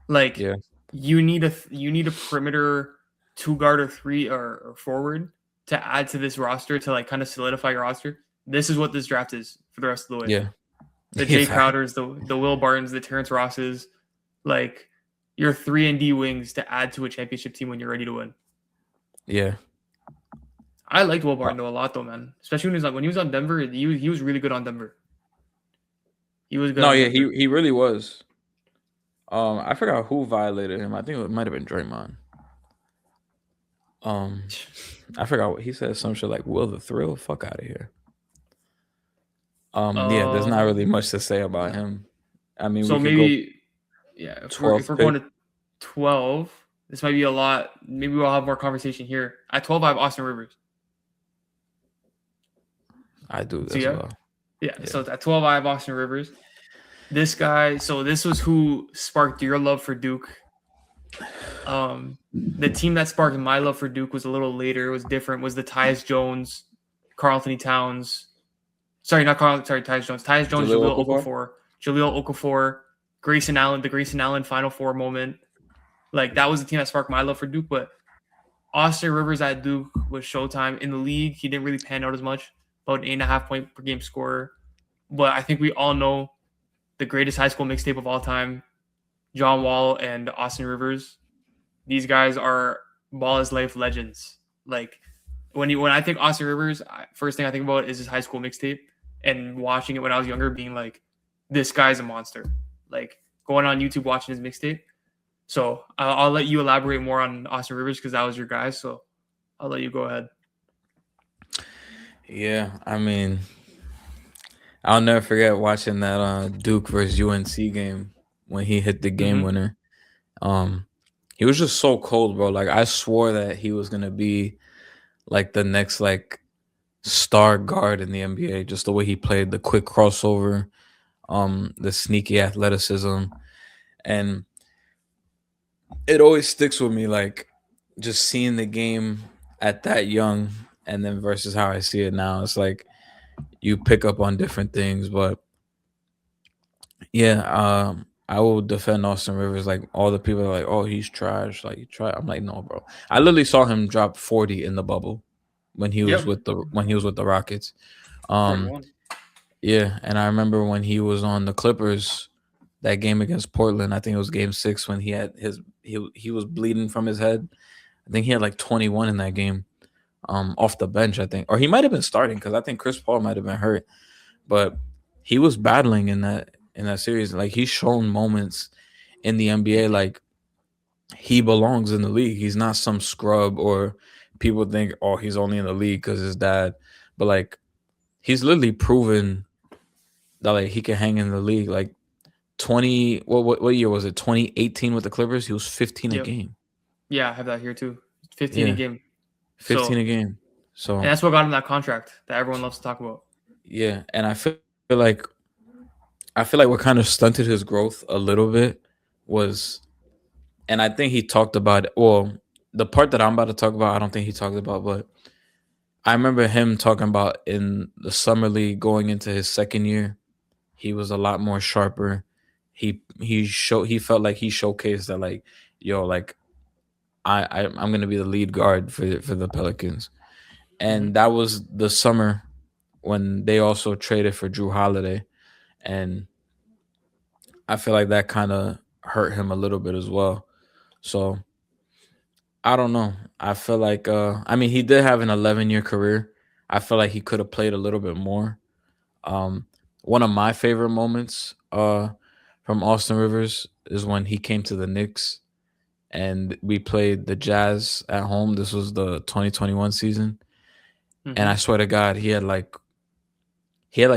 [SPEAKER 3] Like you need a perimeter 2 guard or 3 or forward to add to this roster to like kind of solidify your roster. This is what this draft is for the rest of the way.
[SPEAKER 2] Yeah.
[SPEAKER 3] The Jay Crowders, the Will Bartons, the Terrence Rosses, like your 3-and-D wings to add to a championship team when you're ready to win.
[SPEAKER 2] Yeah.
[SPEAKER 3] I liked Will Barton though a lot though, man. Especially when he was on Denver, he was really good on Denver. He was good.
[SPEAKER 2] No, yeah, he really was. I forgot who violated him. I think it might have been Draymond. I forgot what he said. Some shit like "Will the Thrill, fuck out of here." Yeah, there's not really much to say about him. I mean,
[SPEAKER 3] so maybe, if we're going to 12, this might be a lot. Maybe we'll have more conversation here. At 12, I have Austin Rivers.
[SPEAKER 2] I do as well.
[SPEAKER 3] Yeah, so at 12, I have Austin Rivers. This guy, so this was who sparked your love for Duke. The team that sparked my love for Duke was a little later. It was different. Was the Tyus Jones, Karl-Anthony Towns. Sorry, not Tyus Jones. Tyus Jones, Jahlil Okafor, Grayson Allen, the Grayson Allen Final Four moment. Like, that was the team that sparked my love for Duke. But Austin Rivers at Duke was showtime. In the league, he didn't really pan out as much. About 8.5 point per game scorer. But I think we all know the greatest high school mixtape of all time, John Wall and Austin Rivers. These guys are ball is life legends. Like when I think Austin Rivers, first thing I think about is his high school mixtape and watching it when I was younger, being like, this guy's a monster. Like going on YouTube watching his mixtape. So I'll let you elaborate more on Austin Rivers because that was your guy. So I'll let you go ahead.
[SPEAKER 2] Yeah, I mean, I'll never forget watching that Duke versus UNC game when he hit the game winner. He was just so cold, bro. Like I swore that he was gonna be like the next like star guard in the NBA. Just the way he played, the quick crossover, the sneaky athleticism, and it always sticks with me. Like just seeing the game at that young, and then versus how I see it now. It's like you pick up on different things, but yeah, I will defend Austin Rivers. Like all the people are like, "Oh, he's trash." Like, try. I'm like, no, bro. I literally saw him drop 40 in the bubble when he was with the Rockets. Um,
[SPEAKER 3] 41.
[SPEAKER 2] yeah, and I remember when he was on the Clippers, that game against Portland. I think it was Game 6 when he was bleeding from his head. I think he had like 21 in that game, off the bench. I think, or he might have been starting because I think Chris Paul might have been hurt, but he was battling in that series. Like he's shown moments in the NBA, like he belongs in the league. He's not some scrub or people think, oh, he's only in the league because his dad. But like he's literally proven that like he can hang in the league. Like 20, what year was it? 2018 with the Clippers. He was 15 a
[SPEAKER 3] Yep.
[SPEAKER 2] game.
[SPEAKER 3] Yeah, I have that here too. 15 a
[SPEAKER 2] Yeah,
[SPEAKER 3] game.
[SPEAKER 2] 15
[SPEAKER 3] So,
[SPEAKER 2] a game. So
[SPEAKER 3] and that's what got him that contract that everyone loves to talk about.
[SPEAKER 2] yeah, and like I feel like what kind of stunted his growth a little bit was, and I think he talked about it. Well, the part that I'm about to talk about, I don't think he talked about, but I remember him talking about in the summer league going into his second year, he was a lot more sharper. He felt like he showcased that like, yo, like I'm gonna be the lead guard for the Pelicans,
[SPEAKER 3] Mhm.
[SPEAKER 2] and that was the summer when they also traded for Drew Holiday, and I feel like that kind of hurt him a little bit as well. So I don't know. I feel like I mean he did have an 11-year career. I feel like he could have played a little bit more. Um One of my favorite moments from Austin Rivers is when he came to the Knicks and we played the Jazz at home. This was the 2021 season. And I
[SPEAKER 3] Mhm.
[SPEAKER 2] swear to God, he had like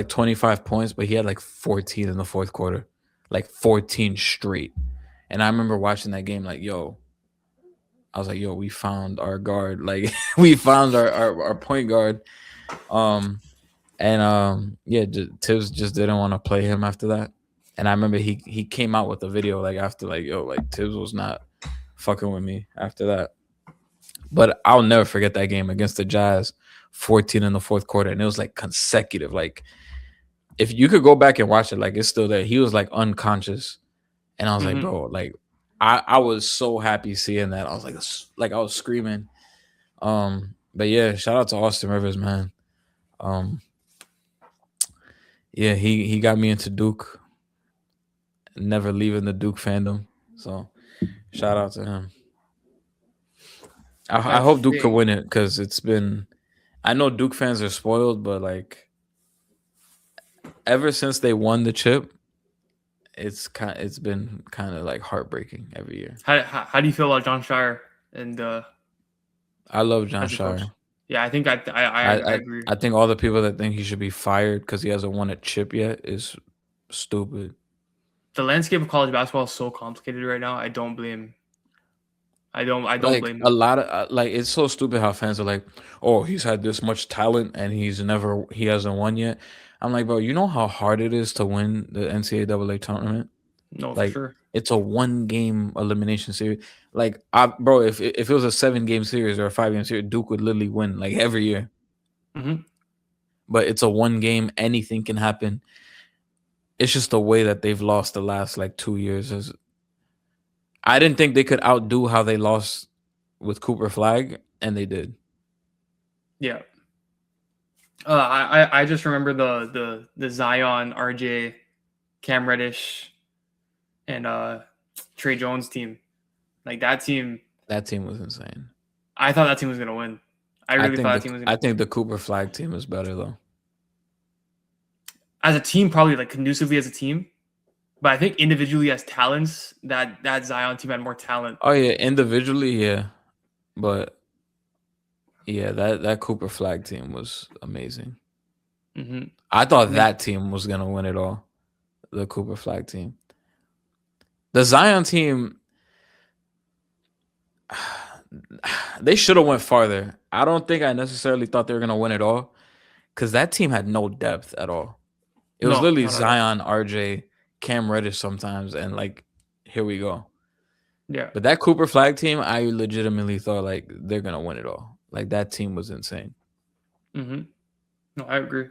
[SPEAKER 2] 25 points, but he had like 14 in the fourth quarter. Like 14 straight. And I remember watching that game like, yo, I was like, yo, we found our guard. Like we found our point guard. Um yeah, Tibbs just didn't want to play him after that. And I remember he came out with a video like after like, yo, like Tibbs was not fucking with me after that. But I'll never forget that game against the Jazz, 14 in the fourth quarter. And it was like consecutive. Like if you could go back and watch it, like it's still there. He was like unconscious. And I was like,
[SPEAKER 3] Mhm.
[SPEAKER 2] bro, like I was so happy seeing that. I was like I was screaming. But yeah, shout out to Austin Rivers, man. Um, yeah, he got me into Duke, never leaving the Duke fandom. So shout out to him. I
[SPEAKER 3] That's the
[SPEAKER 2] hope Duke could
[SPEAKER 3] thing.
[SPEAKER 2] win it because it's been. I know Duke fans are spoiled, but like ever since they won the chip, it's been kind of like heartbreaking every year.
[SPEAKER 3] How do you feel about John Shire and
[SPEAKER 2] I love John
[SPEAKER 3] as a coach?
[SPEAKER 2] Shire.
[SPEAKER 3] Yeah, I think I
[SPEAKER 2] I
[SPEAKER 3] agree.
[SPEAKER 2] I think all the people that think he should be fired because he hasn't won a chip yet is stupid.
[SPEAKER 3] The landscape of college basketball is so complicated right now. I don't blame. I don't
[SPEAKER 2] Like
[SPEAKER 3] blame
[SPEAKER 2] a
[SPEAKER 3] him.
[SPEAKER 2] lot of like it's so stupid how fans are like, "Oh, he's had this much talent and he hasn't won yet." I'm like, bro, you know how hard it is to win the NCAA tournament?
[SPEAKER 3] No, for
[SPEAKER 2] Like
[SPEAKER 3] sure.
[SPEAKER 2] it's a one game elimination series. Like, bro, if it was a 7 game series or a 5 game series, Duke would literally win like every year.
[SPEAKER 3] Mhm.
[SPEAKER 2] But it's a one game, anything can happen. It's just the way that they've lost the last like 2 years. I didn't think they could outdo how they lost with Cooper Flag, and they did.
[SPEAKER 3] Yeah. I just remember the Zion, RJ, Cam Reddish, and Trey Jones team. Like that team.
[SPEAKER 2] That team was insane.
[SPEAKER 3] I thought that team was gonna win. I really thought that team was gonna.
[SPEAKER 2] I think the Cooper Flag team is better though.
[SPEAKER 3] As a team, probably like conducively as a team, but I think individually as talents, that Zion team had more talent.
[SPEAKER 2] Oh yeah, individually, yeah, but yeah, that Cooper Flag team was amazing.
[SPEAKER 3] Mm-hmm.
[SPEAKER 2] I thought that team was gonna win it all. The Cooper Flag team. The Zion team, they should have went farther. I don't think I necessarily thought they were gonna win it all, because that team had no depth at all. It was literally Zion, RJ, Cam Reddish sometimes, and like, here we go.
[SPEAKER 3] Yeah.
[SPEAKER 2] But that Cooper Flag team, I legitimately thought like they're gonna win it all. Like that team was insane.
[SPEAKER 3] Mm-hmm. No, I agree.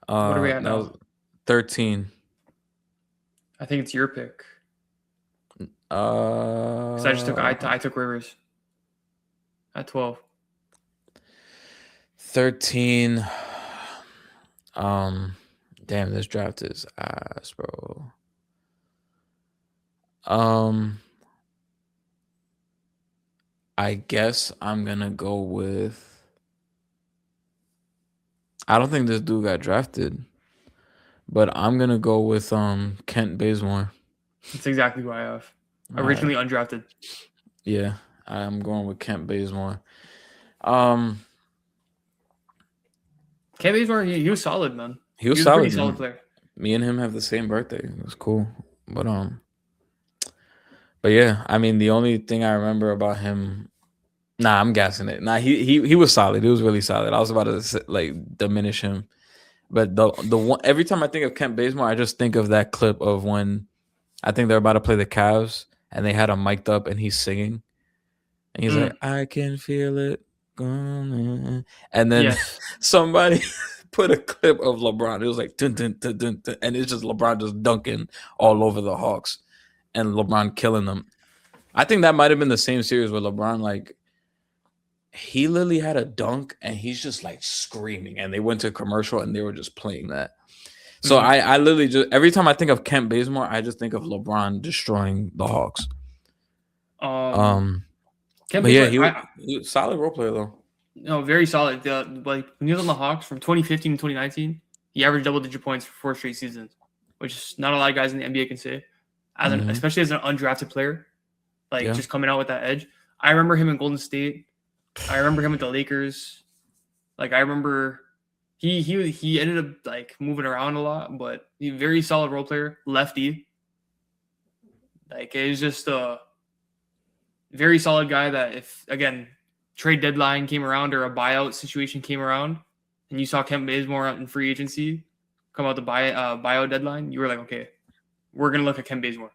[SPEAKER 2] What
[SPEAKER 3] are we at now?
[SPEAKER 2] 13.
[SPEAKER 3] I think it's your pick. Because I took Rivers at 12.
[SPEAKER 2] 13. Damn, this draft is ass, bro. I guess I'm gonna go with. I don't think this dude got drafted, but I'm gonna go with Kent Bazemore.
[SPEAKER 3] That's exactly who I have. Originally undrafted.
[SPEAKER 2] Yeah, I'm going with Kent Bazemore. Kent
[SPEAKER 3] Bazemore, he was solid, man.
[SPEAKER 2] He was solid,
[SPEAKER 3] a pretty solid player.
[SPEAKER 2] Me and him have the same birthday. It was cool, but yeah, I mean, the only thing I remember about him. Nah, I'm guessing it. Nah, he was solid. He was really solid. I was about to like diminish him, but the one every time I think of Kent Bazemore, I just think of that clip of when I think they're about to play the Cavs and they had him mic'd up and he's singing, and he's like, "I can feel it," and then somebody put a clip of LeBron. It was like dun, dun, dun, dun, dun, and it's just LeBron just dunking all over the Hawks and LeBron killing them. I think that might have been the same series where LeBron like. He literally had a dunk and he's just like screaming, and they went to a commercial and they were just playing that. So I literally just every time I think of Kent Bazemore, I just think of LeBron destroying the Hawks. But yeah, he was solid role player though.
[SPEAKER 3] No, very solid. Like when he was on the Hawks from 2015 to 2019, he averaged double-digit points for 4 straight seasons, which is not a lot of guys in the NBA can say. Especially as an undrafted player, like just coming out with that edge. I remember him in Golden State. I remember him with the Lakers. Like I remember he ended up like moving around a lot, but he's a very solid role player, lefty. Like it was just a very solid guy that if again trade deadline came around or a buyout situation came around and you saw Kent Bazemore out in free agency come out the buyout deadline, you were like, okay, we're gonna look at Kent Bazemore.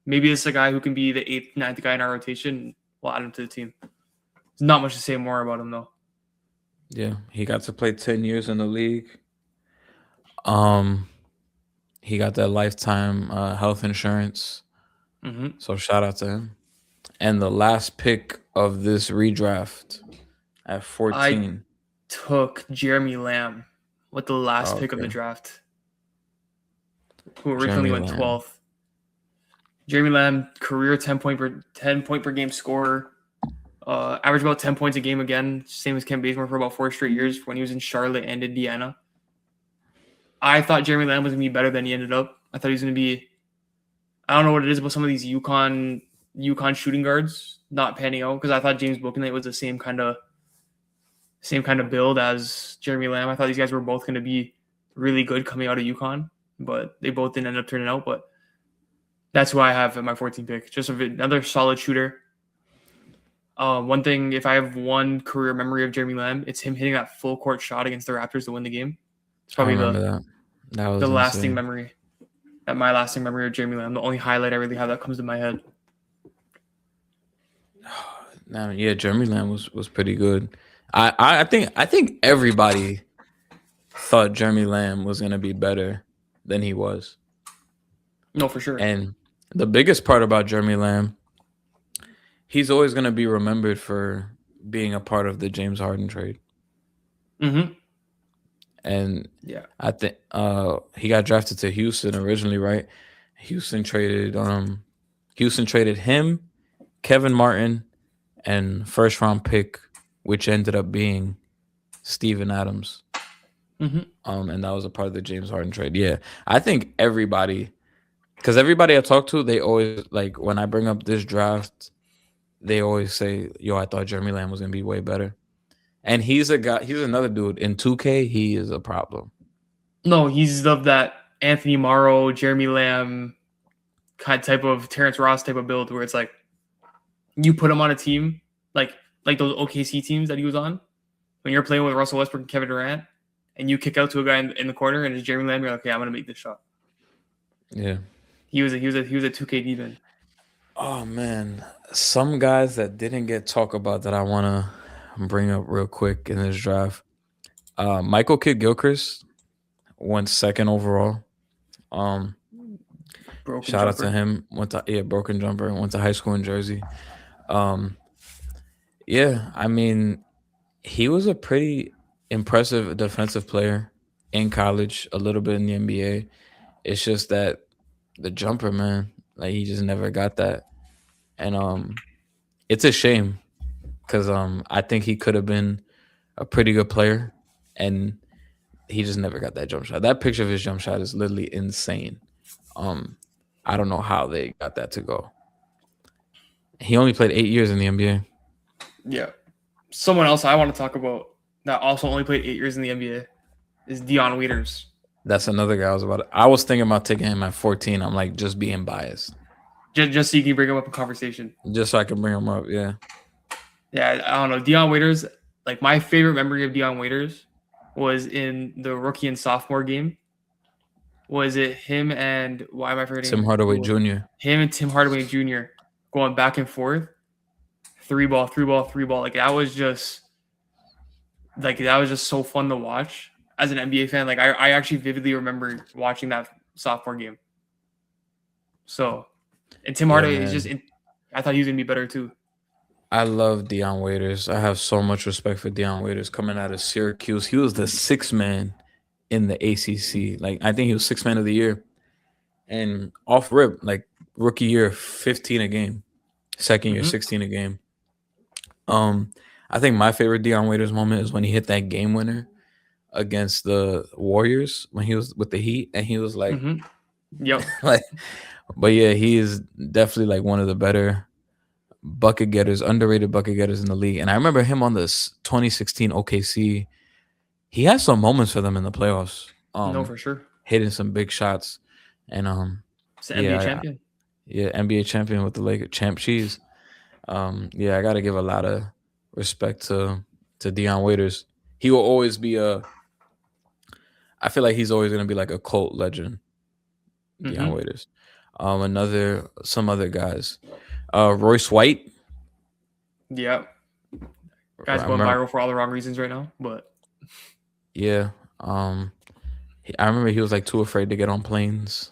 [SPEAKER 3] Maybe this is a guy who can be the 8th, 9th guy in our rotation. We'll add him to the team. There's not much to say more about him though.
[SPEAKER 2] Yeah, he got to play 10 years in the league. He got that lifetime health insurance. So shout out to him. And the last pick of this redraft at 14.
[SPEAKER 3] I took Jeremy Lamb with the last pick of the draft, who originally went 12th. Jeremy Lamb, career 10 point per game scorer. Averaged about 10 points a game again, same as Kent Bazemore for about 4 straight years when he was in Charlotte and Indiana. I thought Jeremy Lamb was going to be better than he ended up. I thought he was going to be, I don't know what it is about some of these UConn shooting guards not panning out, because I thought James Bouknight was the same kind of build as Jeremy Lamb. I thought these guys were both going to be really good coming out of UConn, but they both didn't end up turning out. But that's who I have at my 14th pick. Just another solid shooter. One thing, if I have one career memory of Jeremy Lamb, it's him hitting that full court shot against the Raptors to win the game. It's probably that was the lasting memory. At my lasting memory of Jeremy Lamb, the only highlight I really have that comes to my head.
[SPEAKER 2] Yeah, Jeremy Lamb was pretty good. I think everybody thought Jeremy Lamb was gonna be better than he was.
[SPEAKER 3] No, for sure.
[SPEAKER 2] And the biggest part about Jeremy Lamb, he's always gonna be remembered for being a part of the James Harden trade. And
[SPEAKER 3] yeah,
[SPEAKER 2] I think he got drafted to Houston originally, right? Houston traded him Kevin Martin and first round pick, which ended up being Steven Adams. And that was a part of the James Harden trade. Yeah, I think everybody, because everybody I talk to, they always like when I bring up this draft, they always say, "Yo, I thought Jeremy Lamb was gonna be way better." And he's a guy. He's another dude in 2K. He is a problem.
[SPEAKER 3] No, he's of that Anthony Morrow, Jeremy Lamb kind of type of Terrence Ross type of build, where it's like you put him on a team like those OKC teams that he was on when you're playing with Russell Westbrook and Kevin Durant, and you kick out to a guy in the corner and it's Jeremy Lamb. You're like, okay, I'm gonna make this shot.
[SPEAKER 2] Yeah,
[SPEAKER 3] he was a 2K demon.
[SPEAKER 2] Oh man, some guys that didn't get talked about that I want to bring up real quick in this draft. Michael Kidd-Gilchrist went second overall.
[SPEAKER 3] Broken
[SPEAKER 2] Shout out
[SPEAKER 3] jumper.
[SPEAKER 2] to him. Broken jumper. Went to high school in Jersey. Yeah, I mean, he was a pretty impressive defensive player in college, a little bit in the NBA. It's just that the jumper, man, like he just never got that. And it's a shame because I think he could have been a pretty good player, and he just never got that jump shot. That picture of his jump shot is literally insane. I don't know how they got that to go. He only played 8 years in the NBA.
[SPEAKER 3] Yeah. Someone else I want to talk about that also only played 8 years in the NBA is Dion Waiters.
[SPEAKER 2] That's another guy I was thinking about taking him at 14. I'm like, just being biased.
[SPEAKER 3] Just so you can bring him up in conversation.
[SPEAKER 2] Just so I can bring him up, yeah.
[SPEAKER 3] Yeah, I don't know. Dion Waiters, like my favorite memory of Dion Waiters was in the rookie and sophomore game. Was it him and why am I forgetting?
[SPEAKER 2] Tim Hardaway Jr.
[SPEAKER 3] Him and Tim Hardaway Jr. going back and forth. Three ball. Like that was just so fun to watch as an NBA fan. Like I actually vividly remember watching that sophomore game. So, and Tim Hardaway is just I thought he was gonna be better too.
[SPEAKER 2] I love Dion Waiters. I have so much respect for Dion Waiters coming out of Syracuse. He was the sixth man in the ACC. Like I think he was sixth man of the year. And off rip, like rookie year, 15 a game. Second year, 16 a game. I think my favorite Dion Waiters moment is when he hit that game winner against the Warriors when he was with the Heat, and he was like,
[SPEAKER 3] "Yep."
[SPEAKER 2] But yeah, he is definitely like one of the better bucket getters, underrated bucket getters in the league. And I remember him on this 2016 OKC. He had some moments for them in the playoffs.
[SPEAKER 3] No, for sure,
[SPEAKER 2] hitting some big shots, and
[SPEAKER 3] it's an NBA champion.
[SPEAKER 2] NBA champion with the Lakers, champ cheese. I got to give a lot of respect to Dion Waiters. He will always be I feel like he's always going to be like a cult legend. Dion Waiters. Some other guys. Royce White.
[SPEAKER 3] Yeah. Guy's going viral for all the wrong reasons right now, but
[SPEAKER 2] yeah. I remember he was like too afraid to get on planes.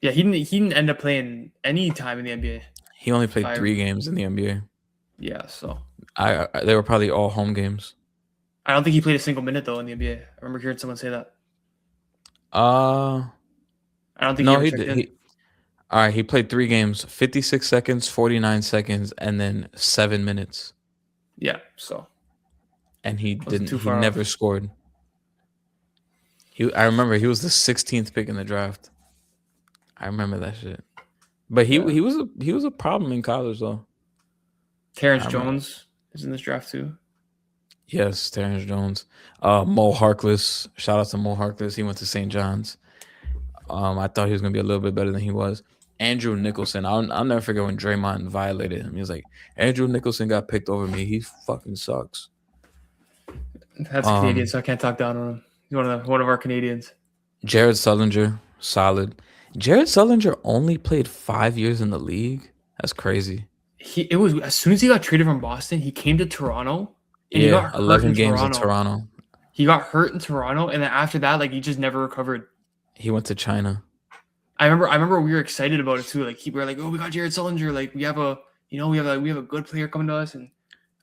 [SPEAKER 3] Yeah, he didn't end up playing any time in the NBA.
[SPEAKER 2] He only played 3 games in the NBA.
[SPEAKER 3] Yeah, so
[SPEAKER 2] they were probably all home games.
[SPEAKER 3] I don't think he played a single minute though in the NBA. I remember hearing someone say that.
[SPEAKER 2] I
[SPEAKER 3] don't think he did.
[SPEAKER 2] All right, he played 3 games, 56 seconds, 49 seconds, and then 7 minutes.
[SPEAKER 3] Yeah, so.
[SPEAKER 2] And he never scored. I remember he was the 16th pick in the draft. I remember that shit. But he was a problem in college though.
[SPEAKER 3] Terrence Jones is in this draft too.
[SPEAKER 2] Yes, Terrence Jones. Mo Harkless. Shout out to Mo Harkless. He went to St. John's. I thought he was gonna be a little bit better than he was. Andrew Nicholson. I'll never forget when Draymond violated him. He was like, Andrew Nicholson got picked over me. He fucking sucks.
[SPEAKER 3] That's Canadian, so I can't talk down on him. He's one of our Canadians.
[SPEAKER 2] Jared Sullinger, solid. Jared Sullinger only played 5 years in the league. That's crazy.
[SPEAKER 3] It was as soon as he got traded from Boston, he came to Toronto.
[SPEAKER 2] And he got 11 games in Toronto.
[SPEAKER 3] He got hurt in Toronto, and then after that, like he just never recovered.
[SPEAKER 2] He went to China.
[SPEAKER 3] I remember we were excited about it too. Like we were like, oh, we got Jared Sullinger. Like we have a good player coming to us, and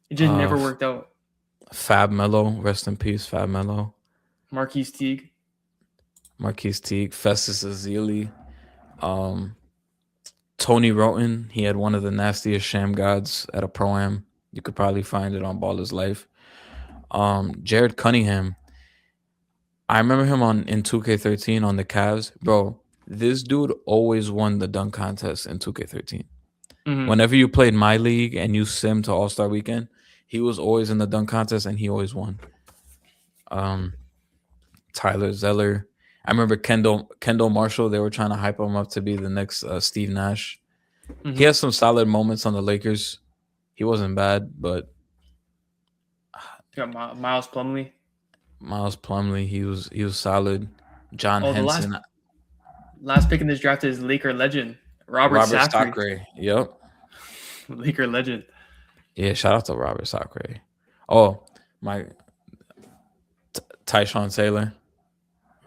[SPEAKER 3] it just never worked out.
[SPEAKER 2] Fab Melo, rest in peace, Fab Melo.
[SPEAKER 3] Marquise Teague,
[SPEAKER 2] Festus Ezeli, Tony Roten, he had one of the nastiest sham gods at a pro-am. You could probably find it on Baller's Life. Jared Cunningham, I remember him in 2K13 on the Cavs. Bro, this dude always won the dunk contest in 2K13.
[SPEAKER 3] Mhm.
[SPEAKER 2] Whenever you played my league and you sim to All-Star Weekend, he was always in the dunk contest and he always won. Tyler Zeller. I remember Kendall Marshall. They were trying to hype him up to be the next Steve Nash. He has some solid moments on the Lakers. He wasn't bad, but
[SPEAKER 3] You got Miles Plumlee.
[SPEAKER 2] Miles Plumlee, he was solid. John
[SPEAKER 3] Oh, the
[SPEAKER 2] Henson,
[SPEAKER 3] last pick in this draft is Laker legend Robert
[SPEAKER 2] Sacre. Yep.
[SPEAKER 3] Laker legend.
[SPEAKER 2] Yeah, shout out to Robert Sacre. Oh, my Tyshawn Taylor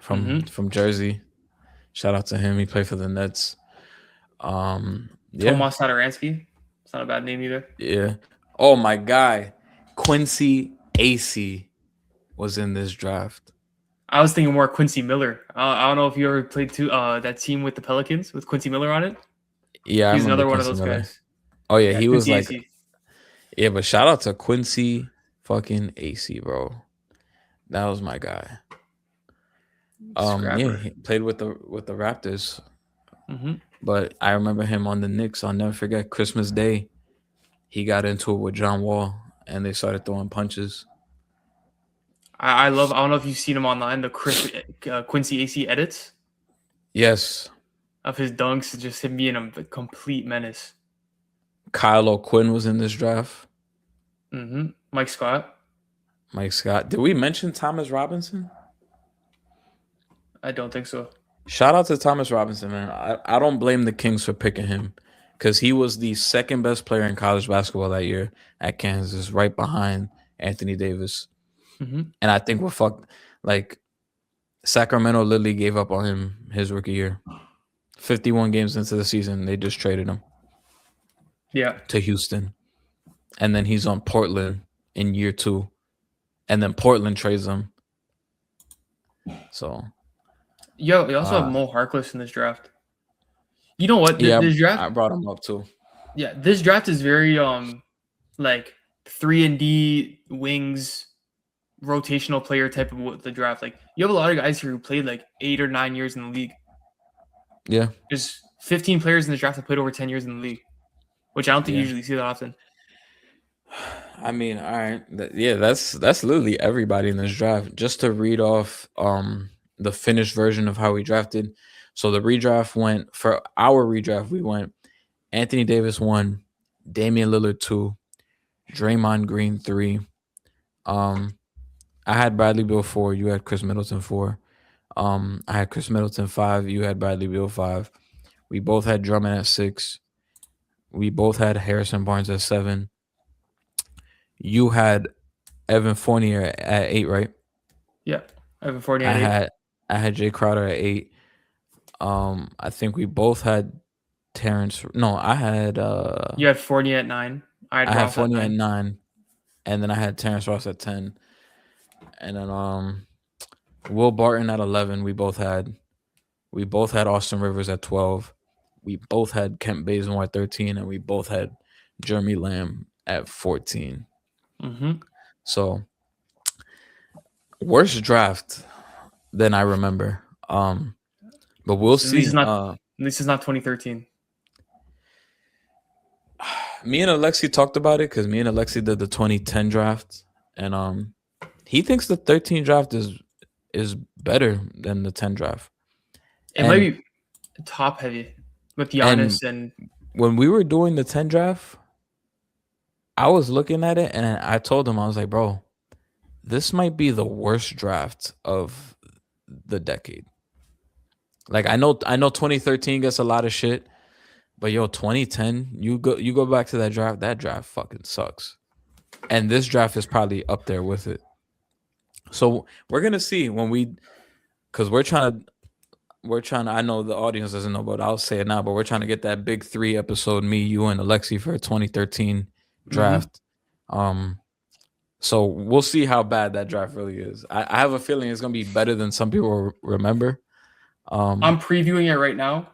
[SPEAKER 2] from Jersey. Shout out to him. He played for the Nets. Yeah.
[SPEAKER 3] Tomas Satoransky. It's not a bad name either.
[SPEAKER 2] Yeah. Oh, my guy. Quincy AC was in this draft.
[SPEAKER 3] I was thinking more Quincy Miller. I don't know if you ever played that team with the Pelicans with Quincy Miller on it.
[SPEAKER 2] Yeah,
[SPEAKER 3] he's another one of
[SPEAKER 2] Quincy
[SPEAKER 3] those
[SPEAKER 2] Miller.
[SPEAKER 3] guys.
[SPEAKER 2] Oh yeah, he was
[SPEAKER 3] Quincy
[SPEAKER 2] like,
[SPEAKER 3] AC.
[SPEAKER 2] yeah, but shout out to Quincy fucking AC, bro. That was my guy. Yeah, he played with the Raptors. But I remember him on the Knicks. I'll never forget Christmas Day. He got into it with John Wall, and they started throwing punches.
[SPEAKER 3] I don't know if you've seen him online, the Quincy AC edits.
[SPEAKER 2] Yes.
[SPEAKER 3] Of his dunks, just him being a complete menace.
[SPEAKER 2] Kyle O'Quinn was in this draft.
[SPEAKER 3] Mike Scott.
[SPEAKER 2] Did we mention Thomas Robinson?
[SPEAKER 3] I don't think so.
[SPEAKER 2] Shout out to Thomas Robinson, man. I don't blame the Kings for picking him because he was the second best player in college basketball that year at Kansas, right behind Anthony Davis. And I think we're fucked. Like, Sacramento literally gave up on him his rookie year. 51 games into the season, they just traded him.
[SPEAKER 3] Yeah.
[SPEAKER 2] To Houston. And then he's on Portland in year 2. And then Portland trades him. So.
[SPEAKER 3] Yo, you also have Mo Harkless in this draft. You know what? This draft,
[SPEAKER 2] I brought him up too.
[SPEAKER 3] Yeah, this draft is very like 3-and-D wings, rotational player type of the draft. Like, you have a lot of guys here who played like 8 or 9 years in the league.
[SPEAKER 2] Yeah.
[SPEAKER 3] There's 15 players in this draft that played over 10 years in the league, which I don't think you usually see that often.
[SPEAKER 2] I mean, all right. That's literally everybody in this draft. Just to read off the finished version of how we drafted. So the redraft went, for our redraft, we went Anthony Davis 1, Damian Lillard 2, Draymond Green 3. I had Bradley Beal 4, you had Chris Middleton 4. I had Chris Middleton 5, you had Bradley Beal 5. We both had Drummond at 6. We both had Harrison Barnes at 7. You had Evan Fournier at 8, right?
[SPEAKER 3] Yeah, Evan Fournier at 8.
[SPEAKER 2] I had Jay Crowder at 8. I think we both had Terrence. No, I had.
[SPEAKER 3] You had Fournier at 9.
[SPEAKER 2] I had Fournier at 9, and then I had Terrence Ross at 10, and then Will Barton at 11. We both had Austin Rivers at 12. We both had Kent Bazemore at 13, and we both had Jeremy Lamb at 14. So, worst draft than I remember. But we'll see.
[SPEAKER 3] At least it's not 2013.
[SPEAKER 2] Me and Alexi talked about it because me and Alexi did the 2010 draft, and he thinks the 13 draft is better than the 10 draft.
[SPEAKER 3] It might be top heavy with Giannis and
[SPEAKER 2] when we were doing the 10 draft, I was looking at it and I told him, I was like, bro, this might be the worst draft of the decade. Like, I know 2013 gets a lot of shit, but 2010, you go back to that draft fucking sucks. And this draft is probably up there with it. So we're gonna see because we're trying to, I know the audience doesn't know, but I'll say it now, but we're trying to get that big 3 episode, me, you, and Alexi, for a 2013 draft. So we'll see how bad that draft really is. I have a feeling it's gonna be better than some people remember.
[SPEAKER 3] I'm previewing it right now.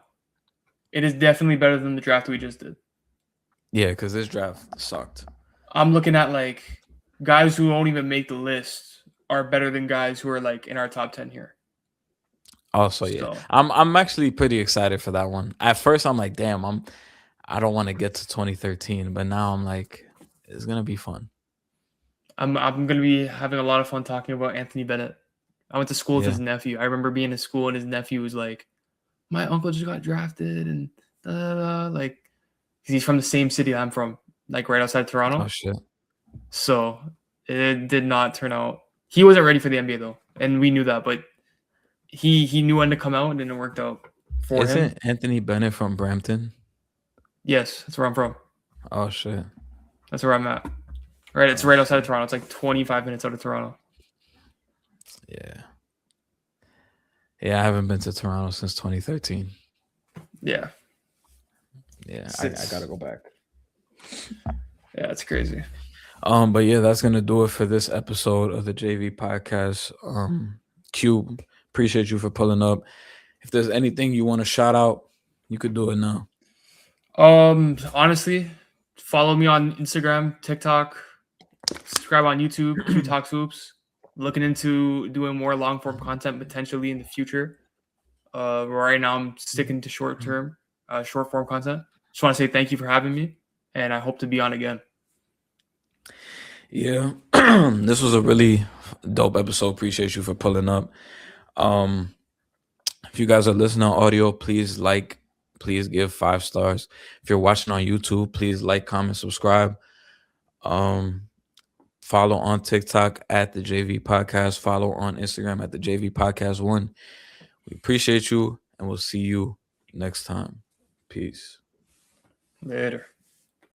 [SPEAKER 3] It is definitely better than the draft we just did.
[SPEAKER 2] Yeah, because this draft sucked.
[SPEAKER 3] I'm looking at like guys who won't even make the list are better than guys who are like in our top 10 here.
[SPEAKER 2] Also, yeah,
[SPEAKER 3] So
[SPEAKER 2] I'm actually pretty excited for that one. At first, I'm like, damn, I don't want to get to 2013, but now I'm like, it's gonna be fun.
[SPEAKER 3] I'm gonna be having a lot of fun talking about Anthony Bennett. I went to school with
[SPEAKER 2] Yeah.
[SPEAKER 3] his nephew. I remember being in school and his nephew was like, "My uncle just got drafted," and like, 'cause he's from the same city I'm from, like right outside Toronto.
[SPEAKER 2] Oh shit.
[SPEAKER 3] So it did not turn out. He wasn't ready for the NBA though, and we knew that. But he knew when to come out, and then it worked out for him.
[SPEAKER 2] Isn't Anthony Bennett from Brampton?
[SPEAKER 3] Yes, that's where I'm from.
[SPEAKER 2] Oh shit.
[SPEAKER 3] That's where I'm at. Right, it's right outside of Toronto. It's like 25 minutes out of Toronto.
[SPEAKER 2] Yeah. Yeah, I haven't been to Toronto since 2013.
[SPEAKER 3] Yeah.
[SPEAKER 2] Yeah, I gotta go back.
[SPEAKER 3] Yeah, it's crazy.
[SPEAKER 2] But yeah, that's gonna do it for this episode of the JV podcast. Q, appreciate you for pulling up. If there's anything you want to shout out, you could do it now.
[SPEAKER 3] Honestly, follow me on Instagram, TikTok, subscribe on YouTube, QTalksHoops. Looking into doing more long form content potentially in the future. Right now I'm sticking to short form content. Just want to say thank you for having me, and I hope to be on again.
[SPEAKER 2] Yeah, this was a really dope episode. Appreciate you for pulling up. If you guys are listening on audio, please give 5 stars. If you're watching on YouTube, please like, comment, subscribe. Follow on TikTok at the JV Podcast. Follow on Instagram at the JV Podcast 1. We appreciate you, and we'll see you next time. Peace.
[SPEAKER 3] Later.